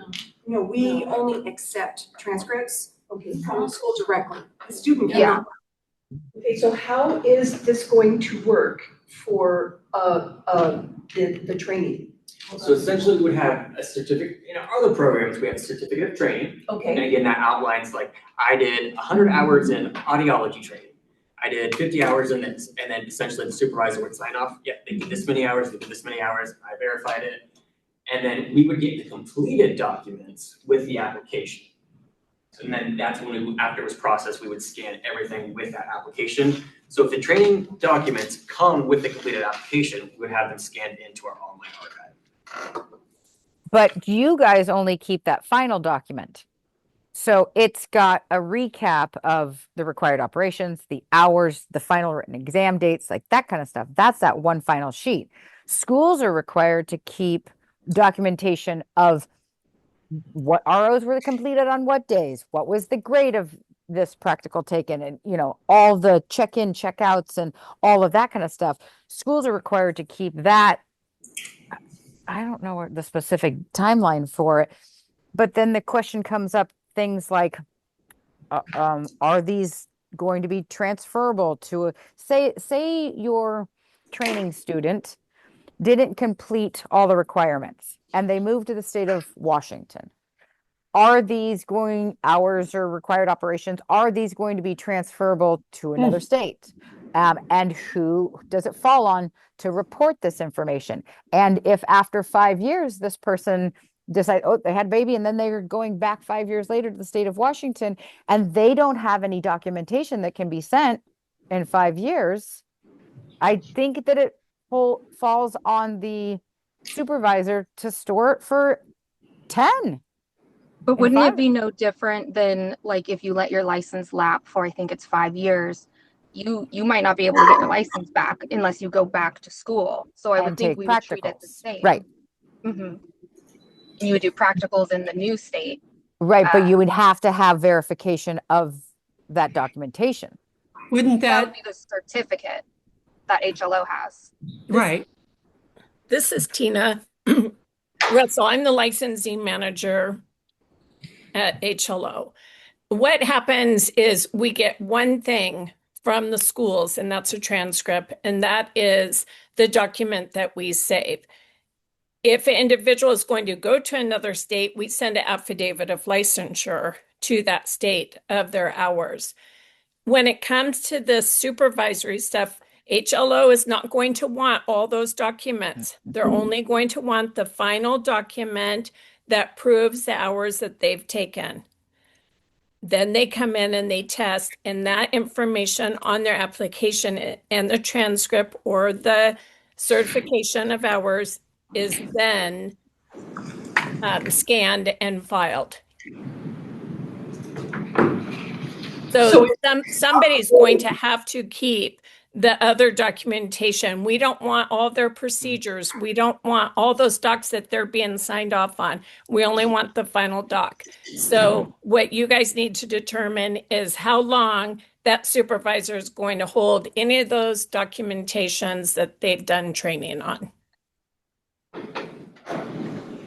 No, we only accept transcripts from the school directly. The student cannot. Okay, so how is this going to work for the training? So essentially, we would have a certificate, in our other programs, we have a certificate of training. And Okay, again, that outlines like, I did 100 hours in audiology training. I did 50 hours in this, and then essentially the supervisor would sign off, yeah, they did this many hours, they did this many hours, I verified it. And then we would get the completed documents with the application. And then that's when we, after it was processed, we would scan everything with that application. So if the training documents come with the completed application, we would have them scanned into our online archive. But you guys only keep that final document. So it's got a recap of the required operations, the hours, the final written exam dates, like that kind of stuff. That's that one final sheet. Schools are required to keep documentation of what ROs were completed on what days, what was the grade of this practical taken, and all the check-in, check-outs, and all of that kind of stuff. Schools are required to keep that. I don't know the specific timeline for it, but then the question comes up, things like, are these going to be transferable to say your training student didn't complete all the requirements and they moved to the state of Washington? Are these hours or required operations, are these going to be transferable to another state? And who does it fall on to report this information? And if after 5 years, this person decide, oh, they had a baby, and then they're going back 5 years later to the state of Washington, and they don't have any documentation that can be sent in 5 years, I think that it falls on the supervisor to store it for 10. But wouldn't it be no different than like if you let your license lapse for, I think it's 5 years, you might not be able to get your license back unless you go back to school. So I would think we would treat it the same. Right. Mm-hmm. And you would do practicals in the new state. Right, but you would have to have verification of that documentation. Wouldn't That would be the certificate that HLO has. Right. This is Tina Russell. I'm the licensing manager at HLO. What happens is we get one thing from the schools, and that's a transcript, and that is the document that we save. If an individual is going to go to another state, we send an affidavit of licensure to that state of their hours. When it comes to the supervisory stuff, HLO is not going to want all those documents. They're only going to want the final document that proves the hours that they've taken. Then they come in and they test, and that information on their application and the transcript or the certification of hours is then scanned and filed. So somebody's going to have to keep the other documentation. We don't want all their procedures. We don't want all those docs that they're being signed off on. We only want the final doc. So what you guys need to determine is how long that supervisor is going to hold any of those documentations that they've done training on.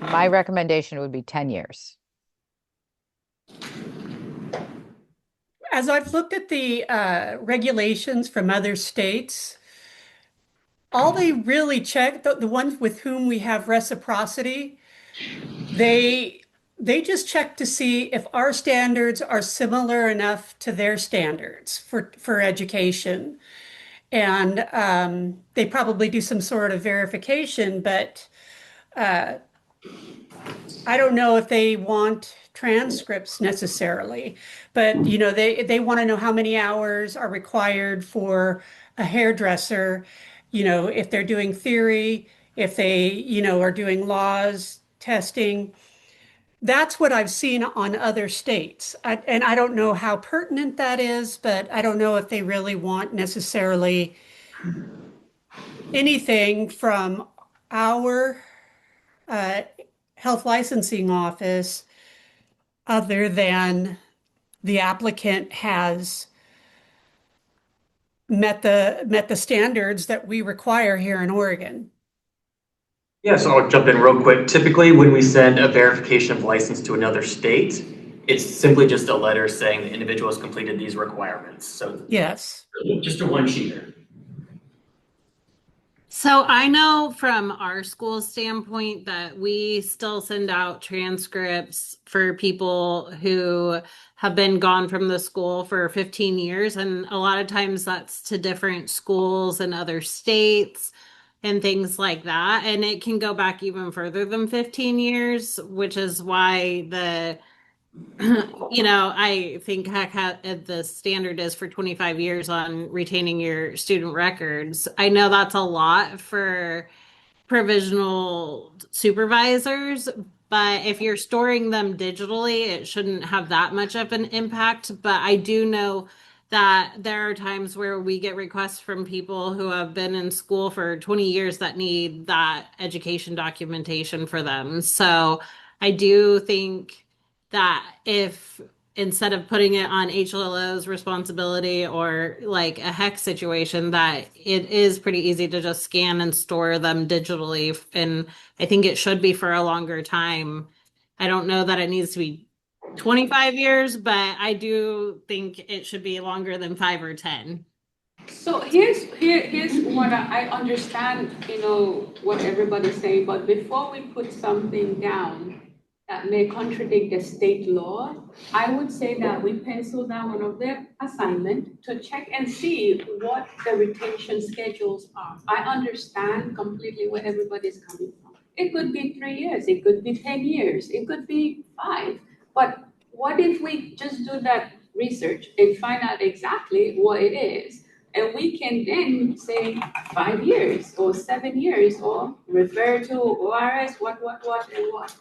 My recommendation would be 10 years. As I've looked at the regulations from other states, all they really check, the ones with whom we have reciprocity, they just check to see if our standards are similar enough to their standards for education. And they probably do some sort of verification, but I don't know if they want transcripts necessarily, but they want to know how many hours are required for a hairdresser, if they're doing theory, if they, are doing laws, testing. That's what I've seen on other states. And I don't know how pertinent that is, but I don't know if they really want necessarily anything from our health licensing office other than the applicant has met the standards that we require here in Oregon. Yeah, so I'll jump in real quick. Typically, when we send a verification of license to another state, It's simply just a letter saying the individual has completed these requirements. So Yes. just a one-sheeter. So I know from our school standpoint that we still send out transcripts for people who have been gone from the school for 15 years. And a lot of times that's to different schools in other states and things like that. And it can go back even further than 15 years, which is why I think the standard is for 25 years on retaining your student records. I know that's a lot for provisional supervisors, but if you're storing them digitally, it shouldn't have that much of an impact. But I do know that there are times where we get requests from people who have been in school for 20 years that need that education documentation for them. So I do think that if instead of putting it on HLO's responsibility or like a hex situation, that it is pretty easy to just scan and store them digitally. And I think it should be for a longer time. I don't know that it needs to be 25 years, but I do think it should be longer than 5 or 10. So here's what I understand, what everybody's saying, but before we put something down that may contradict the state law, I would say that we pencil down one of the assignment to check and see what the retention schedules are. I understand completely where everybody's coming from. It could be 3 years, it could be 10 years, it could be 5. But what if we just do that research and find out exactly what it is? And we can then say 5 years or 7 years or refer to ORS, what, and what.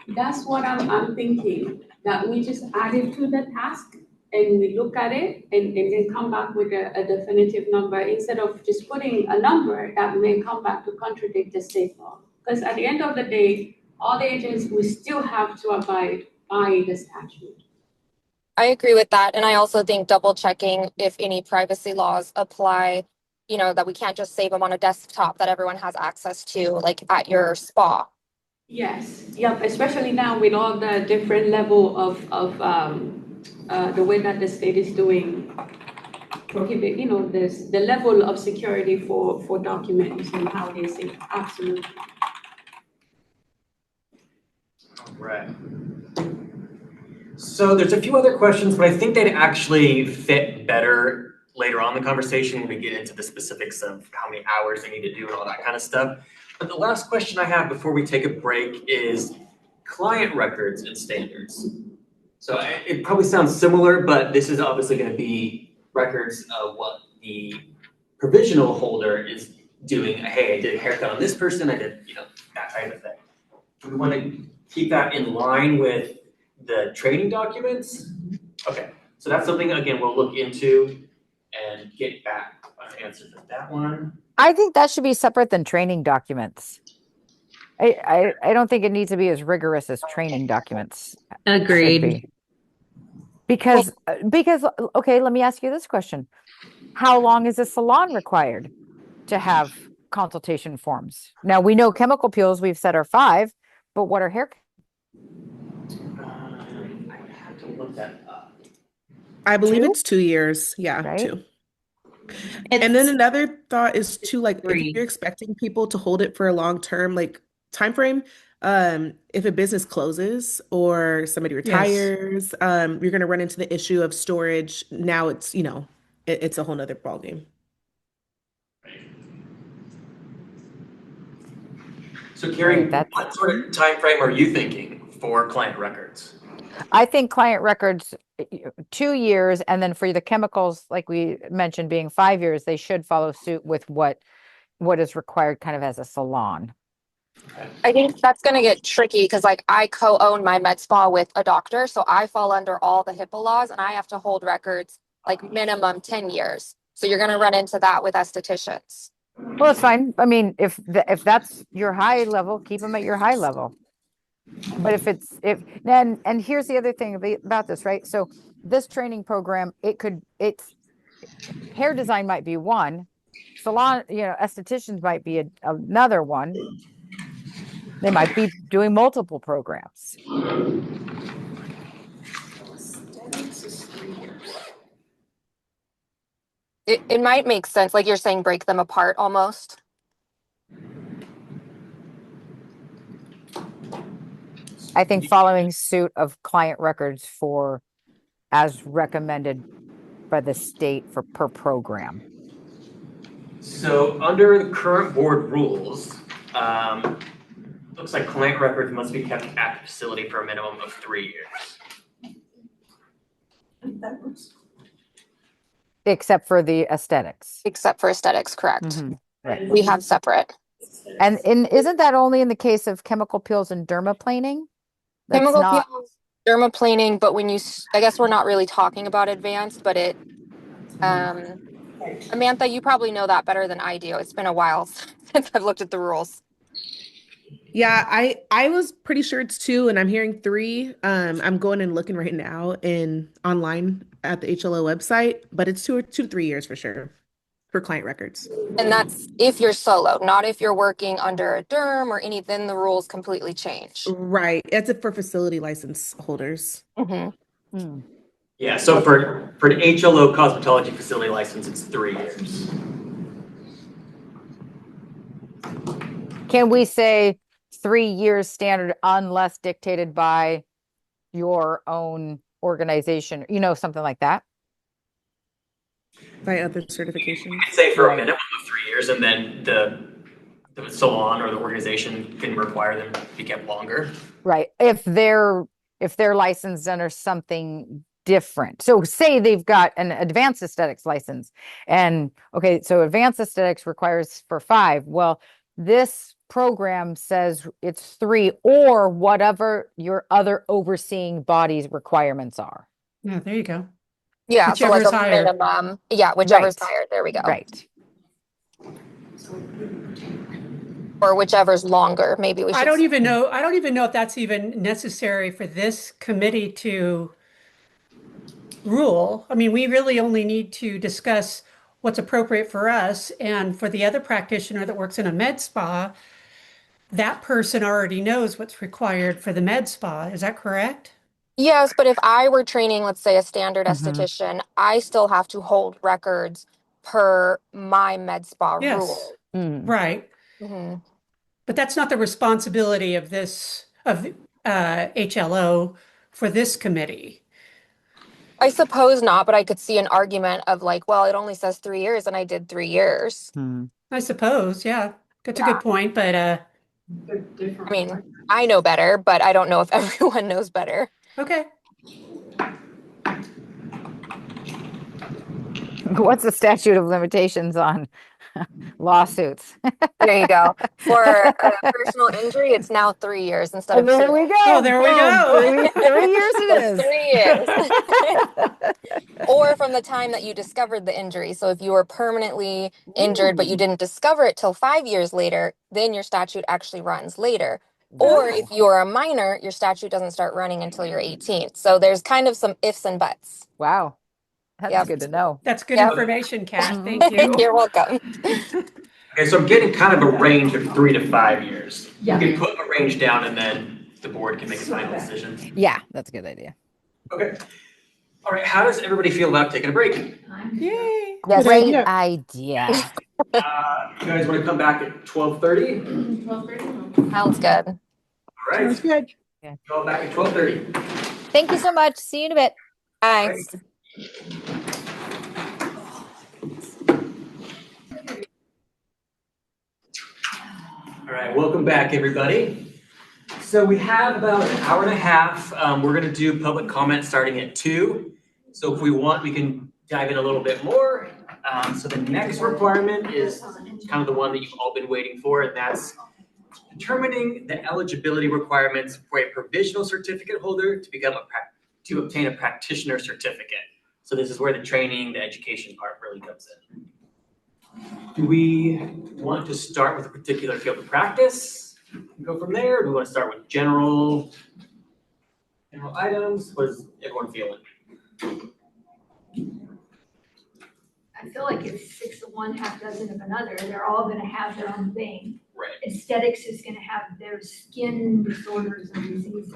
That's what I'm thinking, that we just add it to the task and we look at it and then come back with a definitive number instead of just putting a number that may come back to contradict the state law. Because at the end of the day, all the agents will still have to abide by the statute. I agree with that. And I also think double checking if any privacy laws apply, that we can't just save them on a desktop that everyone has access to, like at your spa. Yes, yep, especially now with all the different level of the way that the state is doing prohibit, the level of security for documents and how they say absolutely. Right. So there's a few other questions, but I think they'd actually fit better later on in the conversation when we get into the specifics of how many hours they need to do and all that kind of stuff. But the last question I have before we take a break is client records and standards. So it probably sounds similar, but this is obviously going to be records of what the provisional holder is doing. Hey, I did a haircut on this person, I did, that type of thing. Do we want to keep that in line with the training documents? Okay, so that's something, again, we'll look into and get back an answer for that one. I think that should be separate than training documents. I don't think it needs to be as rigorous as training documents. Agreed. Should be. Because, okay, let me ask you this question. How long is a salon required to have consultation forms? Now, we know chemical peels we've said are 5, but what are hair? I have to look that up. I believe it's 2 years. Yeah, right? 2. And then another thought is too, like, if you're expecting people to hold it for a long term, like time frame, if a business closes or somebody retires, you're going to run into the issue of storage. Now it's, it's a whole nother ballgame. So Carrie, what sort of time frame are you thinking for client records? I think client records, 2 years, and then for the chemicals, like we mentioned, being 5 years, they should follow suit with what is required kind of as a salon. I think that's going to get tricky because I co-own my med spa with a doctor. So I fall under all the HIPAA laws and I have to hold records like minimum 10 years. So you're going to run into that with estheticians. Well, it's fine. I mean, if that's your high level, keep them at your high level. But and here's the other thing about this, right? So this training program, it's hair design might be one, salon, estheticians might be another one. They might be doing multiple programs. It might make sense, like you're saying, break them apart almost. I think following suit of client records for as recommended by the state for per program. So under the current board rules, looks like client records must be kept at the facility for a minimum of 3 years. Except for the aesthetics. Except for aesthetics, correct. Mm-hmm. Right. We have separate. And isn't that only in the case of chemical peels and dermaplaning? That's Chemical not peels, dermaplaning, but when you, I guess we're not really talking about advanced, but it, Amantha, you probably know that better than I do. It's been a while since I've looked at the rules. Yeah, I was pretty sure it's 2, and I'm hearing 3. I'm going and looking right now online at the HLO website, but it's 2 to 3 years for sure for client records. And that's if you're solo, not if you're working under a derm or any, then the rules completely change. Right. It's for facility license holders. Mm-hmm. Yeah, so for an HLO cosmetology facility license, it's 3 years. Can we say 3 years standard unless dictated by your own organization, something like that? By other certifications. You could say for a minimum of 3 years, and then the salon or the organization can require them to be kept longer. Right. If they're licensed under something different. So say they've got an advanced aesthetics license, and okay, so advanced aesthetics requires for 5. Well, this program says it's 3, or whatever your other overseeing body's requirements are. Yeah, there you go. Yeah, Whichever's so like a higher. minimum. Yeah, whichever's higher. There we go. Right. Or whichever's longer. Maybe we should. I don't even know if that's even necessary for this committee to rule. I mean, we really only need to discuss what's appropriate for us, and for the other practitioner that works in a med spa, that person already knows what's required for the med spa. Is that correct? Yes, but if I were training, let's say, a standard esthetician, I still have to hold records per my med spa Yes. rule. Right. Mm-hmm. But that's not the responsibility of HLO for this committee. I suppose not, but I could see an argument of like, well, it only says 3 years and I did 3 years. I suppose, yeah. That's a good point, but I mean, I know better, but I don't know if everyone knows better. Okay. What's the statute of limitations on lawsuits? There you go. For a personal injury, it's now 3 years instead of 2. There we go. Oh, there we go. 3 years it is. 3 years. Or from the time that you discovered the injury. So if you were permanently injured, but you didn't discover it till 5 years later, then your statute actually runs later. Or if you're a minor, your statute doesn't start running until you're 18. So there's kind of some ifs and buts. Wow. That's good to know. That's good information, Kat. Thank you. You're welcome. Okay, so I'm getting kind of a range of 3 to 5 years. Yeah. You can put a range down, and then the board can make a final decision. Yeah, that's a good idea. Okay. All right, how does everybody feel about taking a break? Yay. Great idea. You guys want to come back at 12:30? 12:30. Sounds good. All right. Sounds good. Go back at 12:30. Thank you so much. See you in a bit. Bye. All right, welcome back, everybody. So we have about an hour and a half. We're going to do public comment starting at 2. So if we want, we can dive in a little bit more. So the next requirement is kind of the one that you've all been waiting for, and that's determining the eligibility requirements for a provisional certificate holder to obtain a practitioner certificate. So this is where the training, the education part really comes in. Do we want to start with a particular field of practice and go from there? Or do we want to start with general items? What is everyone feeling? I feel like it's 6 of one, half dozen of another. They're all going to have their own thing. Right. Aesthetics is gonna have their skin disorders and diseases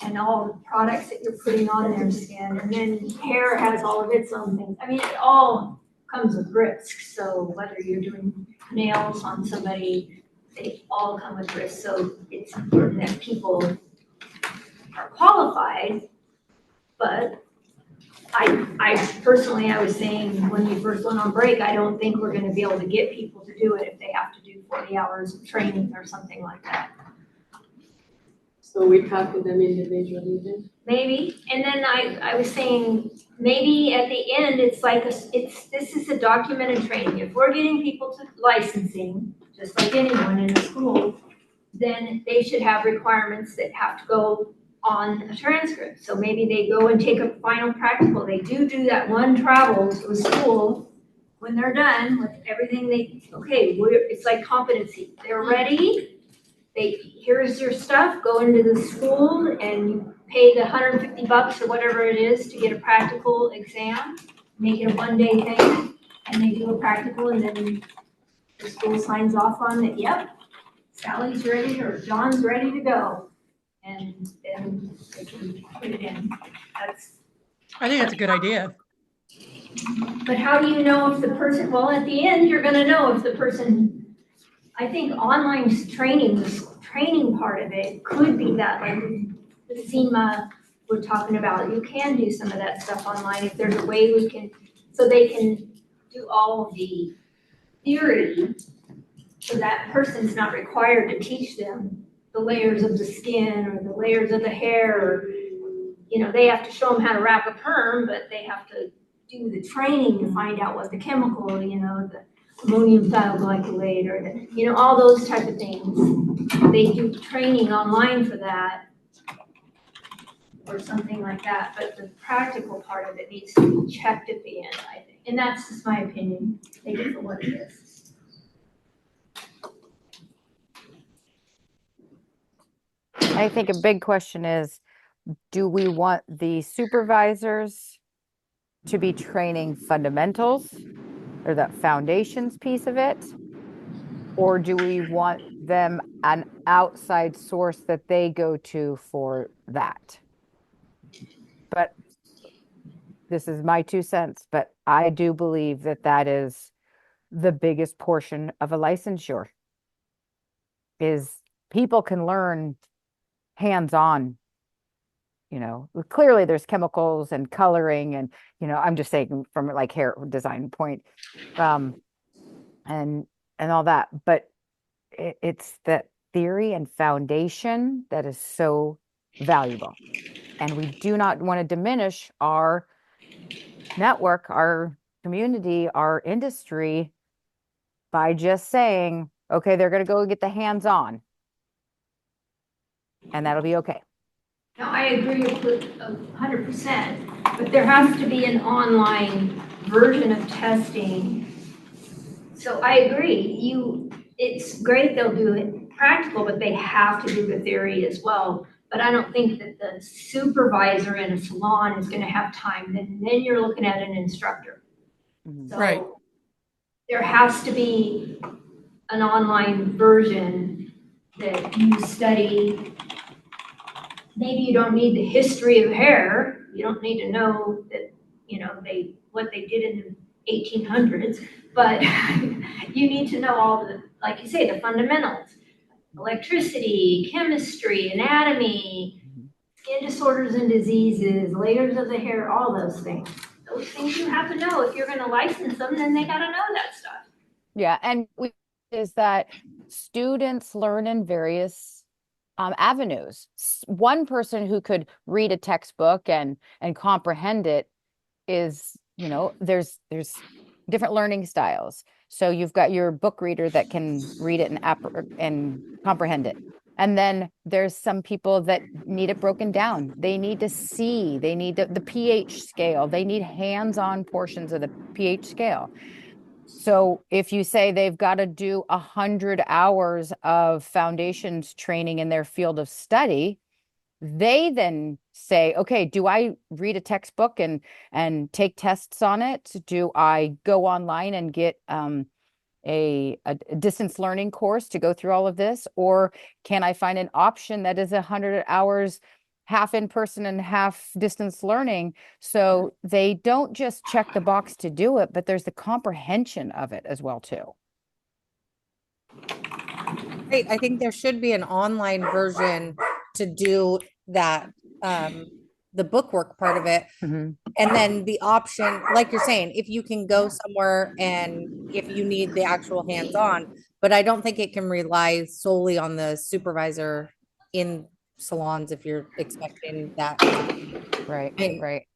and all the products that you're putting on their skin. And then hair has all of its own things. I mean, it all comes with risk. So whether you're doing nails on somebody, they all come with risk. So it's important that people are qualified, but I personally, I was saying when we first went on break, I don't think we're gonna be able to get people to do it if they have to do 40 hours of training or something like that. So we talk to them individually then? Maybe, and then I was saying, maybe at the end, it's like, this is a documented training. If we're getting people to licensing, just like anyone in a school, then they should have requirements that have to go on a transcript. So maybe they go and take a final practical. They do that one travel to a school. When they're done with everything it's like competency. They're ready. Here's your stuff, go into the school and you pay the $150 or whatever it is to get a practical exam, make it a one-day thing, and they do a practical and then the school signs off on it, yep, Sally's ready or John's ready to go. And then they can put it in. I think that's a good idea. But how do you know if the person, well, at the end, you're gonna know if the person, I think online training, the training part of it could be that, like the SEMA we're talking about, you can do some of that stuff online if there's a way we can, so they can do all of the theory, so that person's not required to teach them the layers of the skin or the layers of the hair, or, they have to show them how to wrap a perm, but they have to do the training to find out what the chemical, the ammonium thioglycolate or all those type of things. They do training online for that or something like that, but the practical part of it needs to be checked at the end, I think. And that's just my opinion. Take it for what it is. I think a big question is, do we want the supervisors to be training fundamentals or the foundations piece of it? Or do we want them an outside source that they go to for that? But this is my 2 cents, but I do believe that that is the biggest portion of a licensure, is people can learn hands-on. Clearly there's chemicals and coloring and, I'm just saying from like hair design point, and all that, but it's the theory and foundation that is so valuable. And we do not want to diminish our network, our community, our industry by just saying, okay, they're going to go get the hands-on and that'll be okay. No, I agree with 100%, but there has to be an online version of testing. So I agree, it's great they'll do it practical, but they have to do the theory as well. But I don't think that the supervisor in a salon is gonna have time, then you're looking at an instructor. So Right. there has to be an online version that you study. Maybe you don't need the history of hair. You don't need to know that, what they did in the 1800s, but you need to know all the, like you say, the fundamentals. Electricity, chemistry, anatomy, skin disorders and diseases, layers of the hair, all those things. Those things you have to know. If you're gonna license them, then they gotta know that stuff. Yeah, and is that students learn in various avenues. One person who could read a textbook and comprehend it is, there's different learning styles. So you've got your book reader that can read it and comprehend it. And then there's some people that need it broken down. They need to see, they need the pH scale, they need hands-on portions of the pH scale. So if you say they've got to do 100 hours of foundations training in their field of study, they then say, okay, do I read a textbook and take tests on it? Do I go online and get a distance learning course to go through all of this? Or can I find an option that is 100 hours, half in person and half distance learning? So they don't just check the box to do it, but there's the comprehension of it as well too. I think there should be an online version to do that, the bookwork part of it. Mm-hmm. And then the option, like you're saying, if you can go somewhere and if you need the actual hands-on, but I don't think it can rely solely on the supervisor in salons if you're expecting that. Right, right.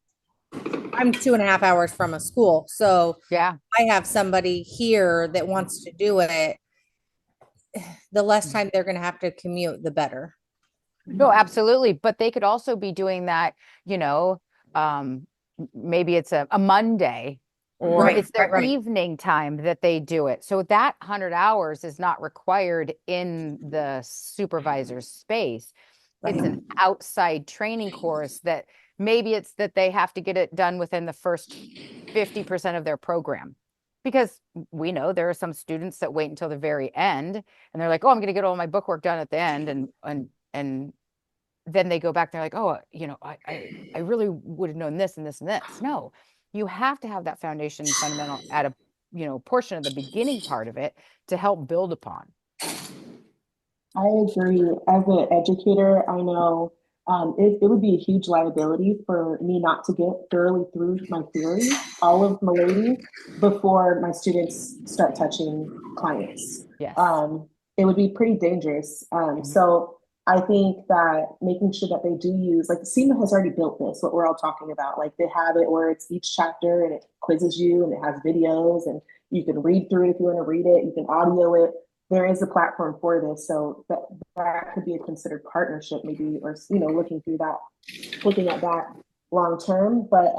I'm 2.5 hours from a school, so yeah, I have somebody here that wants to do it. The less time they're going to have to commute, the better. No, absolutely. But they could also be doing that, you know, maybe it's a Monday or it's their evening time that they do it. So that 100 hours is not required in the supervisor's space. It's an outside training course that maybe it's that they have to get it done within the first 50% of their program. Because we know there are some students that wait until the very end and they're like, oh, I'm going to get all my bookwork done at the end. And then they go back, they're like, oh, you know, I really would have known this and this and this. No, you have to have that foundation fundamental at a, you know, portion of the beginning part of it to help build upon. I agree. As an educator, I know it would be a huge liability for me not to get thoroughly through my theory, all of Milady, before my students start touching clients. Yes. It would be pretty dangerous. So I think that making sure that they do use, like SEMA has already built this, what we're all talking about. Like they have it where it's each chapter and it quizzes you and it has videos and you can read through it if you want to read it, you can audio it. There is a platform for this, so that could be a considered partnership, maybe, or you know, looking at that long term. But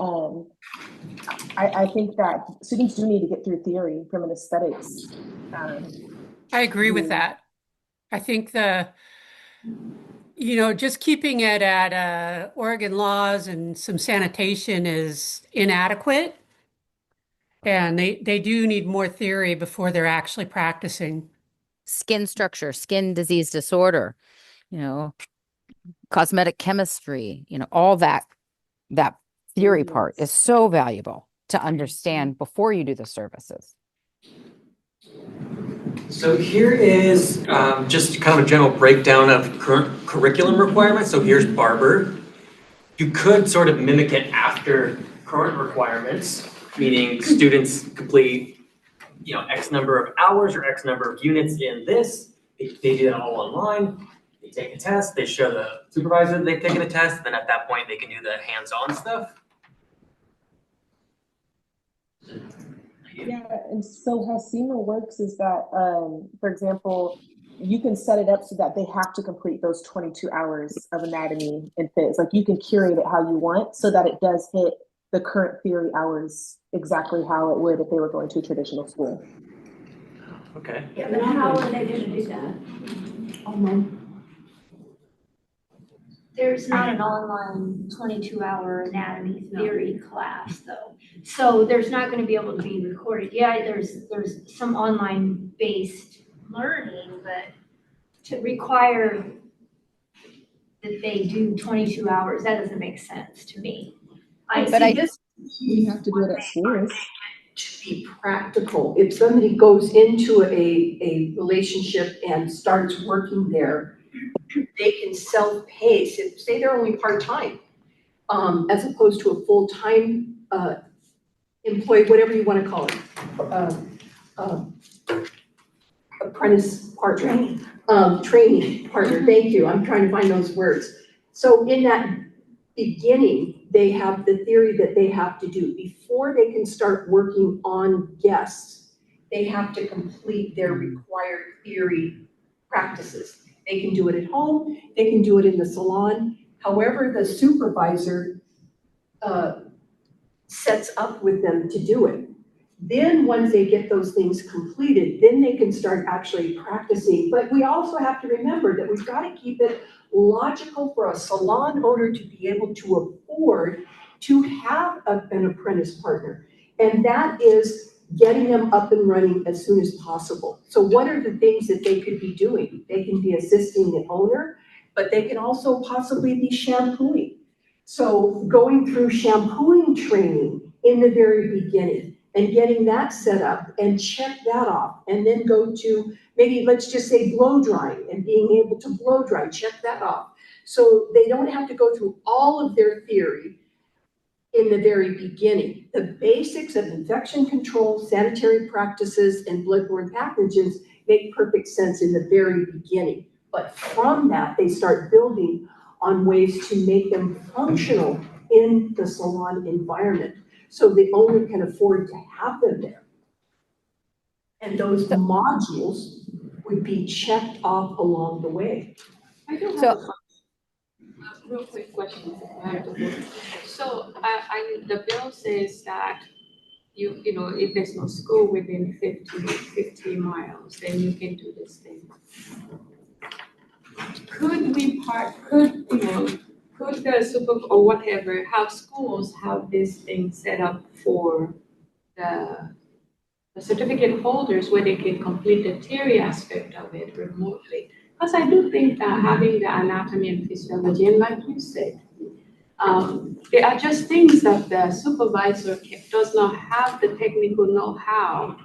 I think that students do need to get through theory from an aesthetics. I agree with that. I think you know, just keeping it at Oregon laws and some sanitation is inadequate, and they do need more theory before they're actually practicing. Skin structure, skin disease disorder, you know, cosmetic chemistry, you know, all that theory part is so valuable to understand before you do the services. So here is just kind of a general breakdown of current curriculum requirements. So here's barber. You could sort of mimic it after current requirements, meaning students complete, you know, X number of hours or X number of units in this. They do that all online. They take a test. They show the supervisor that they've taken a test. Then at that point, they can do the hands-on stuff. Yeah, and so how SEMA works is that, for example, you can set it up so that they have to complete those 22 hours of anatomy and phys. Like you can curate it how you want so that it does hit the current theory hours exactly how it would if they were going to a traditional school. Okay. Yeah, but how are they going to do that? There's not an online 22-hour anatomy theory class though. So there's not going to be able to be recorded. Yeah, there's some online based learning, but to require that they do 22 hours, that doesn't make sense to me. We have to do it at schools. To be practical, if somebody goes into a relationship and starts working there, they can self-pace. Say they're only part-time, as opposed to a full-time employee, whatever you want to call it, apprentice partner, training partner. Thank you. I'm trying to find those words. So in that beginning, they have the theory that they have to do before they can start working on guests. They have to complete their required theory practices. They can do it at home, they can do it in the salon. However, the supervisor sets up with them to do it. Then once they get those things completed, then they can start actually practicing. But we also have to remember that we've got to keep it logical for a salon owner to be able to afford to have an apprentice partner. And that is getting them up and running as soon as possible. So what are the things that they could be doing? They can be assisting the owner, but they can also possibly be shampooing. So going through shampooing training in the very beginning and getting that set up and check that off, and then go to maybe, let's just say, blow drying and being able to blow dry, check that off. So they don't have to go through all of their theory in the very beginning. The basics of infection control, sanitary practices, and bloodborne pathogens make perfect sense in the very beginning. But from that, they start building on ways to make them functional in the salon environment, so the owner can afford to have them there. And those modules would be checked off along the way. I do have So, a real quick question. So the bill says that you know, if there's no school within 50 miles, then you can do this thing. Could the super or whatever have schools have this thing set up for the certificate holders where they can complete the theory aspect of it remotely? Because I do think that having the anatomy and physiology, and like you said, there are just things that the supervisor does not have the technical know-how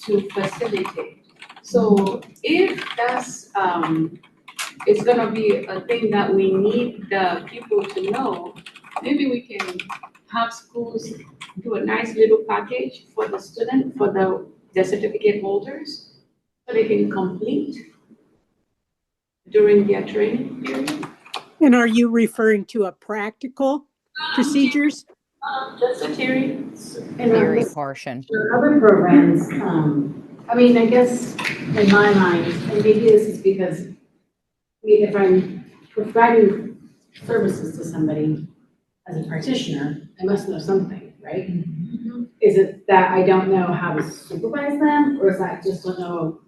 to facilitate. So if that's it's gonna be a thing that we need the people to know, maybe we can have schools do a nice little package for the student, for the certificate holders, so they can complete during their training period. And are you referring to a practical procedures? Just a theory. theory portion. For other programs, I mean, I guess in my mind, and maybe this is because if I'm providing services to somebody as a practitioner, I must know something, right? Mm-hmm. Is it that I don't know how to supervise them, or is that I just don't know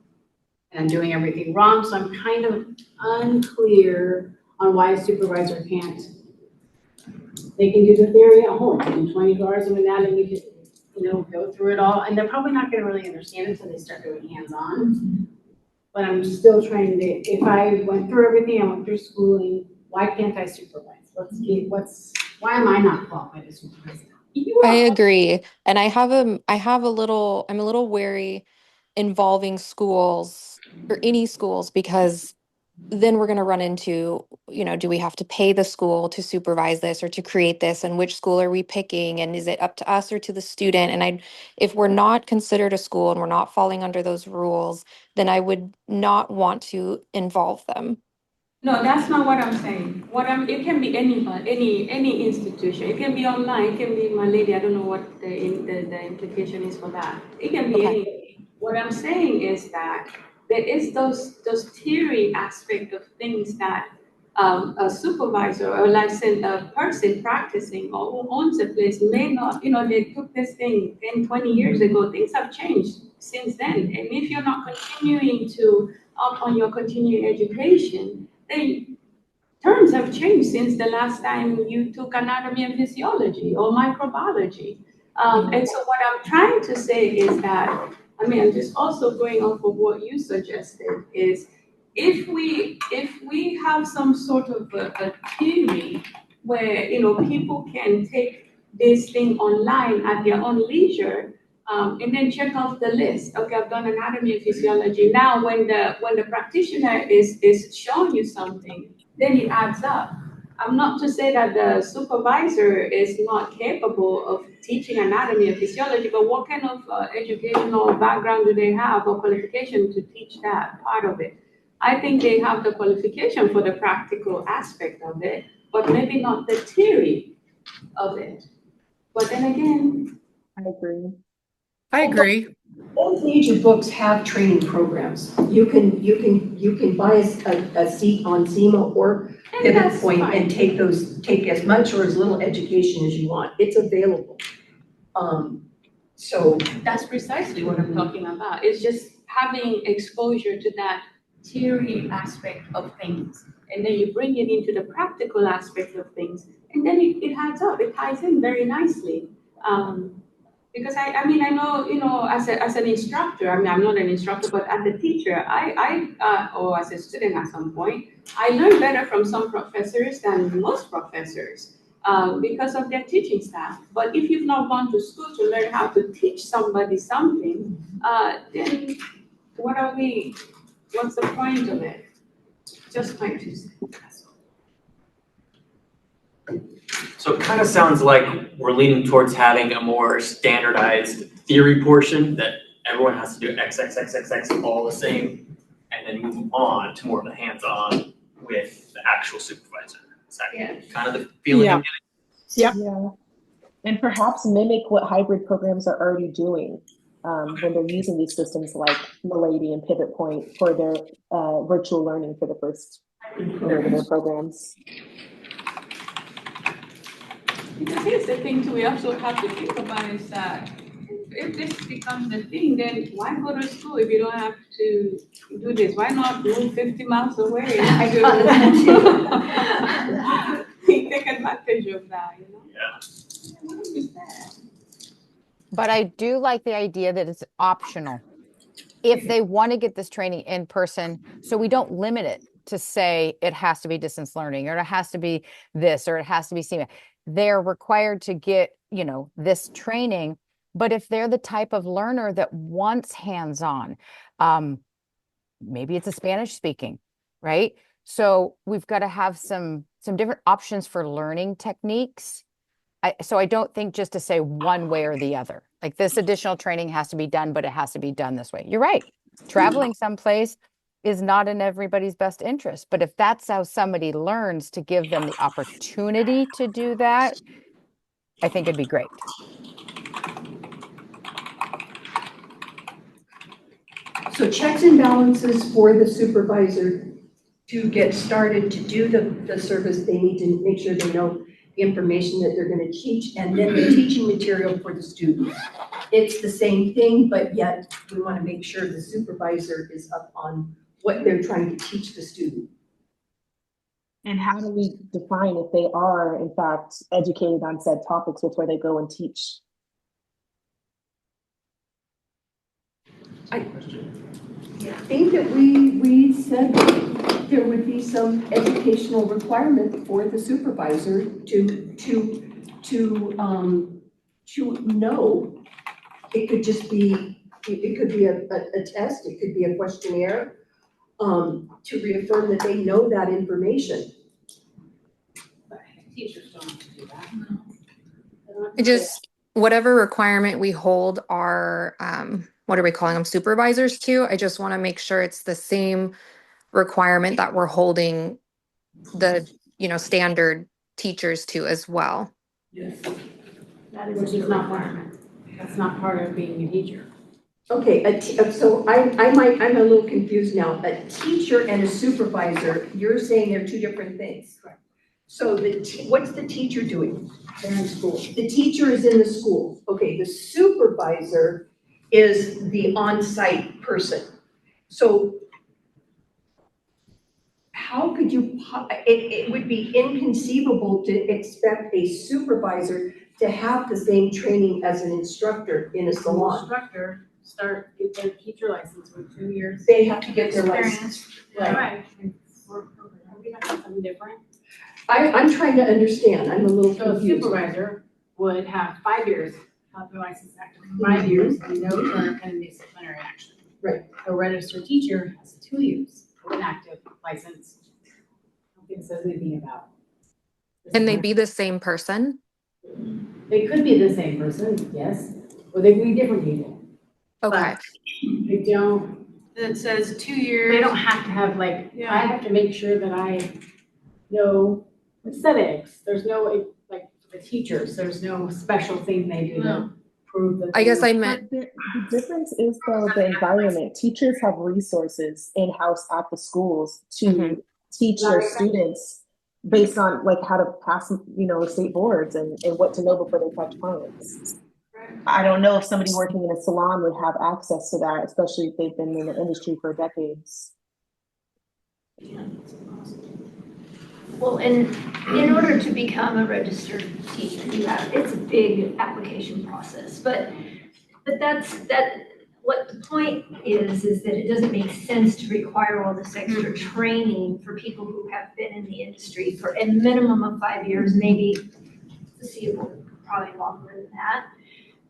and I'm doing everything wrong? So I'm kind of unclear on why a supervisor can't. They can do the theory at home in 24 hours of anatomy, go through it all, and they're probably not going to really understand it until they start doing hands-on. But I'm still trying to, if I went through everything, I went through schooling, why can't I supervise? Why am I not qualified to supervise? I agree. And I'm a little wary involving schools or any schools, because then we're going to run into, do we have to pay the school to supervise this or to create this? And which school are we picking? And is it up to us or to the student? And if we're not considered a school and we're not falling under those rules, then I would not want to involve them. No, that's not what I'm saying. It can be anybody, any institution. It can be online. It can be my lady. I don't know what the implication is for that. It can be any. What I'm saying is that there is those theory aspect of things that a supervisor or licensed person practicing or who owns a place may not. They took this thing 10, 20 years ago. Things have changed since then, and if you're not continuing to up on your continuing education, terms have changed since the last time you took anatomy and physiology or microbiology. And so what I'm trying to say is that, I'm just also going off of what you suggested, is if we have some sort of a theory where, people can take this thing online at their own leisure, and then check off the list. Okay, I've done anatomy and physiology. Now, when the practitioner is showing you something, then it adds up. I'm not to say that the supervisor is not capable of teaching anatomy and physiology, but what kind of educational background do they have or qualification to teach that part of it? I think they have the qualification for the practical aspect of it, but maybe not the theory of it. But then again, I agree. I agree. All major books have training programs. You can buy a seat on SEMA or Pivot Point and take as much or as little education as you want. It's available. So that's precisely what I'm talking about. It's just having exposure to that theory aspect of things, and then you bring it into the practical aspect of things, and then it adds up. It ties in very nicely. Because I mean, I know, as an instructor, I mean, I'm not an instructor, but as a teacher, or as a student at some point, I learned better from some professors than most professors because of their teaching staff. But if you've not gone to school to learn how to teach somebody something, then what's the point of it? Just my 2 cents. So it kind of sounds like we're leaning towards having a more standardized theory portion that everyone has to do X, X, X, X, X, all the same, and then move on to more of the hands-on with the actual supervisor. Is that kind of the feeling I'm getting? Yeah. And perhaps mimic what hybrid programs are already doing when they're using these systems like Milady and Pivot Point for their virtual learning for the first year of their programs. Because here's the thing too, we also have to think about is that if this becomes a thing, then why go to school if you don't have to do this? Why not move 50 miles away? Take advantage of that, Yeah. But I do like the idea that it's optional if they want to get this training in person, so we don't limit it to say it has to be distance learning or it has to be this or it has to be CMA. They're required to get, this training. But if they're the type of learner that wants hands-on, maybe it's a Spanish speaking, right? So we've got to have some different options for learning techniques. So I don't think just to say one way or the other, like this additional training has to be done, but it has to be done this way. You're right. Traveling someplace is not in everybody's best interest. But if that's how somebody learns, to give them the opportunity to do that, I think it'd be great. So checks and balances for the supervisor to get started to do the service, they need to make sure they know the information that they're going to teach, and then the teaching material for the students. It's the same thing, but yet we want to make sure the supervisor is up on what they're trying to teach the student. And how do we define if they are, in fact, educated on said topics before they go and teach? I think that we said there would be some educational requirement for the supervisor to know. It could just be, it could be a test, it could be a questionnaire, to reaffirm that they know that information. Teachers don't have to do that. Just whatever requirement we hold our, what are we calling them, supervisors to, I just want to make sure it's the same requirement that we're holding the, standard teachers to as well. Yes. That is which is not requirement. That's not part of being a teacher. Okay, so I'm a little confused now. A teacher and a supervisor, you're saying they're two different things. Correct. So what's the teacher doing? They're in school. The teacher is in the school. Okay, the supervisor is the on-site person. So how could you, it would be inconceivable to expect a supervisor to have the same training as an instructor in a salon. Instructor get their teacher license with 2 years. They have to get their license. Right. Are we not something different? I'm trying to understand. I'm a little So a confused. supervisor would have 5 years, have their license active for 5 years, and no term and disciplinary action. Right. A registered teacher has 2 years with an active license. I don't think it says anything about. Can they be the same person? They could be the same person, yes, or they could be different people. Okay. They don't. That says 2 years. They don't have to have I have to make sure that I know aesthetics. There's no, like the teachers, there's no special thing they do to prove that. I guess I meant. The difference is though the environment. Teachers have resources in-house at the schools to teach their students based on how to pass, state boards and what to know before they touch clients. I don't know if somebody working in a salon would have access to that, especially if they've been in the industry for decades. Well, and in order to become a registered teacher, it's a big application process, but what the point is that it doesn't make sense to require all this extra training for people who have been in the industry for a minimum of 5 years, maybe foreseeable, probably longer than that.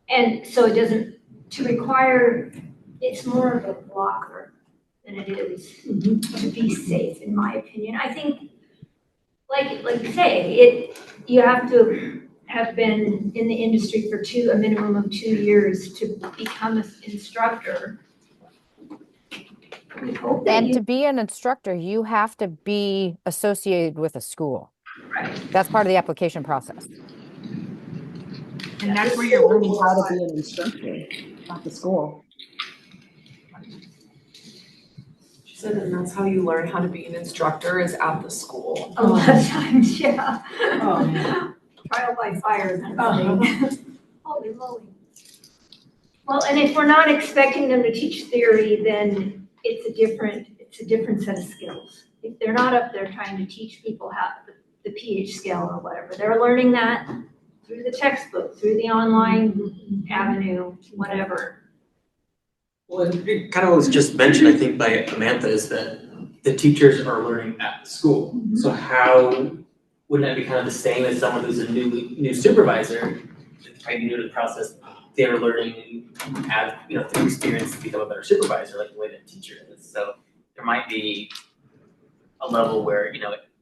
And so it doesn't, to require, it's more of a blocker than it is to be safe, in my opinion. I think, like you say, you have to have been in the industry for a minimum of 2 years to become an instructor. And to be an instructor, you have to be associated with a school. Right. That's part of the application process. And that's where you're learning how to be an instructor at the school. She said, and that's how you learn how to be an instructor is at the school. A lot of times, yeah. Oh, man. Trial by fire kind of thing. Holy moly. Well, and if we're not expecting them to teach theory, then it's a different set of skills. If they're not up there trying to teach people how the pH scale or whatever, they're learning that through the textbook, through the online avenue, whatever. Well, it kind of was just mentioned, I think, by Amantha, is that the teachers are learning at the school. So how wouldn't that be kind of the same as someone who's a new supervisor, maybe new to the process? They're learning as, through experience to become a better supervisor, like the way that a teacher is. So there might be a level where,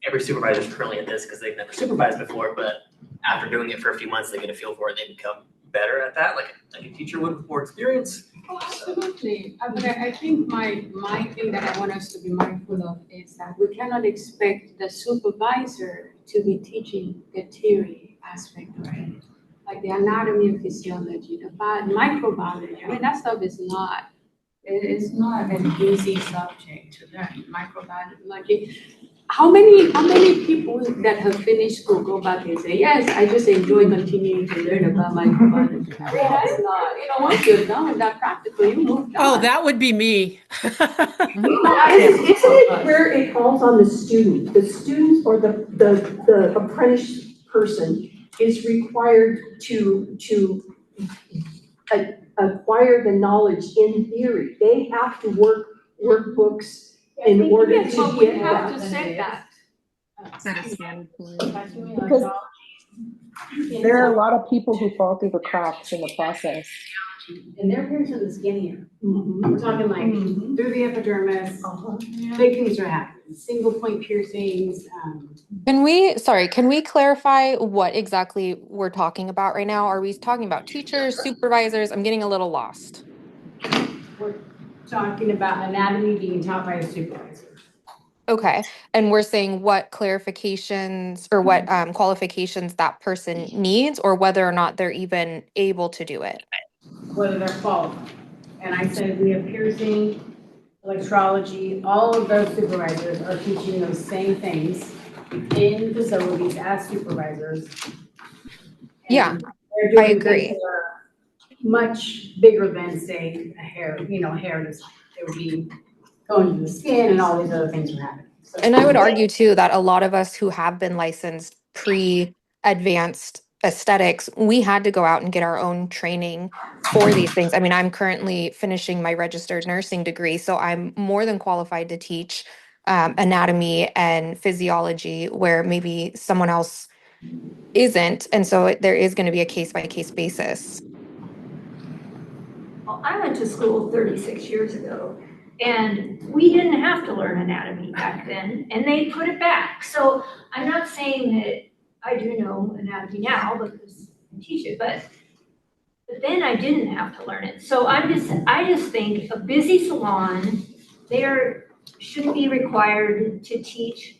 every supervisor is currently at this because they've never supervised before, but after doing it for a few months, they get a feel for it, they become better at that, like a teacher would with more experience. Oh, absolutely. But I think my thing that I want us to be mindful of is that we cannot expect the supervisor to be teaching the theory aspect of it. Like the anatomy and physiology, the microbiology. I mean, that stuff is not an easy subject to learn. Microbiology. How many people that have finished school go back and say, yes, I just enjoy continuing to learn about microbiology? I mean, that's not, once you're done with that practical, you move on. Oh, that would be me. Isn't it where it falls on the student? The student or the apprentice person is required to acquire the knowledge in theory. They have to work workbooks in order to we get have that. to set that. Because there are a lot of people who fall through the cracks in the process. And their piercing is skinnier. We're talking like through the epidermis, big things are happening. Single point piercings. Can we clarify what exactly we're talking about right now? Are we talking about teachers, supervisors? I'm getting a little lost. We're talking about anatomy being taught by a supervisor. Okay. And we're saying what clarifications or what qualifications that person needs, or whether or not they're even able to do it. Whether they're qualified. And I said we have piercing, electrology, all of those supervisors are teaching those same things in facilities as supervisors. Yeah, They're doing I agree. things that are much bigger than, say, a hair design. It would be going to the skin and all these other things are happening. So, And I would argue too that a lot of us who have been licensed pre-advanced aesthetics, we had to go out and get our own training for these things. I mean, I'm currently finishing my registered nursing degree, so I'm more than qualified to teach anatomy and physiology where maybe someone else isn't. And so there is going to be a case-by-case basis. Well, I went to school 36 years ago, and we didn't have to learn anatomy back then, and they put it back. So I'm not saying that I do know anatomy now because I teach it, but then I didn't have to learn it. So I just think a busy salon, shouldn't be required to teach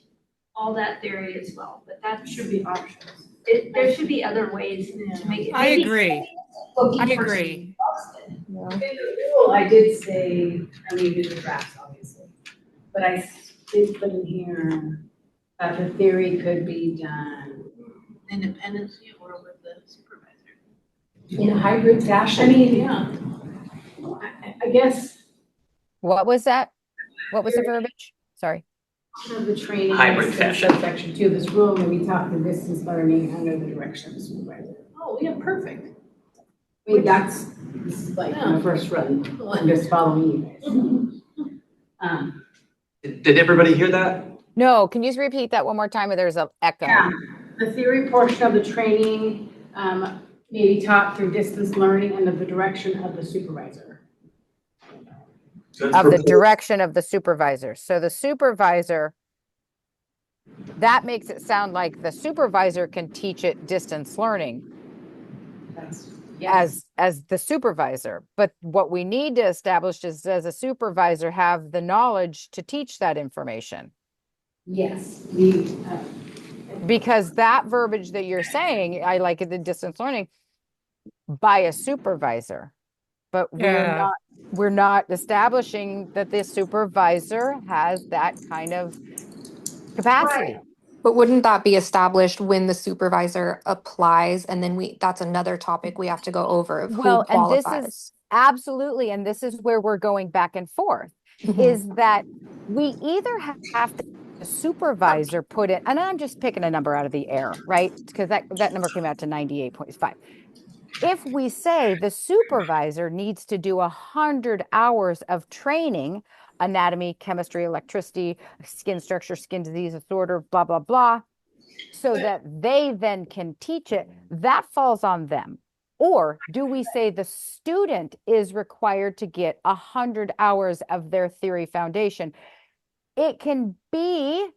all that theory as well, but that should be optional. There should be other ways to make it. I agree. I agree. in the rule, I did say, I mean, do the drafts, obviously, but I did put in here that the theory could be done Independently or with the supervisor. In a hybrid fashion. I mean, yeah. I guess. What was that? What was the verbiage? Sorry. Of the training. Hybrid fashion. Subsection 2, this rule may be taught through distance learning under the direction of the supervisor. Oh, yeah, perfect. I mean, this is like my first run. I'm just following you guys. Did everybody hear that? No, can you just repeat that one more time? There's an echo. Yeah, the theory portion of the training may be taught through distance learning under the direction of the supervisor. Of the direction of the supervisor. So the supervisor, that makes it sound like the supervisor can teach it distance learning as the supervisor. But what we need to establish is, does a supervisor have the knowledge to teach that information? Yes. Because that verbiage that you're saying, I like it, the distance learning by a supervisor, but we're not establishing that the supervisor has that kind of capacity. But wouldn't that be established when the supervisor applies? And then that's another topic we have to go over of who Well, and this qualifies. is absolutely, and this is where we're going back and forth, is that we either have to the supervisor put it, and I'm just picking a number out of the air, right? Because that number came out to 98.5. If we say the supervisor needs to do 100 hours of training, anatomy, chemistry, electricity, skin structure, skin disease disorder, blah, blah, blah, so that they then can teach it, that falls on them. Or do we say the student is required to get 100 hours of their theory foundation? It can be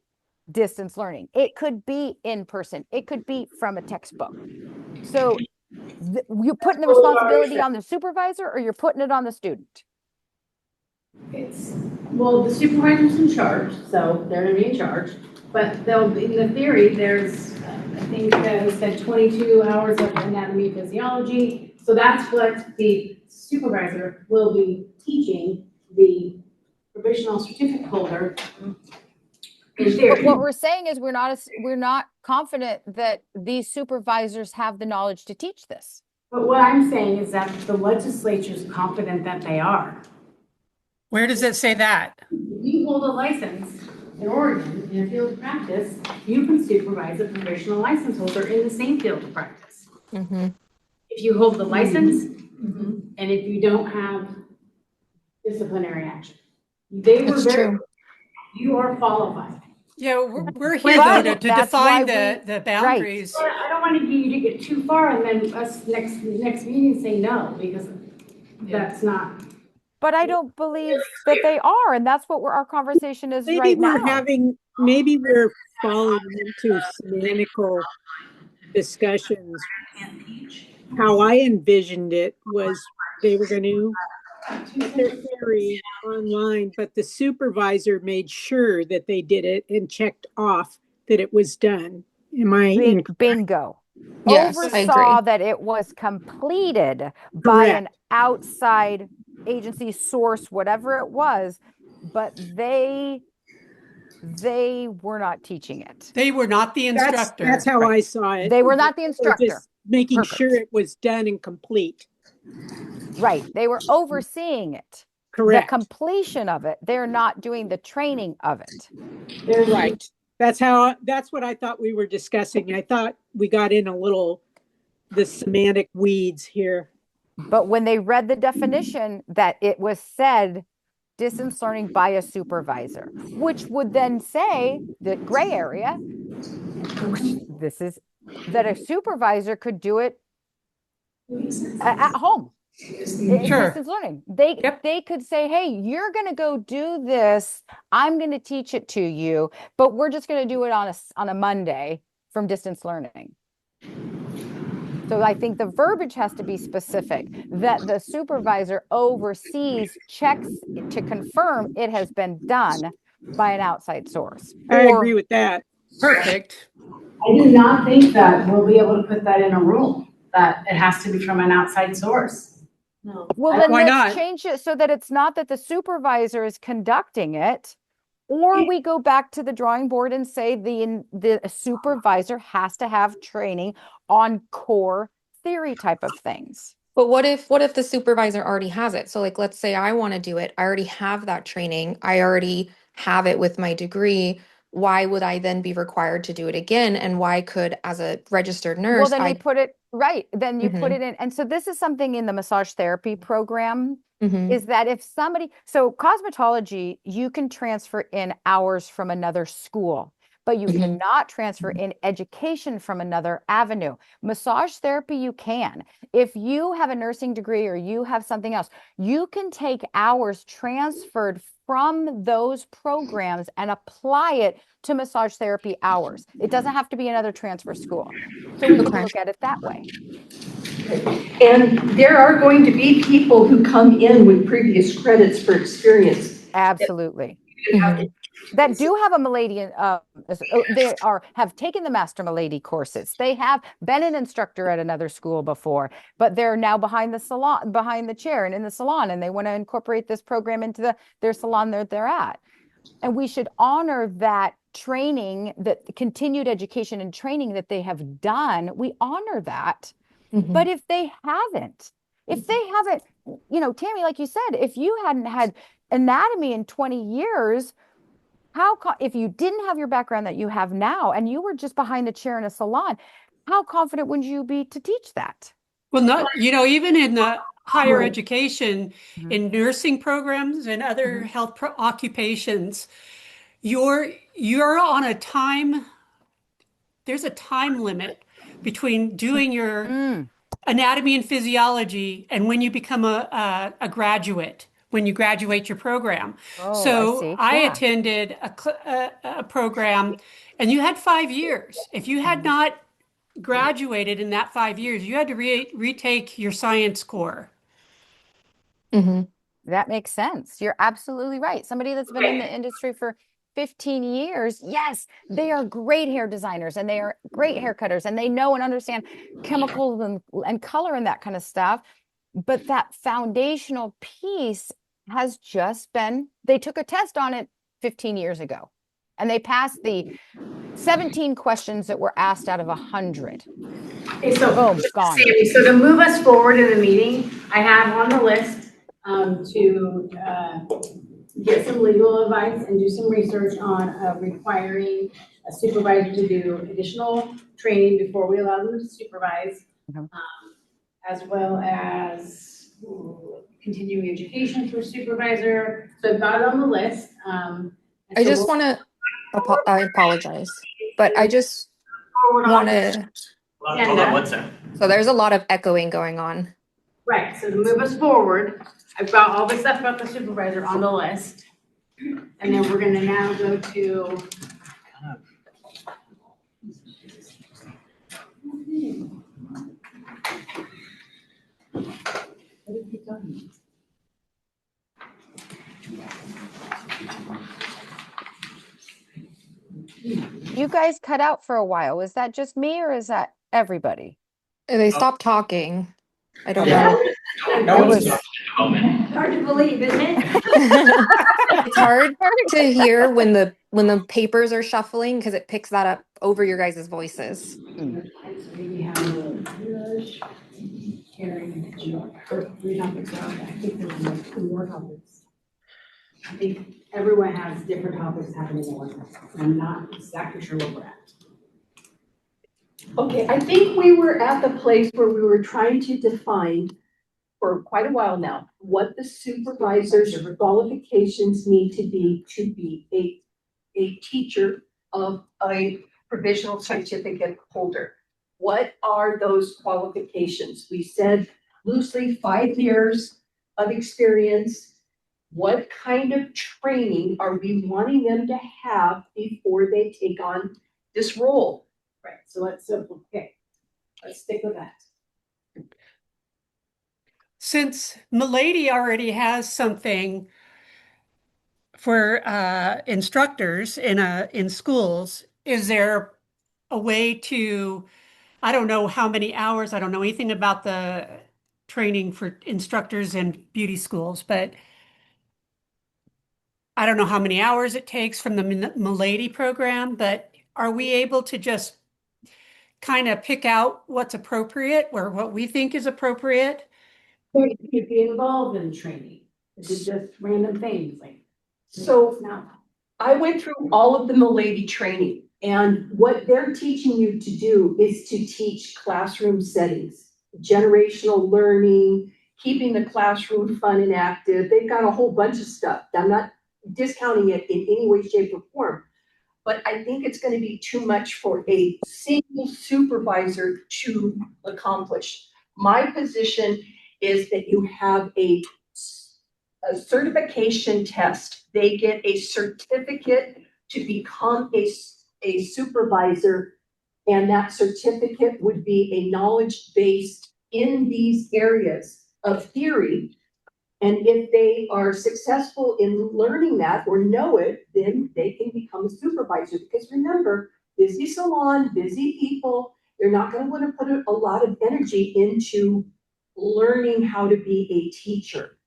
distance learning. It could be in person. It could be from a textbook. So you're putting the responsibility on the supervisor, or you're putting it on the student? Well, the supervisor's in charge, so they're gonna be in charge. But in the theory, there's, I think he said 22 hours of anatomy, physiology. So that's what the supervisor will be teaching the provisional certificate holder in theory. But what we're saying is we're not confident that these supervisors have the knowledge to teach this. But what I'm saying is that the legislature is confident that they are. Where does it say that? If you hold a license in Oregon in a field of practice, you can supervise a provisional license holder in the same field of practice. If you hold the license and if you don't have disciplinary action. You are qualified. Yeah, we're here though to define the boundaries. Right. I don't want you to get too far and then us next meeting say no, because that's not. But I don't believe that they are, and that's what our conversation is right now. Maybe we're falling into semantical discussions. How I envisioned it was they were going to put their theory online, but the supervisor made sure that they did it and checked off that it was done. Am I incorrect? Bingo. Yes, Oversaw that it was completed by an outside agency, source, whatever it was, but they were not teaching it. They were not the instructor. That's how I saw it. They were not the instructor. Just making sure it was done and complete. Right. They were overseeing it. Correct. The completion of it. They're not doing the training of it. Right. That's what I thought we were discussing. I thought we got in a little the semantic weeds here. But when they read the definition, that it was said distance learning by a supervisor, which would then say the gray area, this is that a supervisor could do it at home. Sure. Distance learning. They could say, hey, you're going to go do this. I'm going to teach it to you, but we're just going to do it on a Monday from distance learning. So I think the verbiage has to be specific, that the supervisor oversees, checks to confirm it has been done by an outside source. I agree with that. Perfect. I do not think that we'll be able to put that in a rule, that it has to be from an outside source. No. Well, then let's change it so that it's not that the supervisor is conducting it, or we go back to the drawing board and say the supervisor has to have training on core theory type of things. But what if the supervisor already has it? So like, let's say I want to do it. I already have that training. I already have it with my degree, why would I then be required to do it again? And why could, as a registered Well, nurse, then we I put it right. Then you put Mhm. it in. And so this is something in the massage therapy program Mhm. is that if somebody, so cosmetology, you can transfer in hours from another school, but you Mhm. cannot transfer in education from another avenue. Massage therapy, you can. If you have a nursing degree or you have something else, you can take hours transferred from those programs and apply it to massage therapy hours. It doesn't have to be another transfer school. So we can Okay. look at it that way. And there are going to be people who come in with previous credits for experience. Absolutely. Mhm. That do have a Milady, they have taken the Master Milady courses. They have been an instructor at another school before, but they're now behind the chair and in the salon, and they want to incorporate this program into their salon that they're at. And we should honor that training, that continued education and training that they have done. We honor that. But Mhm. if they haven't, Tammy, like you said, if you hadn't had anatomy in 20 years, if you didn't have your background that you have now and you were just behind the chair in a salon, how confident would you be to teach that? Well, not, even in the higher Right. education, Mhm. in nursing programs and other health occupations, you're on a time, there's a time limit between doing your anatomy and physiology and when you become a graduate, when you graduate your program. Oh, I So see. I Yeah. attended a program and you had 5 years. If you had not graduated in that 5 years, you had to retake your science core. Mhm. That makes sense. You're absolutely right. Somebody that's been in the industry for 15 years, yes, they are great hair designers and they are great hair cutters and they know and understand chemicals and color and that kind of stuff. But that foundational piece has just been, they took a test on it 15 years ago and they passed the 17 questions that were asked out of 100. Okay, so, Boom, gone. Sammy, so to move us forward in the meeting, I have on the list to get some legal advice and do some research on requiring a supervisor to do additional training before we allow them to supervise, as well as continuing education for supervisor. So I've got it on the list. And I so just we'll want to I apologize, but I just forward want on to Hold on one second. So there's a lot of echoing going on. Right, so to move us forward, I've got all the stuff about the supervisor on the list. And then we're gonna now go to. You guys cut out for a while. Was that just me or is that everybody? They stopped talking. I don't Okay. know. No It one's was- talking at the moment. Hard to believe, isn't it? It's hard to hear when the papers are shuffling because it picks that up over your guys' voices. We have Karen, or 3 topics around that. I think there's more topics. I think everyone has different topics happening at once. I'm not exactly sure where we're at. Okay, I think we were at the place where we were trying to define for quite a while now, what the supervisor's qualifications need to be a teacher of a provisional certificate holder. What are those qualifications? We said loosely 5 years of experience. What kind of training are we wanting them to have before they take on this role? Right, so let's stick with that. Since Milady already has something for instructors in schools, is there a way to, I don't know how many hours, I don't know anything about the training for instructors in beauty schools, but I don't know how many hours it takes from the Milady program, but are we able to just kind of pick out what's appropriate or what we think is appropriate? You could be involved in training. Is it just random things like? So No. I went through all of the Milady training, and what they're teaching you to do is to teach classroom settings, generational learning, keeping the classroom fun and active. They've got a whole bunch of stuff. I'm not discounting it in any way, shape, or form, but I think it's gonna be too much for a single supervisor to accomplish. My position is that you have a certification test. They get a certificate to become a supervisor, and that certificate would be a knowledge base in these areas of theory. And if they are successful in learning that or know it, then they can become a supervisor. Because remember, busy salon, busy people, they're not going to want to put a lot of energy into learning how to be a teacher.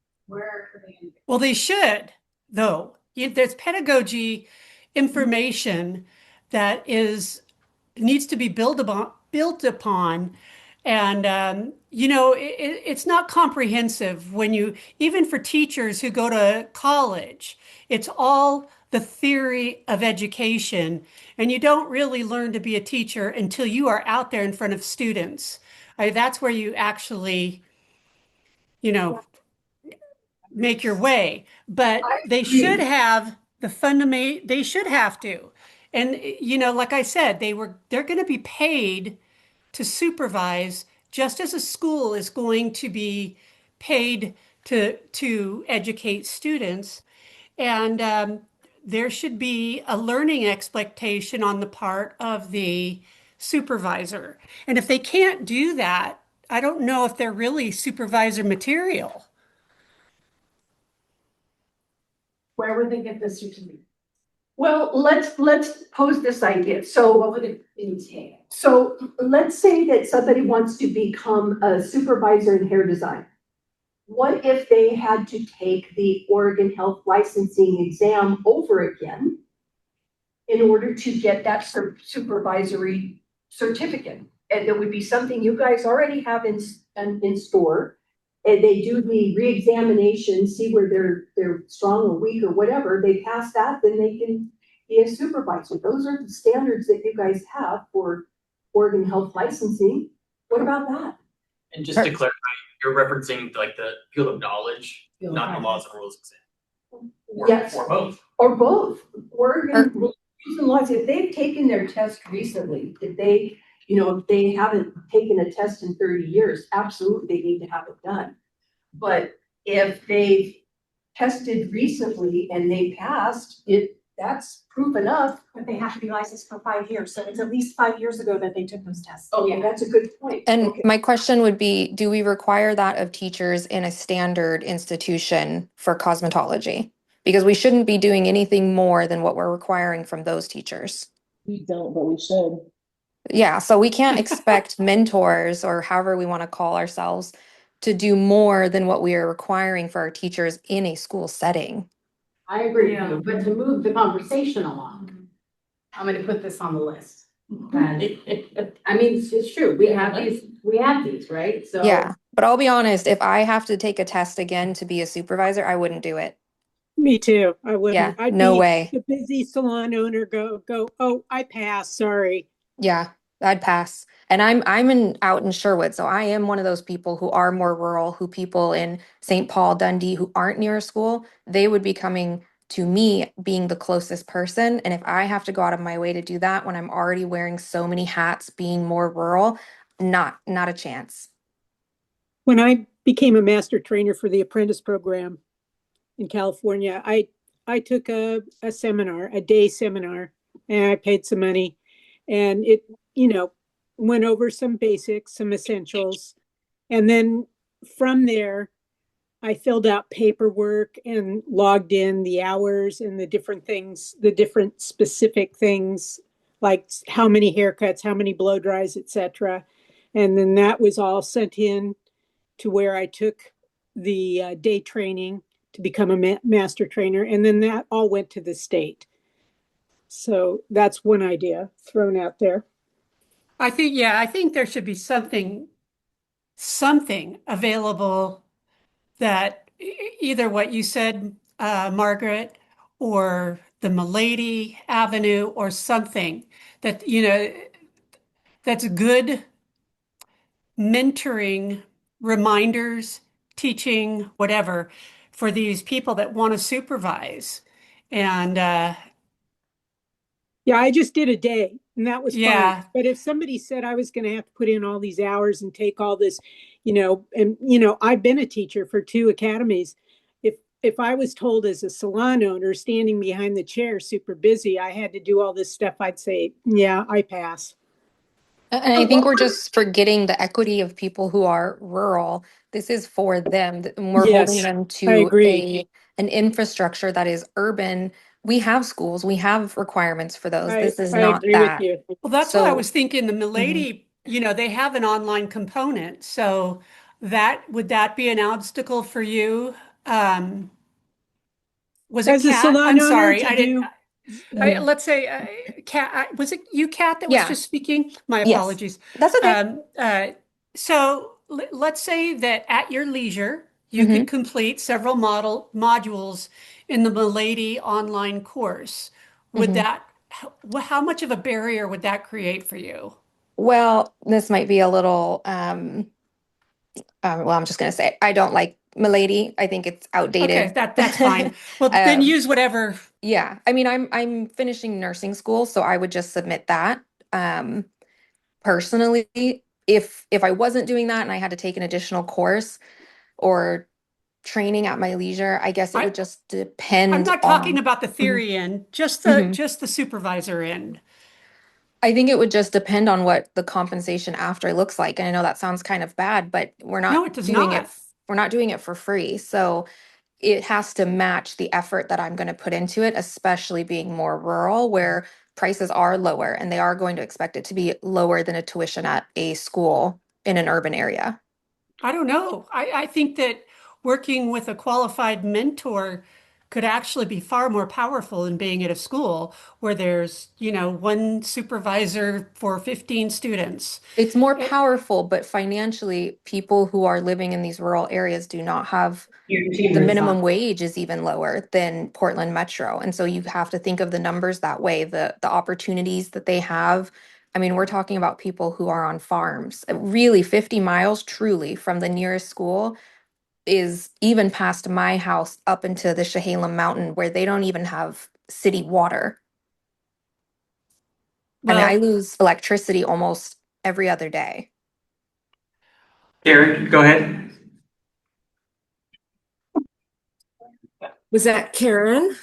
Well, they should, though. There's pedagogy information that needs to be built upon. And, it's not comprehensive even for teachers who go to college, it's all the theory of education. And you don't really learn to be a teacher until you are out there in front of students. That's where you actually, you know, make your way. But they should have they should have to. And, like I said, they're going to be paid to supervise, just as a school is going to be paid to educate students. And there should be a learning expectation on the part of the supervisor. And if they can't do that, I don't know if they're really supervisor material. Where would they get the certificate? Well, let's pose this idea. So What would it entail? So let's say that somebody wants to become a supervisor in hair design. What if they had to take the Oregon Health Licensing exam over again in order to get that supervisory certificate? And there would be something you guys already have in store. And they do the reexamination, see where they're strong or weak or whatever. They pass that, then they can be a supervisor. Those are the standards that you guys have for Oregon Health Licensing. What about that? And just to clarify, you're referencing like the field of knowledge, not the laws and rules exam. Yes. Or both. Or both. Oregon rules and laws, if they've taken their test recently, if they haven't taken a test in 30 years, absolutely they need to have it done. But if they've tested recently and they passed, that's proof enough. But they have to be licensed for 5 years, so it's at least 5 years ago that they took those tests. Oh, yeah, that's a good point. And Okay. my question would be, do we require that of teachers in a standard institution for cosmetology? Because we shouldn't be doing anything more than what we're requiring from those teachers. We don't, but we should. Yeah, so we can't expect mentors or however we want to call ourselves to do more than what we are requiring for our teachers in a school setting. I agree with you, but to move the conversation along, I'm gonna put this on the list. And I mean, it's true, we have these, right? So Yeah, but I'll be honest, if I have to take a test again to be a supervisor, I wouldn't do it. Me too. I wouldn't. Yeah, I'd no be way. the busy salon owner go, oh, I passed, sorry. Yeah, I'd pass. And I'm out in Sherwood, so I am one of those people who are more rural, who people in St. Paul, Dundee, who aren't near a school, they would be coming to me being the closest person. And if I have to go out of my way to do that when I'm already wearing so many hats, being more rural, not a chance. When I became a master trainer for the apprentice program in California, I took a seminar, a day seminar, and I paid some money, and it, went over some basics, some essentials. And then from there, I filled out paperwork and logged in the hours and the different things, the different specific things, like how many haircuts, how many blow dries, etc. And then that was all sent in to where I took the day training to become a master trainer. And then that all went to the state. So that's one idea thrown out there. I think there should be something available that either what you said, Margaret, or the Milady Avenue or something that, that's good mentoring, reminders, teaching, whatever, for these people that want to supervise. And Yeah, I just did a day and that was fine. yeah, But if somebody said I was going to have to put in all these hours and take all this, I've been a teacher for 2 academies. If I was told as a salon owner standing behind the chair, super busy, I had to do all this stuff, I'd say, yeah, I pass. And I think we're just forgetting the equity of people who are rural. This is for them. And we're holding Yes, them I to agree. an infrastructure that is urban. We have schools, we have requirements for those. This is I not agree with that. you. well, that's why I So was thinking the mhm. Milady, they have an online component. So that would that be an obstacle for you? Um, was it As a Kat? salon I'm owner sorry, to I didn't. do, Let's say, Kat, was it you, Kat, that was Yeah, just speaking? My yes, apologies. that's okay. So let's say that at your leisure, you Hmm. could complete several modules in the Milady online course. Would Hmm. that, how much of a barrier would that create for you? Well, this might be a little well, I'm just gonna say I don't like Milady. I think it's Okay, outdated. that's fine. Well, then um, use whatever. yeah, I mean, I'm finishing nursing school, so I would just submit that. Um, Personally, if I wasn't doing that and I had to take an additional course or training at my leisure, I guess it I would just I'm depend not talking on. about the Mhm, theory end, mhm. just the supervisor end. I think it would just depend on what the compensation after looks like. And I know that sounds kind of bad, but No, it does not. we're not doing it for free. So it has to match the effort that I'm going to put into it, especially being more rural where prices are lower and they are going to expect it to be lower than a tuition at a school in an urban area. I don't know. I think that working with a qualified mentor could actually be far more powerful than being at a school where there's, one supervisor for 15 students. It's more powerful, but financially, people who are living in these rural areas do not have the minimum wage is even lower than Portland Metro. And so you have to think of the numbers that way, the opportunities that they have. I mean, we're talking about people who are on farms. Really, 50 miles truly from the nearest school is even past my house up into the Chehalem Mountain where they don't even have city water. I mean, I Well, lose electricity almost every other day. Karen, go ahead. Was that Karen?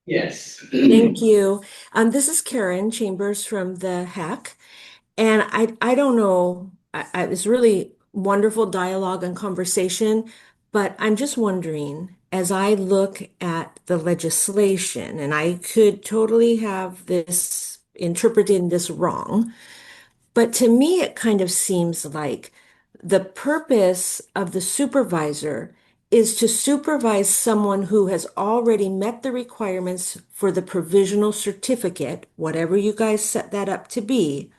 Yes. Thank you. This is Karen Chambers from the HEC. And I don't know, it's really wonderful dialogue and conversation, but I'm just wondering, as I look at the legislation, and I could totally have this interpreting this wrong, but to me, it kind of seems like the purpose of the supervisor is to supervise someone who has already met the requirements for the provisional certificate, whatever you guys set that up to be,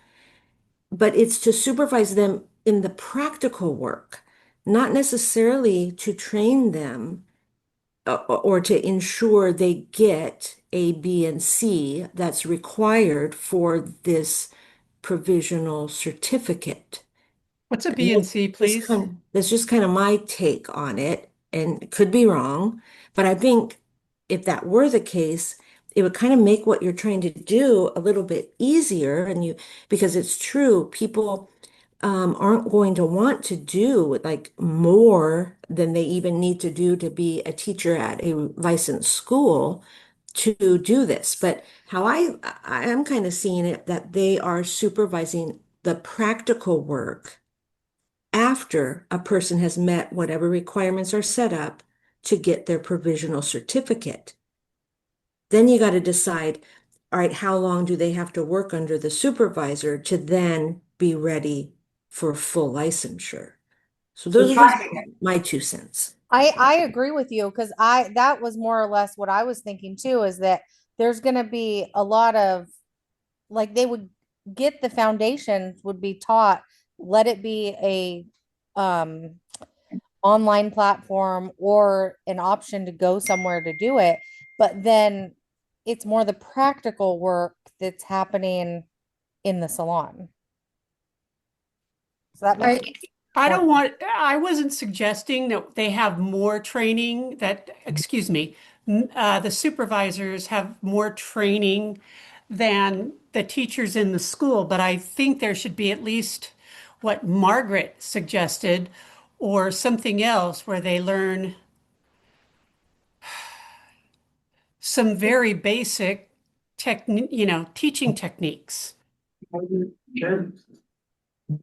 but it's to supervise them in the practical work, not necessarily to train them or to ensure they get A, B, and C that's required for this provisional certificate. what's a B and C, please? That's just kind of my take on it, and it could be wrong, but I think if that were the case, it would kind of make what you're trying to do a little bit easier, because it's true, people aren't going to want to do like more than they even need to do to be a teacher at a licensed school to do this. But how I am kind of seeing it that they are supervising the practical work after a person has met whatever requirements are set up to get their provisional certificate. Then you got to decide, all right, how long do they have to work under the supervisor to then be ready for full licensure? So those are just my 2 cents. I agree with you because I that was more or less what I was thinking too, is that there's going to be a lot of like they would get the foundations would be taught, let it be a online platform or an option to go somewhere to do it, but then it's more the practical work that's happening in the salon. So that makes I wasn't suggesting that they have more training that, excuse me, the supervisors have more training than the teachers in the school, but I think there should be at least what Margaret suggested or something else where they learn some very basic teaching techniques. Sure.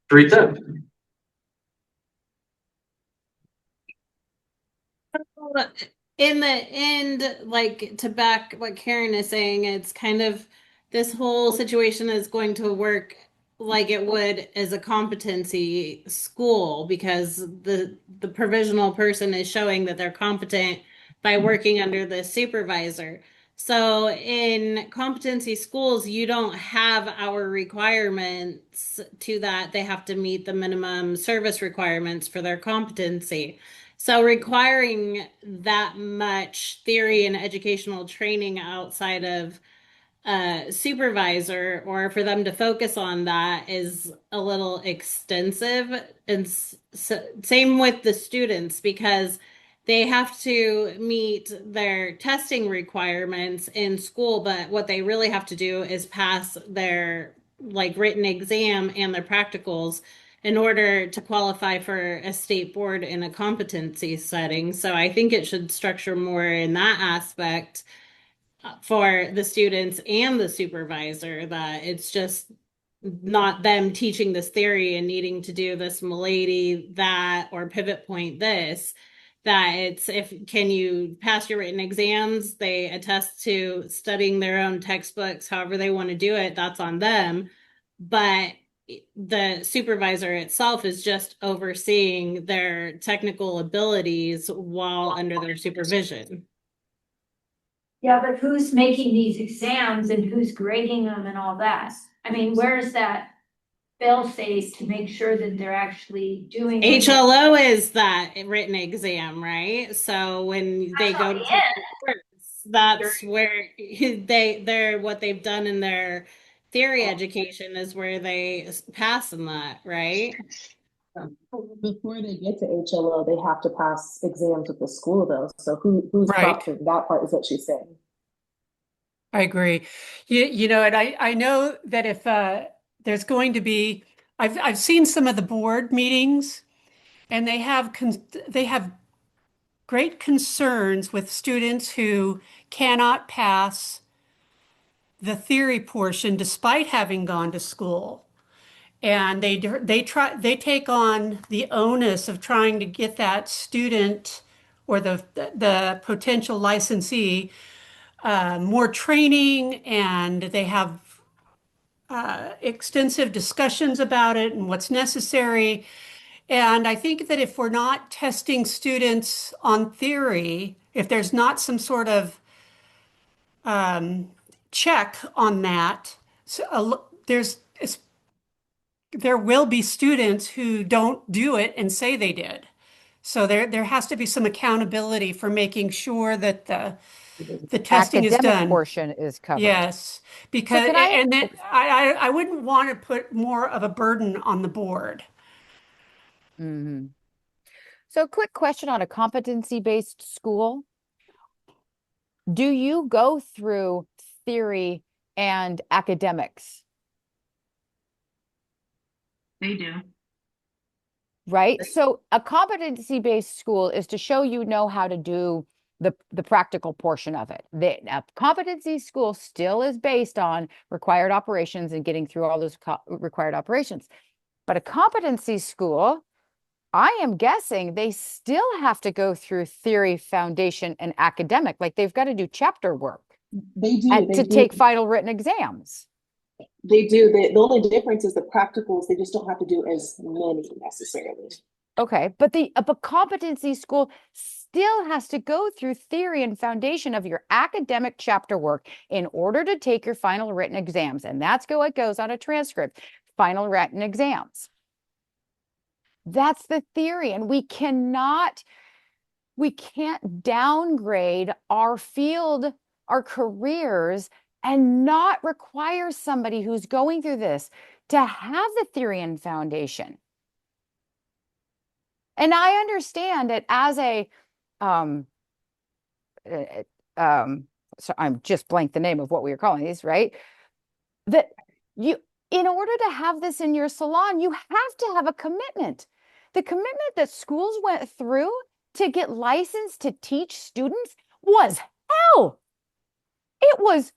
Teresa? Well, in the end, like to back what Karen is saying, it's kind of this whole situation is going to work like it would as a competency school because the provisional person is showing that they're competent by working under the supervisor. So in competency schools, you don't have our requirements to that. They have to meet the minimum service requirements for their competency. So requiring that much theory and educational training outside of supervisor or for them to focus on that is a little extensive. And same with the students because they have to meet their testing requirements in school, but what they really have to do is pass their like written exam and their practicals in order to qualify for a state board in a competency setting. So I think it should structure more in that aspect for the students and the supervisor that it's just not them teaching this theory and needing to do this milady that or pivot point this that it's if can you pass your written exams they attest to studying their own textbooks however they want to do it that's on them but the supervisor itself is just overseeing their technical abilities while under their supervision. Yeah, but who's making these exams and who's grading them and all that? I mean, where's that fail safe to make sure that they're actually doing what they- HLO is that written exam, right? So when they go to take the course, that's where they're what they've done in their theory education is where they pass in that, right? Before they get to HLO, they have to pass exams with the school though. So who's Right. proctoring that part is what she's saying. I agree. And I know that if there's going to be, I've seen some of the board meetings, and they have great concerns with students who cannot pass the theory portion despite having gone to school. And they take on the onus of trying to get that student or the potential licensee more training, and they have extensive discussions about it and what's necessary. And I think that if we're not testing students on theory, if there's not some sort of check on that, there will be students who don't do it and say they did. So there has to be some accountability for making sure that the testing is Academic done. portion is covered. Yes, because can I- and then I wouldn't want to put more of a burden on the board. Mhm. So quick question on a competency-based school. Do you go through theory and academics? They do. Right? So a competency-based school is to show you know how to do the practical portion of it. A competency school still is based on required operations and getting through all those required operations. But a competency school, I am guessing they still have to go through theory, foundation, and academic. Like they've got to do chapter work They do. to take final written exams. They do. The only difference is the practicals. They just don't have to do as many necessarily. Okay, but a competency school still has to go through theory and foundation of your academic chapter work in order to take your final written exams. And that's what goes on a transcript, final written exams. That's the theory. And we can't downgrade our field our careers and not require somebody who's going through this to have the theory and foundation. And I understand it as a, um, so I'm just blank the name of what we were calling these, right? That you, in order to have this in your salon, you have to have a commitment. The commitment that schools went through to get licensed to teach students was hell. It was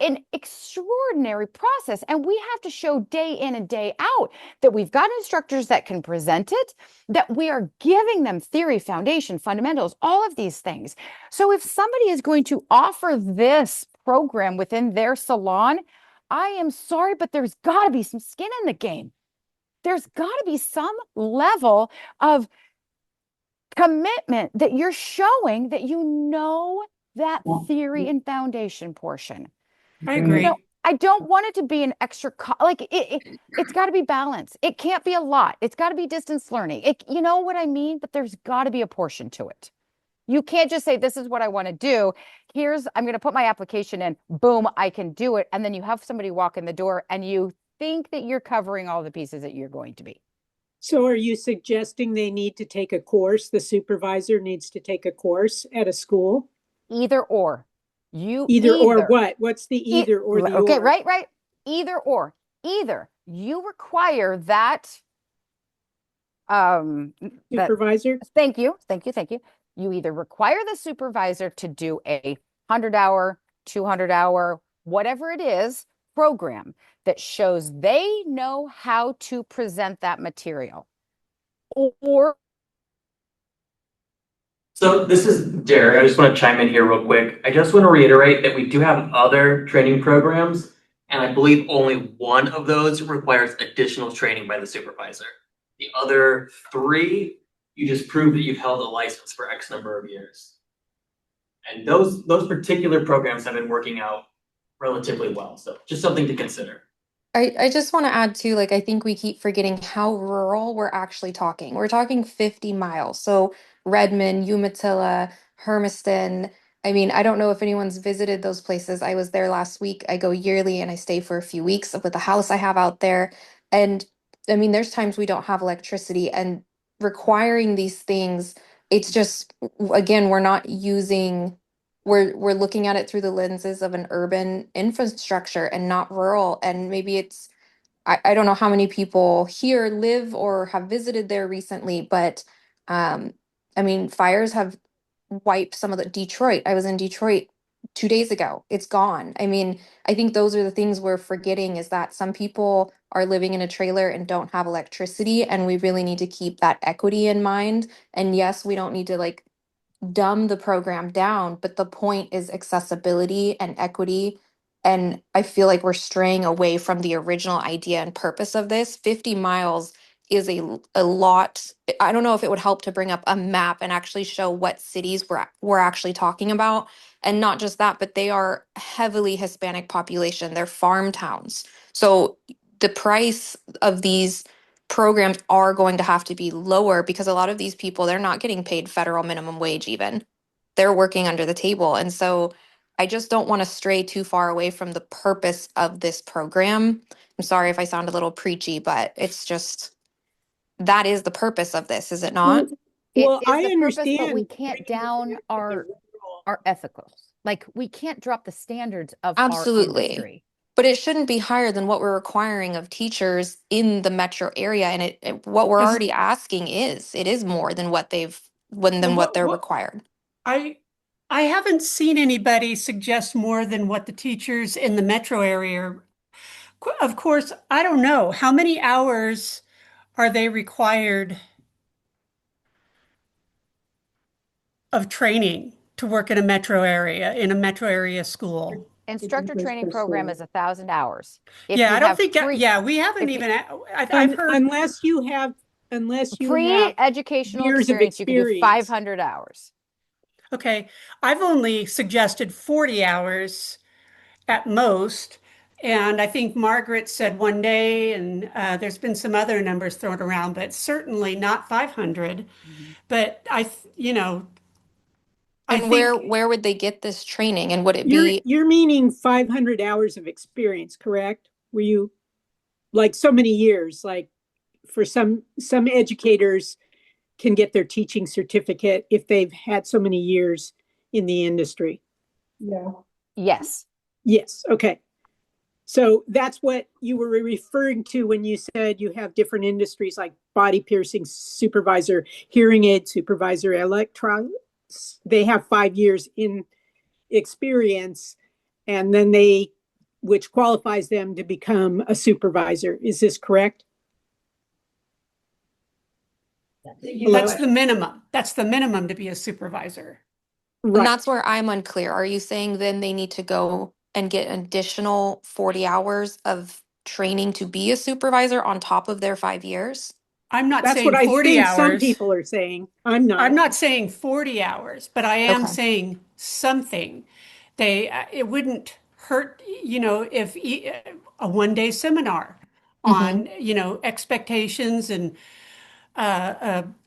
an extraordinary process, and we have to show day in and day out that we've got instructors that can present it, that we are giving them theory, foundation, fundamentals, all of these things. So if somebody is going to offer this program within their salon, I am sorry, but there's got to be some skin in the game. There's got to be some level of commitment that you're showing that you know that theory and foundation portion. I agree. I don't want it to be an extra like it's got to be balanced. It can't be a lot. It's got to be distance learning. You know what I mean? But there's got to be a portion to it. You can't just say, this is what I want to do. I'm going to put my application in. Boom, I can do it. And then you have somebody walk in the door and you think that you're covering all the pieces that you're going to be. So are you suggesting they need to take a course? The supervisor needs to take a course at a school? Either or. Either or what? What's the either or the okay, or? right. Either or. Either you require that supervisor. Thank you. You either require the supervisor to do a 100-hour, 200-hour, whatever it is, program that shows they know how to present that material, or So this is Derek. I just want to chime in here real quick. I just want to reiterate that we do have other training programs, and I believe only one of those requires additional training by the supervisor. The other three, you just prove that you've held a license for X number of years. And those particular programs have been working out relatively well. So just something to consider. I just want to add too, like, I think we keep forgetting how rural we're actually talking. We're talking 50 miles. So Redmond, Umatilla, Hermiston. I mean, I don't know if anyone's visited those places. I was there last week. I go yearly and I stay for a few weeks with the house I have out there. And I mean, there's times we don't have electricity and requiring these things, it's just, again, we're not using we're looking at it through the lenses of an urban infrastructure and not rural. And maybe I don't know how many people here live or have visited there recently, but I mean, fires have wiped some of the Detroit. I was in Detroit 2 days ago. It's gone. I mean, I think those are the things we're forgetting, is that some people are living in a trailer and don't have electricity, and we really need to keep that equity in mind. And yes, we don't need to like dumb the program down, but the point is accessibility and equity. And I feel like we're straying away from the original idea and purpose of this. 50 miles is a lot. I don't know if it would help to bring up a map and actually show what cities we're actually talking about. And not just that, but they are heavily Hispanic population. They're farm towns. So the price of these programs are going to have to be lower, because a lot of these people, they're not getting paid federal minimum wage even. They're working under the table. And so I just don't want to stray too far away from the purpose of this program. I'm sorry if I sound a little preachy, but it's just, that is the purpose of this, is it not? Well, It is I the purpose, but we understand can't down our ethicals. Like, we can't drop the standards of our Absolutely. industry. But it shouldn't be higher than what we're requiring of teachers in the metro area. And what we're already asking it is more than what they're required. I haven't seen anybody suggest more than what the teachers in the metro area. Of course, I don't know. How many hours are they required of training to work in a metro area school? Instructor training program is 1,000 hours. Yeah, I don't think, yeah, we haven't even, I've heard. Unless you have pre-educational years of experience, you can do experience. 500 hours. Okay, I've only suggested 40 hours at most. And I think Margaret said one day, and there's been some other numbers thrown around, but certainly not 500. But I And think where would they get this training? And would it You're be you're meaning 500 hours of experience, correct? Were you like so many years? Like for some educators can get their teaching certificate if they've had so many years in the industry. Yeah. Yes. Yes. Okay. So that's what you were referring to when you said you have different industries like body piercing supervisor, hearing aid supervisor, electronics. They have 5 years in experience, and then which qualifies them to become a supervisor. Is this correct? That's the minimum. That's the minimum to be a supervisor. And Right. that's where I'm unclear. Are you saying then they need to go and get an additional 40 hours of training to be a supervisor on top of their 5 years? I'm not That's what saying I 40 think some hours. people are saying. I'm not. I'm not saying 40 hours, but I am Okay. saying something. It wouldn't hurt, if a 1 day seminar Mm-hmm. on, expectations and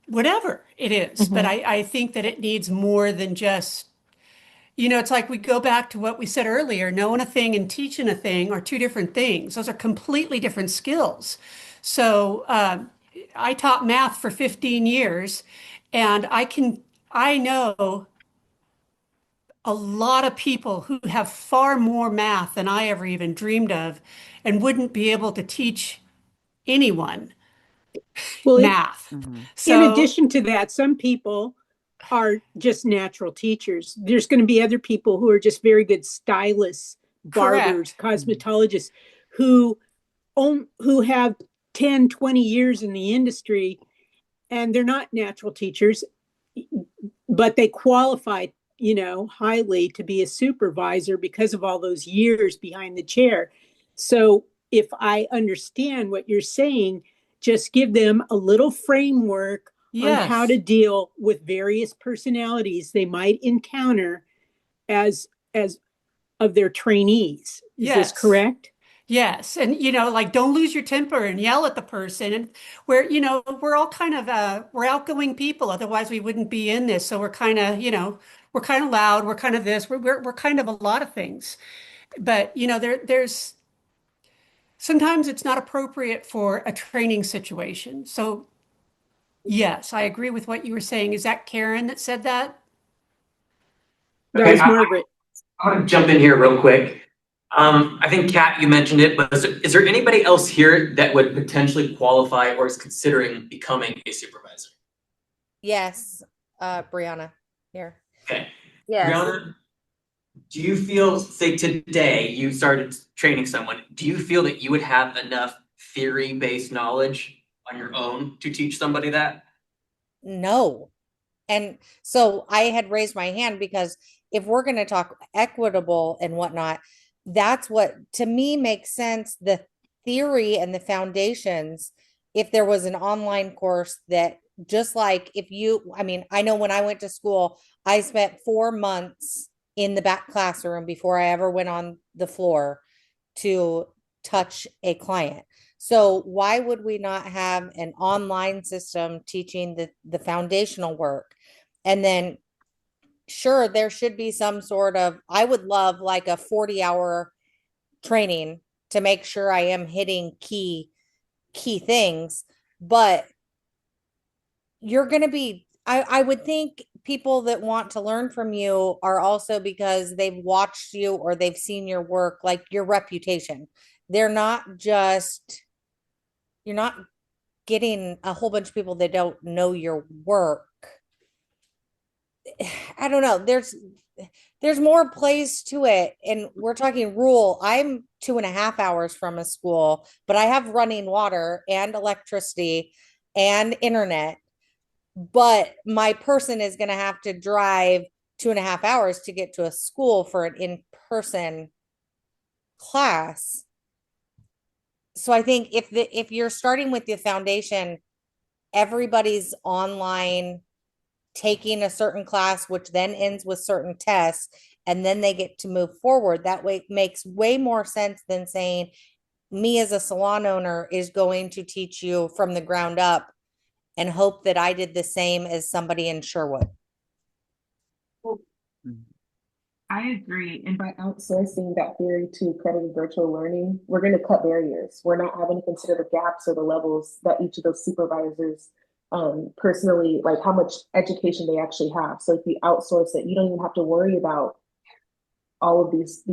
whatever it is. But Mm-hmm. I think that it needs more than just, it's like we go back to what we said earlier, knowing a thing and teaching a thing are two different things. Those are completely different skills. So I taught math for 15 years, and I know a lot of people who have far more math than I ever even dreamed of and wouldn't be able to teach anyone Well, math. Mhm. in So, addition to that, some people are just natural teachers. There's going to be other people who are just very good stylists, barbers, correct. cosmetologists who who have 10, 20 years in the industry, and they're not natural teachers, but they qualify, highly to be a supervisor because of all those years behind the chair. So if I understand what you're saying, just give them a little framework on how to Yes. deal with various personalities they might encounter as of their trainees. Is this Yes. correct? Yes. And, like don't lose your temper and yell at the person. And we're all kind of, we're outgoing people. Otherwise we wouldn't be in this. So we're kind of, we're kind of loud. We're kind of this, we're kind of a lot of things. But, there's sometimes it's not appropriate for a training situation. So yes, I agree with what you were saying. Is that Karen that said that? That Okay, was Margaret. I want to jump in here real quick. I think Kat, you mentioned it, but is there anybody else here that would potentially qualify or is considering becoming a supervisor? Yes, Brianna, here. Okay. Yes. Brianna, do you feel, say today you started training someone, do you feel that you would have enough theory-based knowledge on your own to teach somebody that? No. And so I had raised my hand because if we're going to talk equitable and whatnot, that's what to me makes sense. The theory and the foundations, if there was an online course that just like if you, I mean, I know when I went to school, I spent 4 months in the back classroom before I ever went on the floor to touch a client. So why would we not have an online system teaching the foundational work? And then sure, there should be some sort of, I would love like a 40-hour training to make sure I am hitting key things, but you're going to be I would think people that want to learn from you are also because they've watched you or they've seen your work, like your reputation. They're not just you're not getting a whole bunch of people that don't know your work. I don't know. There's more plays to it. And we're talking rural. I'm 2.5 hours from a school, but I have running water and electricity and internet. But my person is going to have to drive 2.5 hours to get to a school for an in-person class. So I think if you're starting with the foundation, everybody's online taking a certain class, which then ends with certain tests, and then they get to move forward. That way it makes way more sense than saying, me as a salon owner is going to teach you from the ground up and hope that I did the same as somebody in Sherwood. I agree. And by outsourcing that theory to accredited virtual learning, we're going to cut barriers. We're not having to consider the gaps or the levels that each of those supervisors personally, like how much education they actually have. So if you outsource it, you don't even have to worry about all of these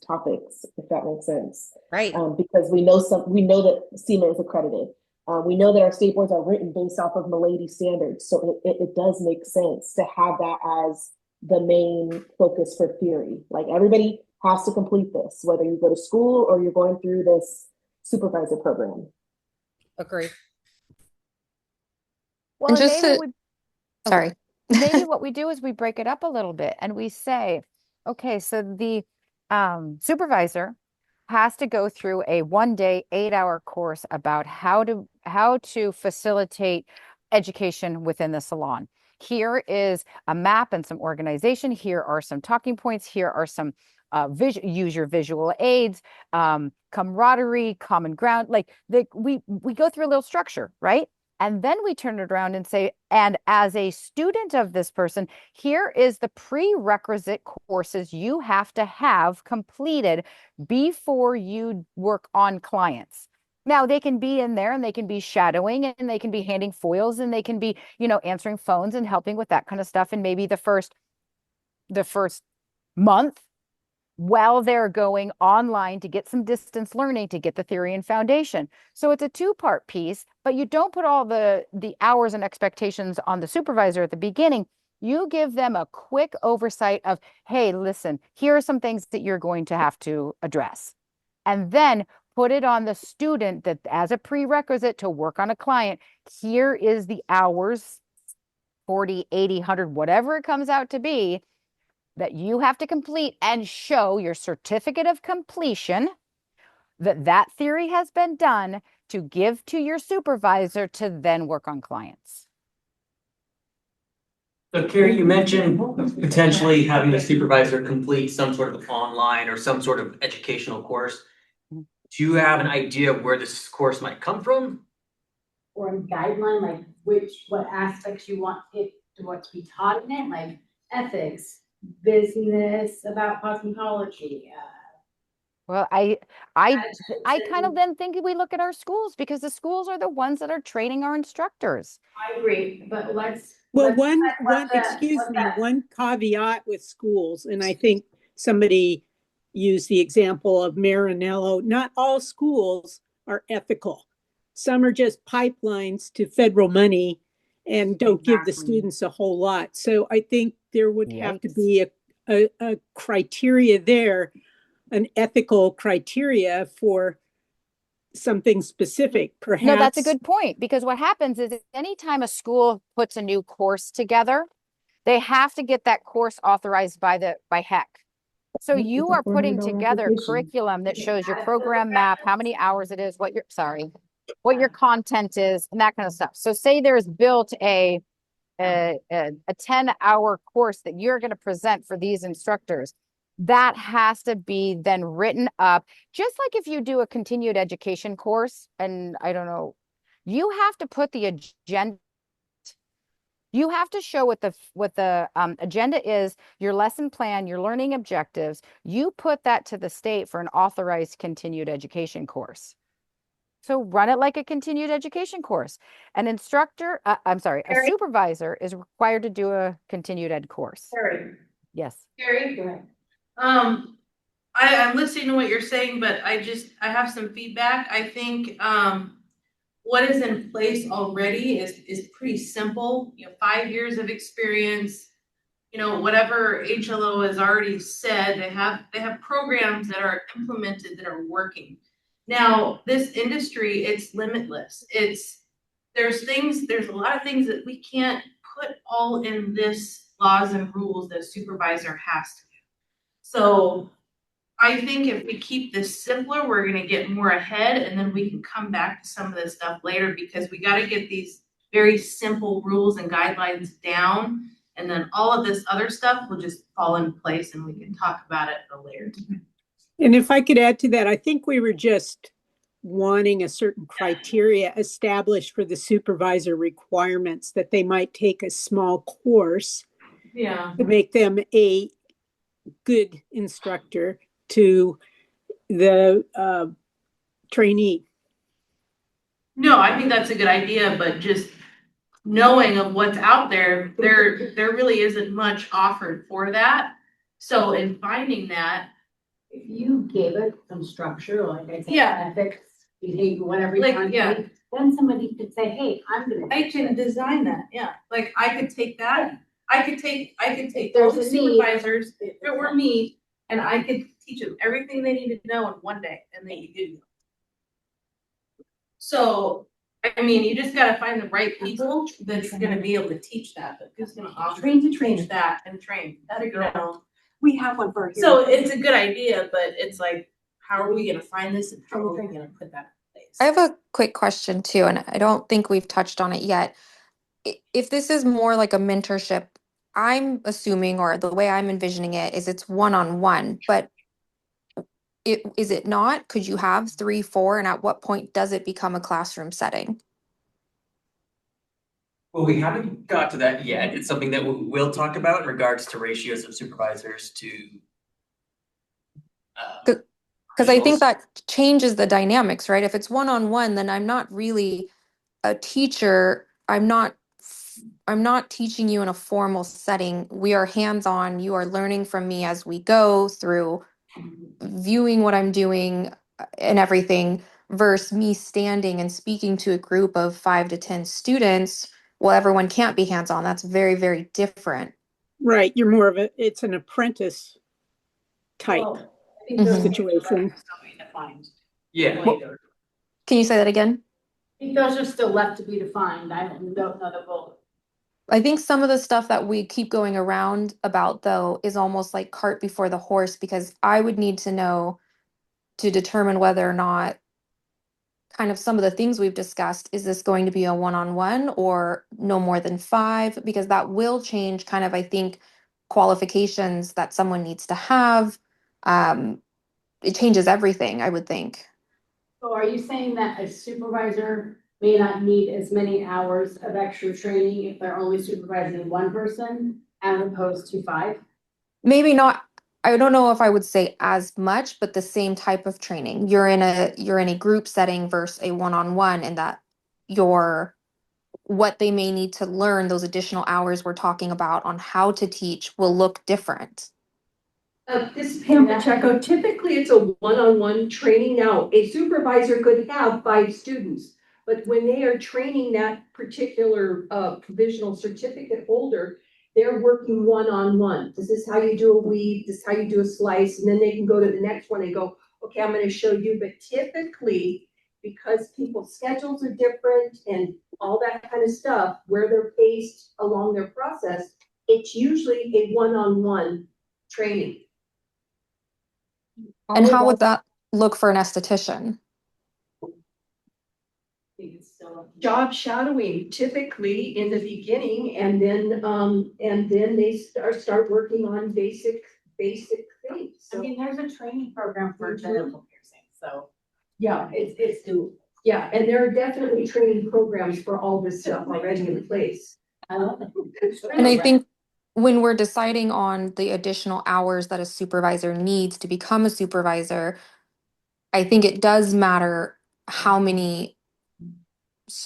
topics, if that makes sense. Right. Because we know that SEMA is accredited. We know that our state boards are written based off of Milady standards. So it does make sense to have that as the main focus for theory. Like everybody has to complete this, whether you go to school or you're going through this supervisor program. Agree. Well, And and just to, sorry. maybe what we do is we break it up a little bit and we say, okay, so the supervisor has to go through a 1-day, 8-hour course about how to facilitate education within the salon. Here is a map and some organization. Here are some talking points. Here are some use your visual aids, camaraderie, common ground. Like we go through a little structure, right? And then we turn it around and say, and as a student of this person, here is the prerequisite courses you have to have completed before you work on clients. Now they can be in there and they can be shadowing and they can be handing foils and they can be, answering phones and helping with that kind of stuff. And maybe the first month while they're going online to get some distance learning to get the theory and foundation. So it's a two-part piece, but you don't put all the hours and expectations on the supervisor at the beginning. You give them a quick oversight of, hey, listen, here are some things that you're going to have to address. And then put it on the student that as a prerequisite to work on a client, here is the hours, 40, 80, 100, whatever it comes out to be, that you have to complete and show your certificate of completion that theory has been done to give to your supervisor to then work on clients. So Carrie, you mentioned potentially having the supervisor complete some sort of online or some sort of educational course. Do you have an idea of where this course might come from? Or a guideline, like what aspects you want it to be taught in it, like ethics, business, about cosmetology. Well, I kind of then think we look at our schools because the schools are the ones that are training our instructors. I agree, but Well, one caveat with schools, and I think somebody used the example of Maranello. Not all schools are ethical. Some are just pipelines to federal money and don't give the students a whole lot. So I think there would have to be a criteria there, an ethical criteria for something specific, perhaps. No, that's a good point, because what happens is anytime a school puts a new course together, they have to get that course authorized by HEC. So you are putting together curriculum that shows your program map, how many hours it is, what your content is, and that kind of stuff. So say there's built a 10-hour course that you're going to present for these instructors. That has to be then written up, just like if you do a continued education course, and I don't know, you have to put the agenda. You have to show what the agenda is, your lesson plan, your learning objectives. You put that to the state for an authorized continued education course. So run it like a continued education course. An instructor, a supervisor is required to do a continued ed course. Carrie. Yes. Carrie, go ahead. I'm listening to what you're saying, but I have some feedback. I think what is in place already is pretty simple. 5 years of experience, whatever HLO has already said, they have programs that are implemented that are working. Now, this industry, it's limitless. There's a lot of things that we can't put all in this laws and rules that a supervisor has to do. So I think if we keep this simpler, we're going to get more ahead, and then we can come back to some of this stuff later, because we got to get these very simple rules and guidelines down, and then all of this other stuff will just fall in place, and we can talk about it at a later time. And if I could add to that, I think we were just wanting a certain criteria established for the supervisor requirements, that they might take a small course to make them a good instructor to the trainee. No, I think that's a good idea, but just knowing of what's out there, there really isn't much offered for that. So in finding that, If you gave it some structure, like I said, Yeah. ethics, behavior, whatever you Like, want yeah. to say, then somebody could say, hey, I'm gonna. I can design that, yeah, like I could take that, I could take all There's the a need. supervisors, if it were me, and I could teach them everything they need to know in one day, and they could. So, I mean, you just gotta find the right people that's gonna be able to teach that, but who's gonna offer Train to teach train. that and train, figure it out. We have one for here. So it's a good idea, but it's like, how are we gonna find this and how are we gonna put that in place? I have a quick question too, and I don't think we've touched on it yet. If this is more like a mentorship, I'm assuming, or the way I'm envisioning it, is it's one-on-one, but is it not? Could you have 3, 4, and at what point does it become a classroom setting? Well, we haven't got to that yet. It's something that we'll talk about in regards to ratios of supervisors to. Because I think that changes the dynamics, right? If it's one-on-one, then I'm not really a teacher. I'm not teaching you in a formal setting. We are hands-on. You are learning from me as we go through viewing what I'm doing and everything versus me standing and speaking to a group of 5 to 10 students. Well, everyone can't be hands-on. That's very, very different. Right, you're more of it's an apprentice type situation. Yeah. Can you say that again? I think those are still left to be defined. I don't know the goal. I think some of the stuff that we keep going around about, though, is almost like cart before the horse, because I would need to know to determine whether or not kind of some of the things we've discussed, is this going to be a one-on-one or no more than 5? Because that will change kind of, I think, qualifications that someone needs to have. It changes everything, I would think. So are you saying that a supervisor may not need as many hours of extra training if they're only supervising one person as opposed to 5? Maybe not. I don't know if I would say as much, but the same type of training. You're in a group setting versus a one-on-one, and that your what they may need to learn, those additional hours we're talking about on how to teach, will look different. This is Pam Pacheco. Typically, it's a one-on-one training. Now, a supervisor could have 5 students, but when they are training that particular provisional certificate holder, they're working one-on-one. This is how you do a weave, this is how you do a slice, and then they can go to the next one and go, okay, I'm gonna show you. But typically, because people's schedules are different and all that kind of stuff, where they're paced along their process, it's usually a one-on-one training. And how would that look for an esthetician? Job shadowing typically in the beginning, and then they start working on basic things. I mean, there's a training program for genital piercing, so. Yeah, it's doable. Yeah, and there are definitely training programs for all this stuff already in place. And I think when we're deciding on the additional hours that a supervisor needs to become a supervisor, I think it does matter how many,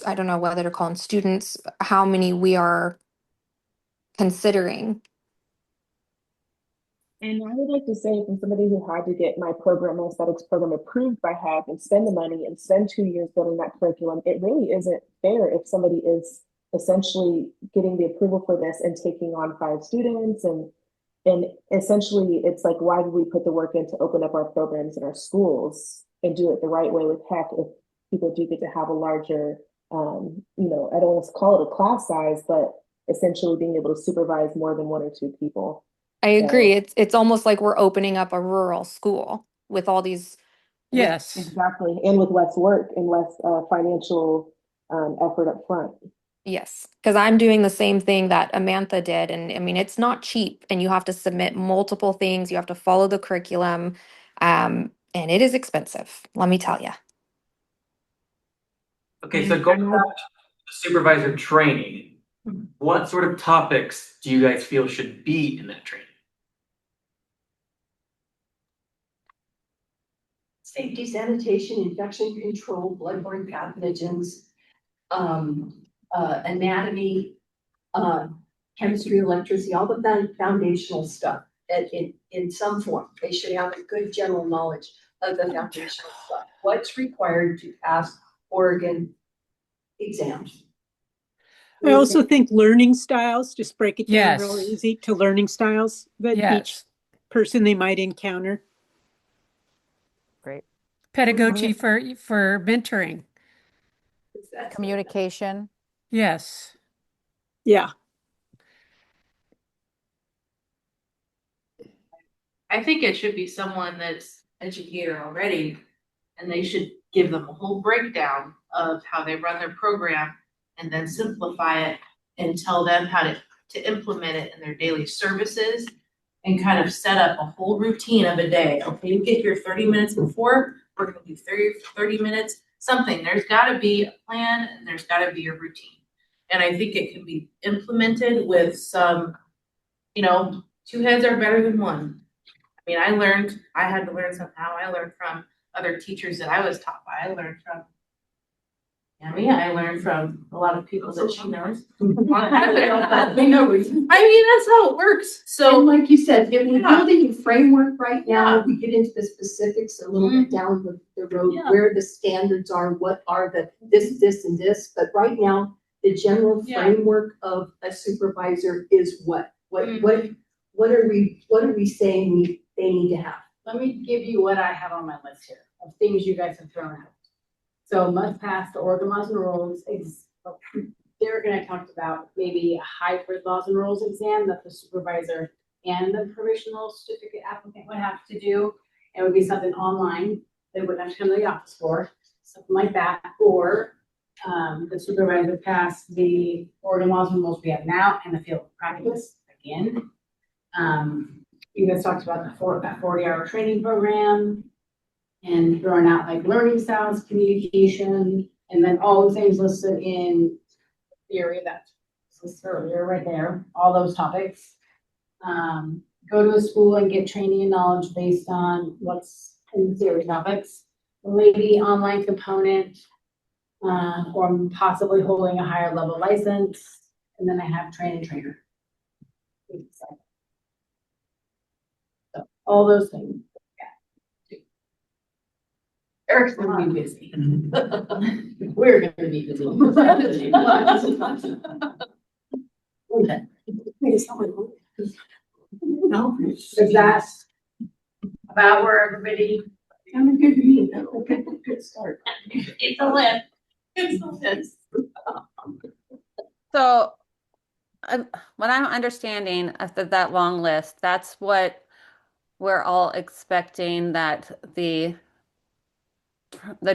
I don't know whether to call them students, how many we are considering. And I would like to say, from somebody who had to get my program, my aesthetics program approved by HAC and spend the money and spend 2 years building that curriculum, it really isn't fair if somebody is essentially getting the approval for this and taking on 5 students. And essentially, it's like, why did we put the work in to open up our programs in our schools and do it the right way with HAC if people do get to have a larger, I don't want to call it a class size, but essentially being able to supervise more than 1 or 2 people. I agree. It's almost like we're opening up a rural school with all these. Yes. Exactly. And with less work and less financial effort up front. Yes, because I'm doing the same thing that Amantha did. And I mean, it's not cheap, and you have to submit multiple things. You have to follow the curriculum. And it is expensive, let me tell you. Okay, so going back to supervisor training, what sort of topics do you guys feel should be in that training? Safety, sanitation, infection control, bloodborne pathogens, anatomy, chemistry, electricity, all the foundational stuff in some form. They should have a good general knowledge of the foundational stuff. What's required to pass Oregon exams? I also think learning styles, just break it down real Yes. easy to learning styles that each Yes. person they might encounter. Great. Pedagogy for mentoring. Communication. Yes. Yeah. I think it should be someone that's educator already, and they should give them a whole breakdown of how they run their program and then simplify it and tell them how to implement it in their daily services and kind of set up a whole routine of a day. Okay, you get here 30 minutes before, we're gonna do 30 minutes, something. There's gotta be a plan and there's gotta be a routine. And I think it can be implemented with some, two heads are better than one. I mean, I had to learn somehow. I learned from other teachers that I was taught by. I learned from Tammy. I learned from a lot of people that she knows. I mean, that's how it works. So, and like you said, if we're building a framework right now, we get into the specifics a little bit down the road, where the standards are, what are the this, and this. But right now, the general framework of a supervisor is what? What are we saying they need to have? Let me give you what I have on my list here of things you guys have thrown out. So must pass the Oregon laws and rules. Derek and I talked about maybe a hybrid laws and rules exam that the supervisor and the provisional certificate applicant would have to do. It would be something online. They wouldn't have to come to the office for, something like that. Or the supervisor pass the Oregon laws and rules we have now and the field of practice again. You guys talked about that 40-hour training program and throwing out like learning styles, communication, and then all the things listed in theory that was listed earlier right there, all those topics. Go to a school and get training and knowledge based on what's in the theory topics. Maybe online component, or possibly holding a higher level license, and then I have trainer. So all those things. Eric's gonna be busy. We're gonna be busy. Okay. No, is that about where everybody? I'm a good meeting. Good start. It's a lift. It's a lift. So what I'm understanding after that long list, that's what we're all expecting that the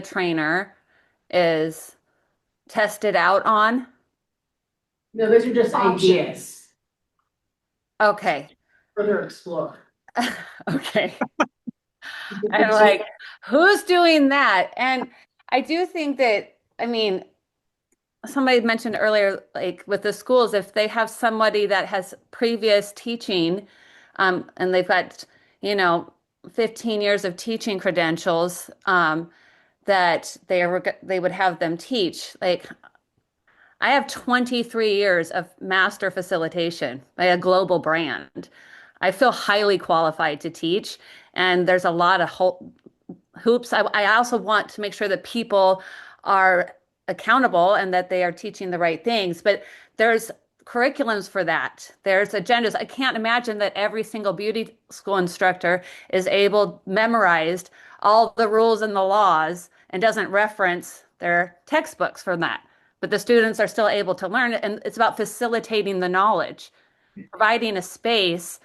trainer is tested out on. No, those are just ideas. Okay. Further explore. Okay. I'm like, who's doing that? And I do think that, I mean, somebody mentioned earlier, like with the schools, if they have somebody that has previous teaching, and they've got, 15 years of teaching credentials, that they would have them teach. Like, I have 23 years of master facilitation by a global brand. I feel highly qualified to teach, and there's a lot of hoops. I also want to make sure that people are accountable and that they are teaching the right things, but there's curriculums for that. There's agendas. I can't imagine that every single beauty school instructor is memorized all the rules and the laws and doesn't reference their textbooks for that. But the students are still able to learn it, and it's about facilitating the knowledge, providing a space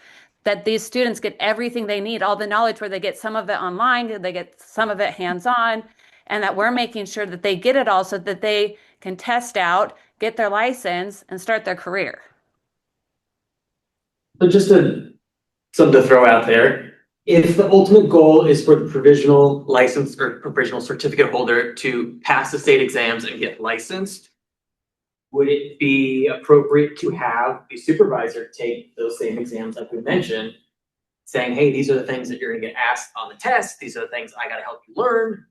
that these students get everything they need, all the knowledge, where they get some of it online, they get some of it hands-on, and that we're making sure that they get it all so that they can test out, get their license, and start their career. So just something to throw out there. If the ultimate goal is for the provisional license or provisional certificate holder to pass the state exams and get licensed, would it be appropriate to have the supervisor take those same exams like we mentioned, saying, hey, these are the things that you're gonna get asked on the test. These are the things I gotta help you learn.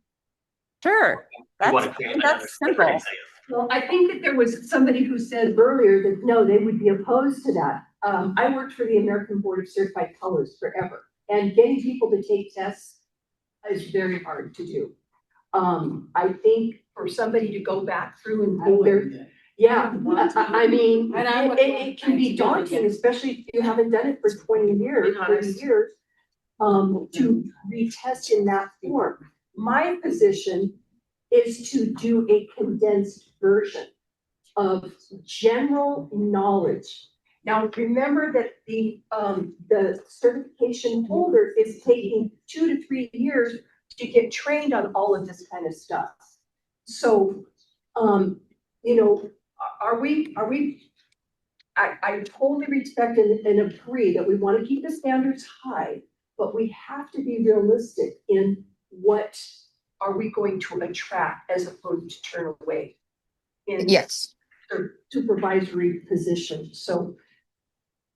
Sure. You wanna create another separate exam. Well, I think that there was somebody who said earlier that no, they would be opposed to that. I worked for the American Board of Certified Colors forever, and getting people to take tests is very hard to do. I think for somebody to go back through and pull their, yeah, I mean, it can be daunting, especially if you haven't done it for 20 years, 30 years, to retest in that form. My position is to do a condensed version of general knowledge. Now, remember that the certification holder is taking 2 to 3 years to get trained on all of this kind of stuff. So, you know, I totally respect and agree that we want to keep the standards high, but we have to be realistic in what are we going to attract as opposed to turn away in Yes. their supervisory position. So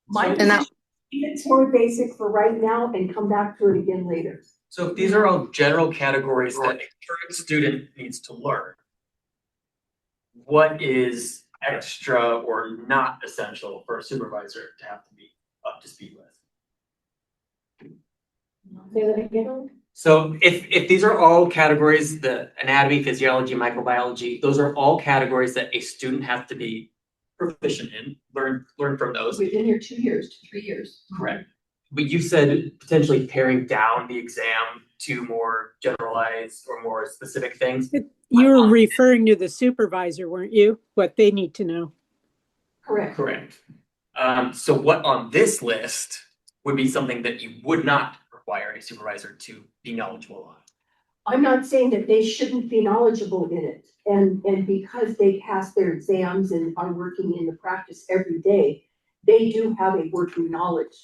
my And that- position, it's more basic for right now and come back to it again later. So if these are all general categories that a current student needs to learn, what is extra or not essential for a supervisor to have to be up to speed with? Say that again? So if these are all categories, the anatomy, physiology, microbiology, those are all categories that a student has to be proficient in, learn from those. Within your 2 years to 3 years. Correct. But you said potentially paring down the exam to more generalized or more specific things. You were referring to the supervisor, weren't you? What they need to know. Correct. Correct. So what on this list would be something that you would not require a supervisor to be knowledgeable on? I'm not saying that they shouldn't be knowledgeable in it. And because they pass their exams and are working in the practice every day, they do have a working knowledge.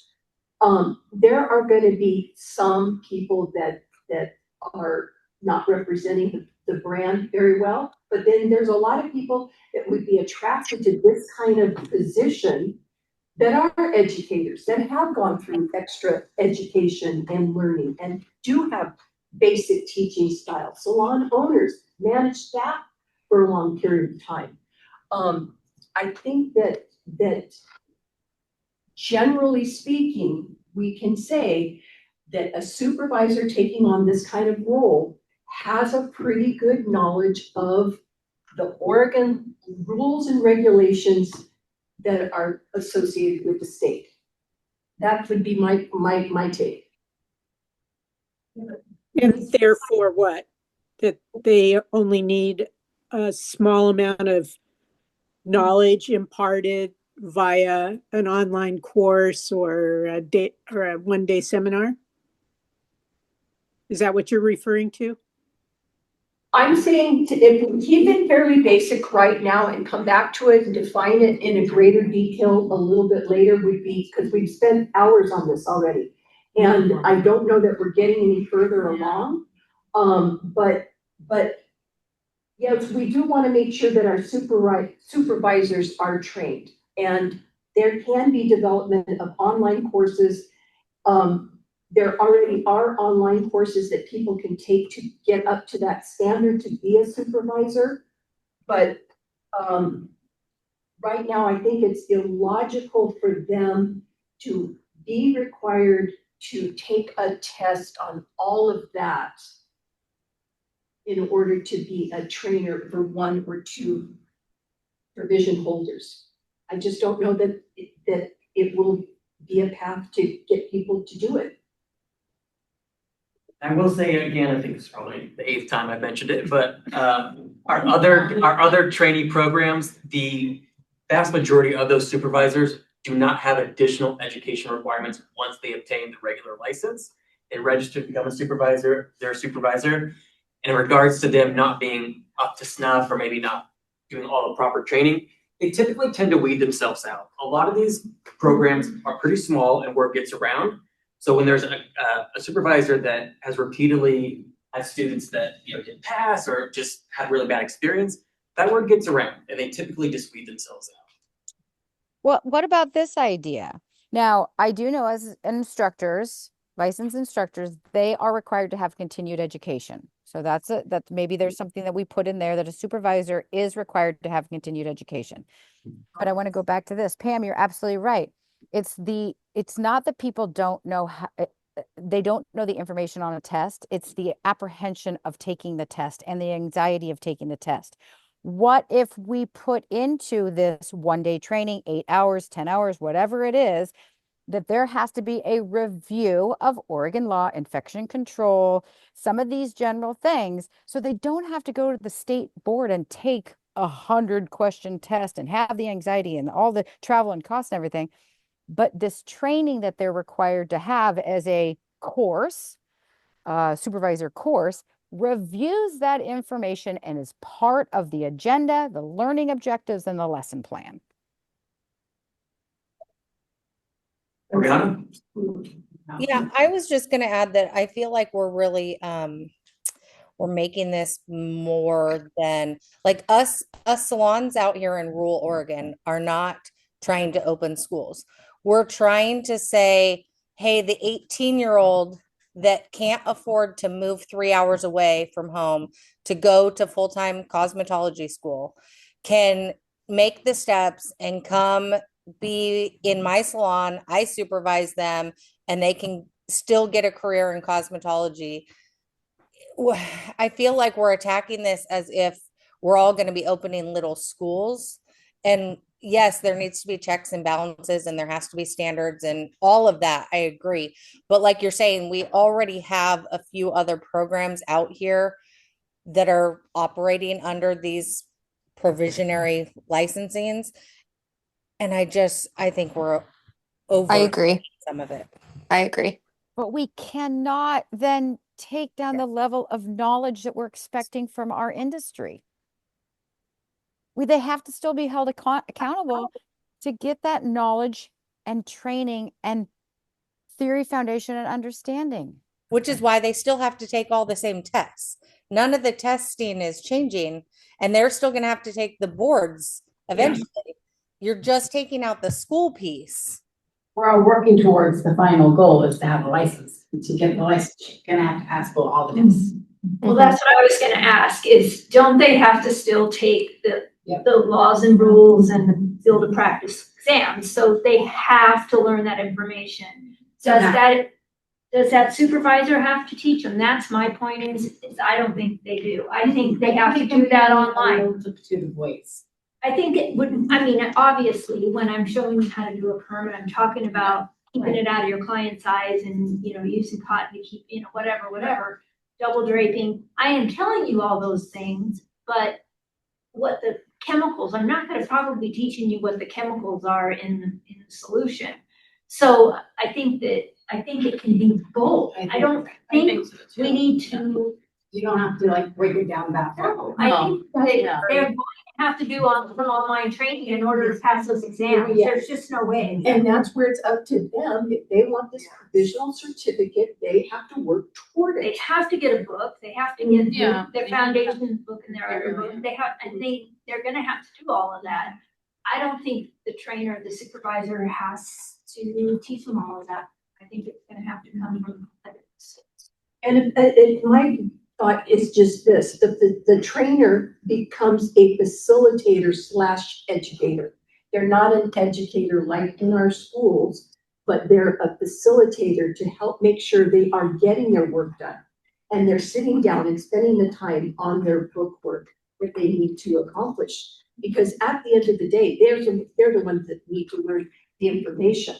There are going to be some people that are not representing the brand very well, but then there's a lot of people that would be attracted to this kind of position that are educators, that have gone through extra education and learning and do have basic teaching style. Salon owners manage staff for a long period of time. I think that generally speaking, we can say that a supervisor taking on this kind of role has a pretty good knowledge of the Oregon rules and regulations that are associated with the state. That would be my take. And therefore what? That they only need a small amount of knowledge imparted via an online course or a day or a one-day seminar? Is that what you're referring to? I'm saying if we keep it fairly basic right now and come back to it and define it in a greater detail a little bit later would be, because we've spent hours on this already. And I don't know that we're getting any further along. But yes, we do want to make sure that our supervisors are trained. And there can be development of online courses. There already are online courses that people can take to get up to that standard to be a supervisor. But right now, I think it's illogical for them to be required to take a test on all of that in order to be a trainer for 1 or 2 provision holders. I just don't know that it will be a path to get people to do it. I will say again, I think it's probably the 8th time I've mentioned it, but our other trainee programs, the vast majority of those supervisors do not have additional education requirements once they obtain the regular license. They register to become a supervisor, they're a supervisor. And in regards to them not being up to snuff or maybe not doing all the proper training, they typically tend to weed themselves out. A lot of these programs are pretty small and word gets around. So when there's a supervisor that has repeatedly had students that didn't pass or just had really bad experience, that word gets around and they typically just weed themselves out. What about this idea? Now, I do know as instructors, licensed instructors, they are required to have continued education. So that's maybe there's something that we put in there that a supervisor is required to have continued education. But I want to go back to this. Pam, you're absolutely right. It's not that people don't know how, they don't know the information on a test. It's the apprehension of taking the test and the anxiety of taking the test. What if we put into this 1-day training, 8 hours, 10 hours, whatever it is, that there has to be a review of Oregon law, infection control, some of these general things, so they don't have to go to the state board and take 100-question test and have the anxiety and all the travel and cost and everything. But this training that they're required to have as a course, supervisor course, reviews that information and is part of the agenda, the learning objectives, and the lesson plan. Ariana? Yeah, I was just going to add that I feel like we're really we're making this more than like us salons out here in rural Oregon are not trying to open schools. We're trying to say, hey, the 18-year-old that can't afford to move 3 hours away from home to go to full-time cosmetology school can make the steps and come be in my salon. I supervise them and they can still get a career in cosmetology. I feel like we're attacking this as if we're all going to be opening little schools. And yes, there needs to be checks and balances and there has to be standards and all of that. I agree. But like you're saying, we already have a few other programs out here that are operating under these provisionary licensings. And I think we're over I agree. some of it. I agree. But we cannot then take down the level of knowledge that we're expecting from our industry. They have to still be held accountable to get that knowledge and training and theory foundation and understanding. Which is why they still have to take all the same tests. None of the testing is changing, and they're still going to have to take the boards eventually. Yeah. You're just taking out the school piece. We're all working towards the final goal is to have a license. To get the license, you're gonna have to pass all the tests. Well, that's what I was gonna ask is, don't they have to still take the laws and rules and the field of practice exams? So they have to learn that information. Does that supervisor have to teach them? That's my point is I don't think they do. I think they have to do that online. Multitude of ways. I think it wouldn't, I mean, obviously, when I'm showing you how to do a permit, I'm talking about keeping it out of your client's eyes and, using cotton to keep, whatever, double draping. I am telling you all those things, but what the chemicals, I'm not gonna probably be teaching you what the chemicals are in the solution. So I think it can be both. I don't think we need to. You don't have to break it down that far. No, I think they're going to have to do online training in order to pass those exams. Yeah. There's just no way. And that's where it's up to them. If they want this provisional certificate, they have to work toward it. They have to get a book. They have to get their foundation book and their other book. They're going to have to do all of that. I don't think the trainer, the supervisor has to teach them all of that. I think it's going to have to come from others. And my thought is just this, the trainer becomes a facilitator / educator. They're not an educator like in our schools, but they're a facilitator to help make sure they are getting their work done. And they're sitting down and spending the time on their book work that they need to accomplish. Because at the end of the day, they're the ones that need to learn the information.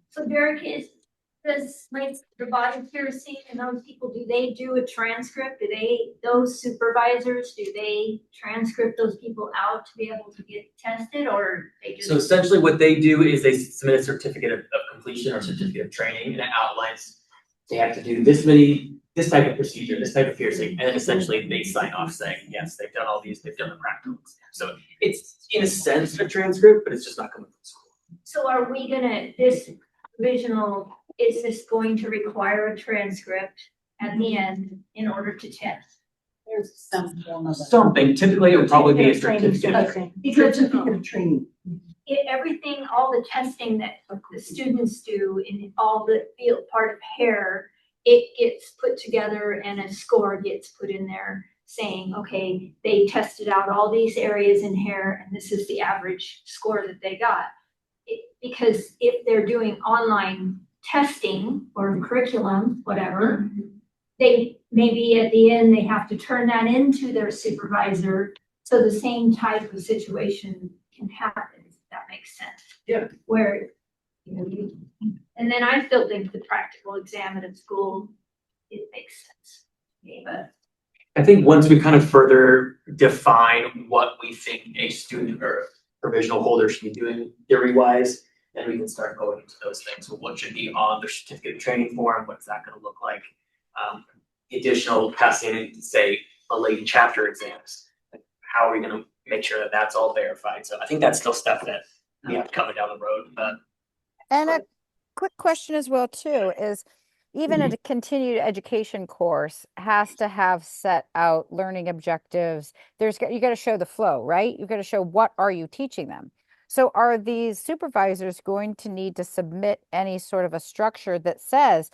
So Derek, does the volunteer scene and those people, do they do a transcript? Those supervisors, do they transcript those people out to be able to get tested, or they just? So essentially what they do is they submit a certificate of completion or certificate of training, and it outlines they have to do this type of procedure, this type of piercing, and then essentially they sign off saying, yes, they've done all these, they've done the practical exam. So it's in a sense a transcript, but it's just not coming from school. So are we this provisional, is this going to require a transcript at the end in order to test? There's some form of something. Typically, it would probably be a certificate. Certificate of training. everything, all the testing that the students do in all the field part of hair, it gets put together and a score gets put in there saying, okay, they tested out all these areas in hair and this is the average score that they got. Because if they're doing online testing or curriculum, whatever, they maybe at the end they have to turn that into their supervisor so the same type of situation can happen, if that makes sense. Yeah. Where, and then I still think the practical exam at a school, it makes sense. But I think once we kind of further define what we think a student or provisional holder should be doing theory-wise, then we can start going into those things. So what should be on their certificate of training form? What's that going to look like? Additional passing, say, a lady chapter exams. How are we going to make sure that that's all verified? So I think that's still stuff that we have to cover down the road. But And a quick question as well too is even a continued education course has to have set out learning objectives. You got to show the flow, right? You got to show what are you teaching them. So are these supervisors going to need to submit any sort of a structure that says,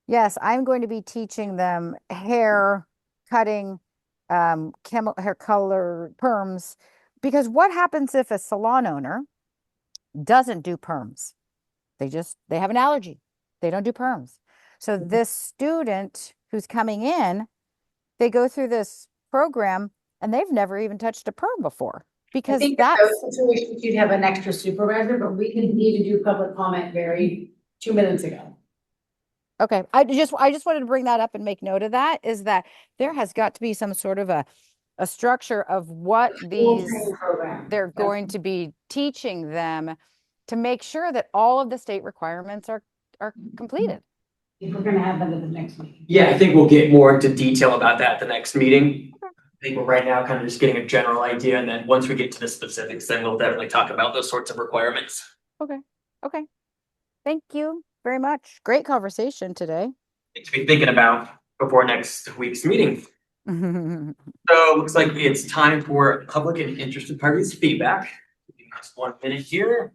yes, I'm going to be teaching them hair cutting, hair color, perms, because what happens if a salon owner doesn't do perms? They have an allergy. They don't do perms. So this student who's coming in, they go through this program and they've never even touched a perm before I because think in those situations, you'd have an extra supervisor, but we can need to do public comment 2 minutes ago. okay. I just wanted to bring that up and make note of that, is that there has got to be some sort of a structure of what they're going to be teaching them to make sure that all of the state requirements are completed. If we're gonna have them at the next meeting. yeah, I think we'll get more into detail about that at the next meeting. I think we're right now kind of just getting a general idea, and then once we get to the specifics, then we'll definitely talk about those sorts of requirements. Okay. Thank you very much. Great conversation today. To be thinking about before next week's meeting. So it looks like it's time for public and interested parties feedback. Just 1 minute here.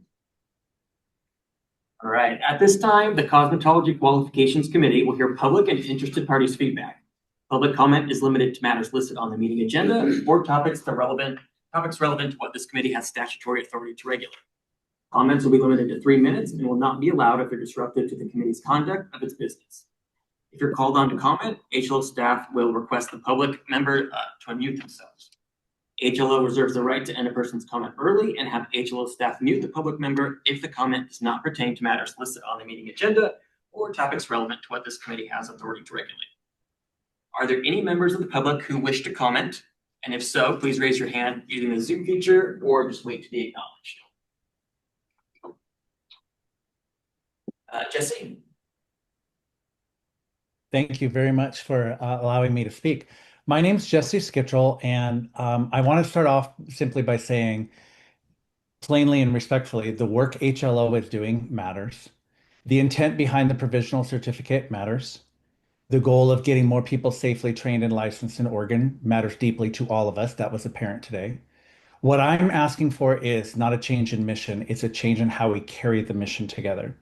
All right, at this time, the Cosmetology Qualifications Committee will hear public and interested parties feedback. Public comment is limited to matters listed on the meeting agenda or topics relevant to what this committee has statutory authority to regulate. Comments will be limited to 3 minutes and will not be allowed if they're disruptive to the committee's conduct of its business. If you're called on to comment, HLO staff will request the public member to unmute themselves. HLO reserves the right to end a person's comment early and have HLO staff mute the public member if the comment does not pertain to matters listed on the meeting agenda or topics relevant to what this committee has authority to regulate. Are there any members of the public who wish to comment? And if so, please raise your hand using the Zoom feature or just wait to be acknowledged. Jesse. Thank you very much for allowing me to speak. My name's Jesse Skittrell, and I want to start off simply by saying, plainly and respectfully, the work HLO is doing matters. The intent behind the provisional certificate matters. The goal of getting more people safely trained and licensed in Oregon matters deeply to all of us. That was apparent today. What I'm asking for is not a change in mission, it's a change in how we carry the mission together.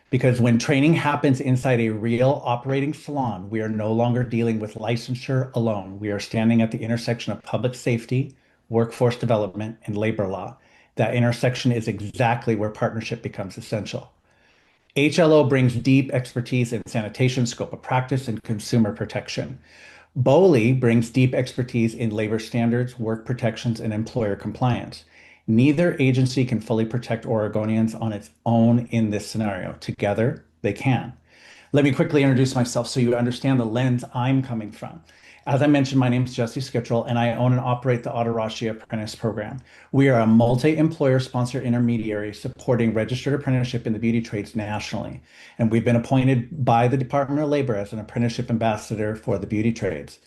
Because when training happens inside a real operating salon, we are no longer dealing with licensure alone. We are standing at the intersection of public safety, workforce development, and labor law. That intersection is exactly where partnership becomes essential. HLO brings deep expertise in sanitation, scope of practice, and consumer protection. BOLI brings deep expertise in labor standards, work protections, and employer compliance. Neither agency can fully protect Oregonians on its own in this scenario. Together, they can. Let me quickly introduce myself so you understand the lens I'm coming from. As I mentioned, my name is Jesse Skittrell, and I own and operate the Autorashi Apprentice Program. We are a multi-employer sponsored intermediary supporting registered apprenticeship in the beauty trades nationally. And we've been appointed by the Department of Labor as an apprenticeship ambassador for the beauty trades.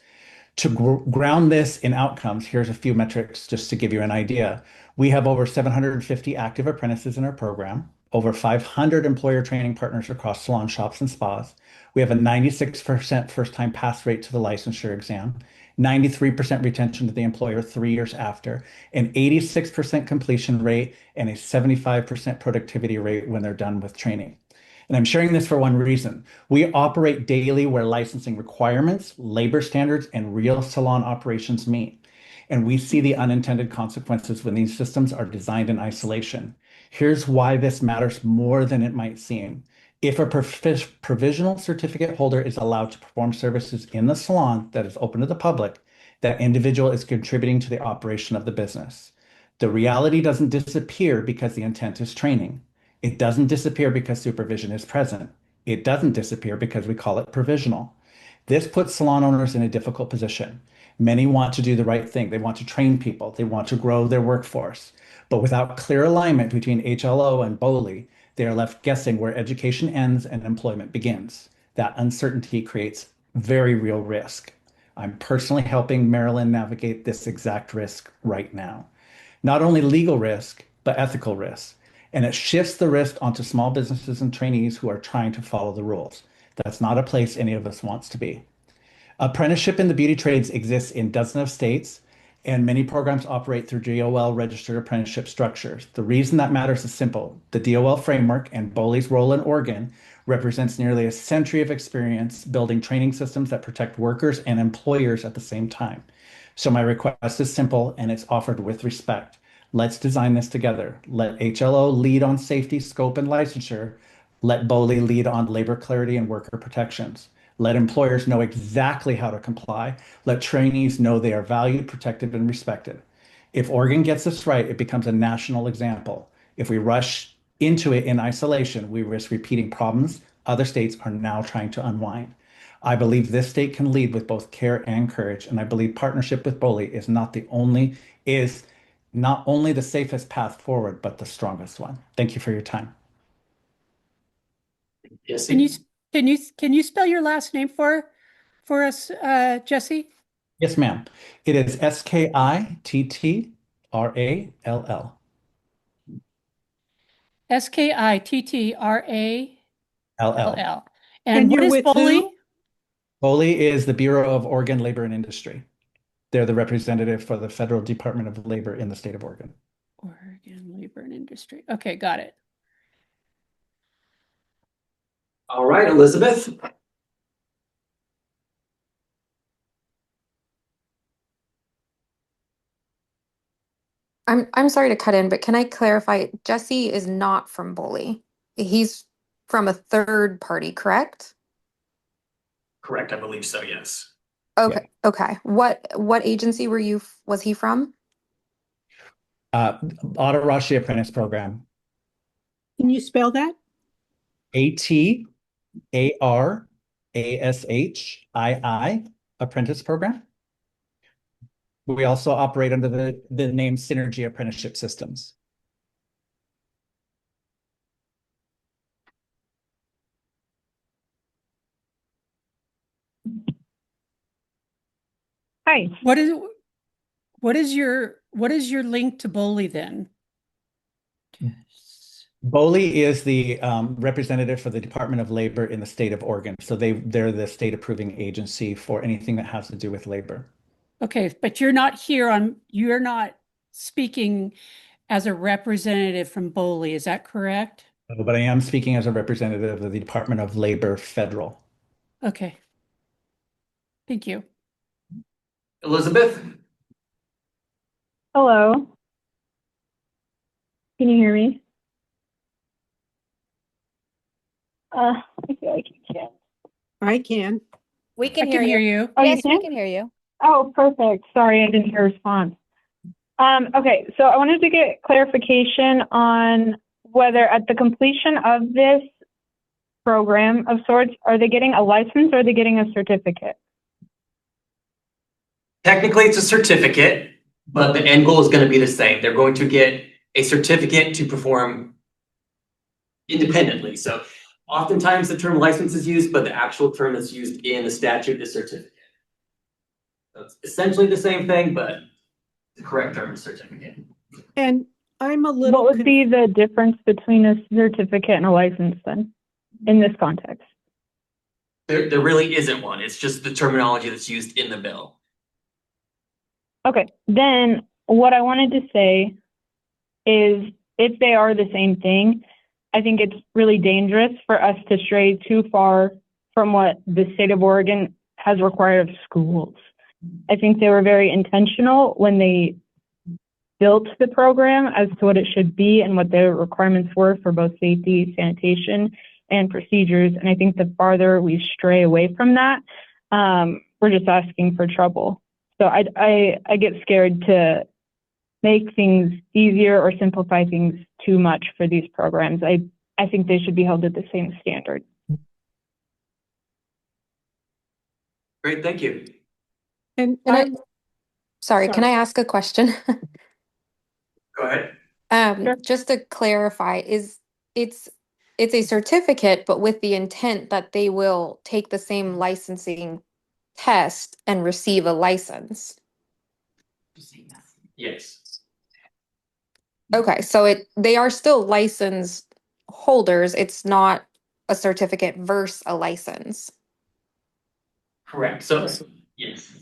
To ground this in outcomes, here's a few metrics just to give you an idea. We have over 750 active apprentices in our program, over 500 employer training partners across salon shops and spas. We have a 96% first-time pass rate to the licensure exam, 93% retention to the employer 3 years after, an 86% completion rate, and a 75% productivity rate when they're done with training. And I'm sharing this for one reason. We operate daily where licensing requirements, labor standards, and real salon operations meet. And we see the unintended consequences when these systems are designed in isolation. Here's why this matters more than it might seem. If a provisional certificate holder is allowed to perform services in the salon that is open to the public, that individual is contributing to the operation of the business. The reality doesn't disappear because the intent is training. It doesn't disappear because supervision is present. It doesn't disappear because we call it provisional. This puts salon owners in a difficult position. Many want to do the right thing. They want to train people. They want to grow their workforce. But without clear alignment between HLO and BOLI, they are left guessing where education ends and employment begins. That uncertainty creates very real risk. I'm personally helping Maryland navigate this exact risk right now. Not only legal risk, but ethical risk. And it shifts the risk onto small businesses and trainees who are trying to follow the rules. That's not a place any of us wants to be. Apprenticeship in the beauty trades exists in dozens of states, and many programs operate through DOL registered apprenticeship structures. The reason that matters is simple. The DOL framework and BOLI's role in Oregon represents nearly a century of experience building training systems that protect workers and employers at the same time. So my request is simple, and it's offered with respect. Let's design this together. Let HLO lead on safety, scope, and licensure. Let BOLI lead on labor clarity and worker protections. Let employers know exactly how to comply. Let trainees know they are valued, protected, and respected. If Oregon gets this right, it becomes a national example. If we rush into it in isolation, we risk repeating problems other states are now trying to unwind. I believe this state can lead with both care and courage, and I believe partnership with BOLI is not only the safest path forward, but the strongest one. Thank you for your time. Yes. Can you spell your last name for us, Jesse? Yes, ma'am. It is Skittrall. Skittrall. And And what you're is with BOLI? who? BOLI is the Bureau of Oregon Labor and Industry. They're the representative for the Federal Department of Labor in the state of Oregon. Oregon Labor and Industry. Okay, got it. All right, Elizabeth. I'm sorry to cut in, but can I clarify? Jesse is not from BOLI. He's from a third party, correct? Correct, I believe so, yes. Okay. Okay. What agency was he from? Atarashi Apprentice Program. Can you spell that? ATARASHII Apprentice Program. We also operate under the name Synergy Apprenticeship Systems. Hi. What is your link to BOLI then? BOLI is the representative for the Department of Labor in the state of Oregon. So they're the state approving agency for anything that has to do with labor. Okay, but you're not speaking as a representative from BOLI, is that correct? But I am speaking as a representative of the Department of Labor Federal. Okay. Thank you. Elizabeth? Hello. Can you hear me? I feel like you can't. I can. We can I can hear you. Oh, Yes, you we can? can hear you. Oh, perfect. Sorry, I didn't hear a response. Okay, so I wanted to get clarification on whether at the completion of this program of sorts, are they getting a license or are they getting a certificate? Technically, it's a certificate, but the end goal is going to be the same. They're going to get a certificate to perform independently. So oftentimes the term license is used, but the actual term that's used in the statute is certificate. So it's essentially the same thing, but the correct term is certificate. And I'm a little. What would be the difference between a certificate and a license then, in this context? There really isn't one. It's just the terminology that's used in the bill. Okay, then what I wanted to say is if they are the same thing, I think it's really dangerous for us to stray too far from what the state of Oregon has required of schools. I think they were very intentional when they built the program as to what it should be and what the requirements were for both safety, sanitation, and procedures. And I think the farther we stray away from that, we're just asking for trouble. So I get scared to make things easier or simplify things too much for these programs. I think they should be held at the same standard. Great, thank you. And Sorry, can I ask a question? Go ahead. Just to clarify, it's a certificate, but with the intent that they will take the same licensing test and receive a license. Yes. Okay, so they are still license holders. It's not a certificate versus a license. Correct. So, yes.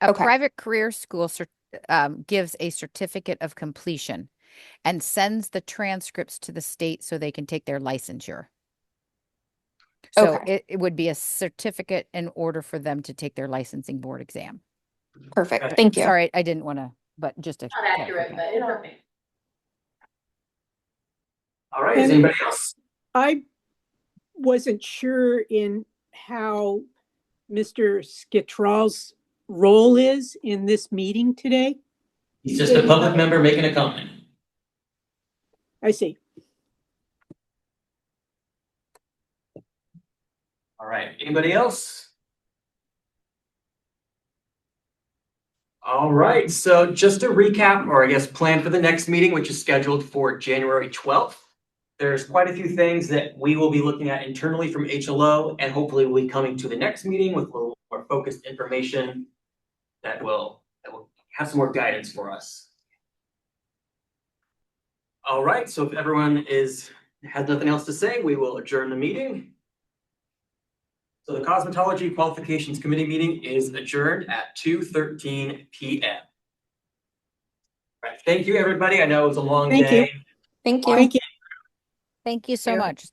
A private career school gives a certificate of completion and sends the transcripts to the state so they can take their licensure. So it would be a certificate in order for them to take their licensing board exam. Perfect. Thank you. Sorry, I didn't want to, but just a Not accurate, but it's okay. All right, is anybody else? I wasn't sure in how Mr. Skitral's role is in this meeting today. He's just a public member making a comment. I see. All right, anybody else? All right, so just to recap, or I guess plan for the next meeting, which is scheduled for January 12th. There's quite a few things that we will be looking at internally from HLO, and hopefully we'll be coming to the next meeting with a little more focused information that will have some more guidance for us. All right, so if everyone has nothing else to say, we will adjourn the meeting. So the Cosmetology Qualifications Committee meeting is adjourned at 2:13 p.m. Right, thank you, everybody. I know it was a long day. Thank you. Thank you. Thank you so much.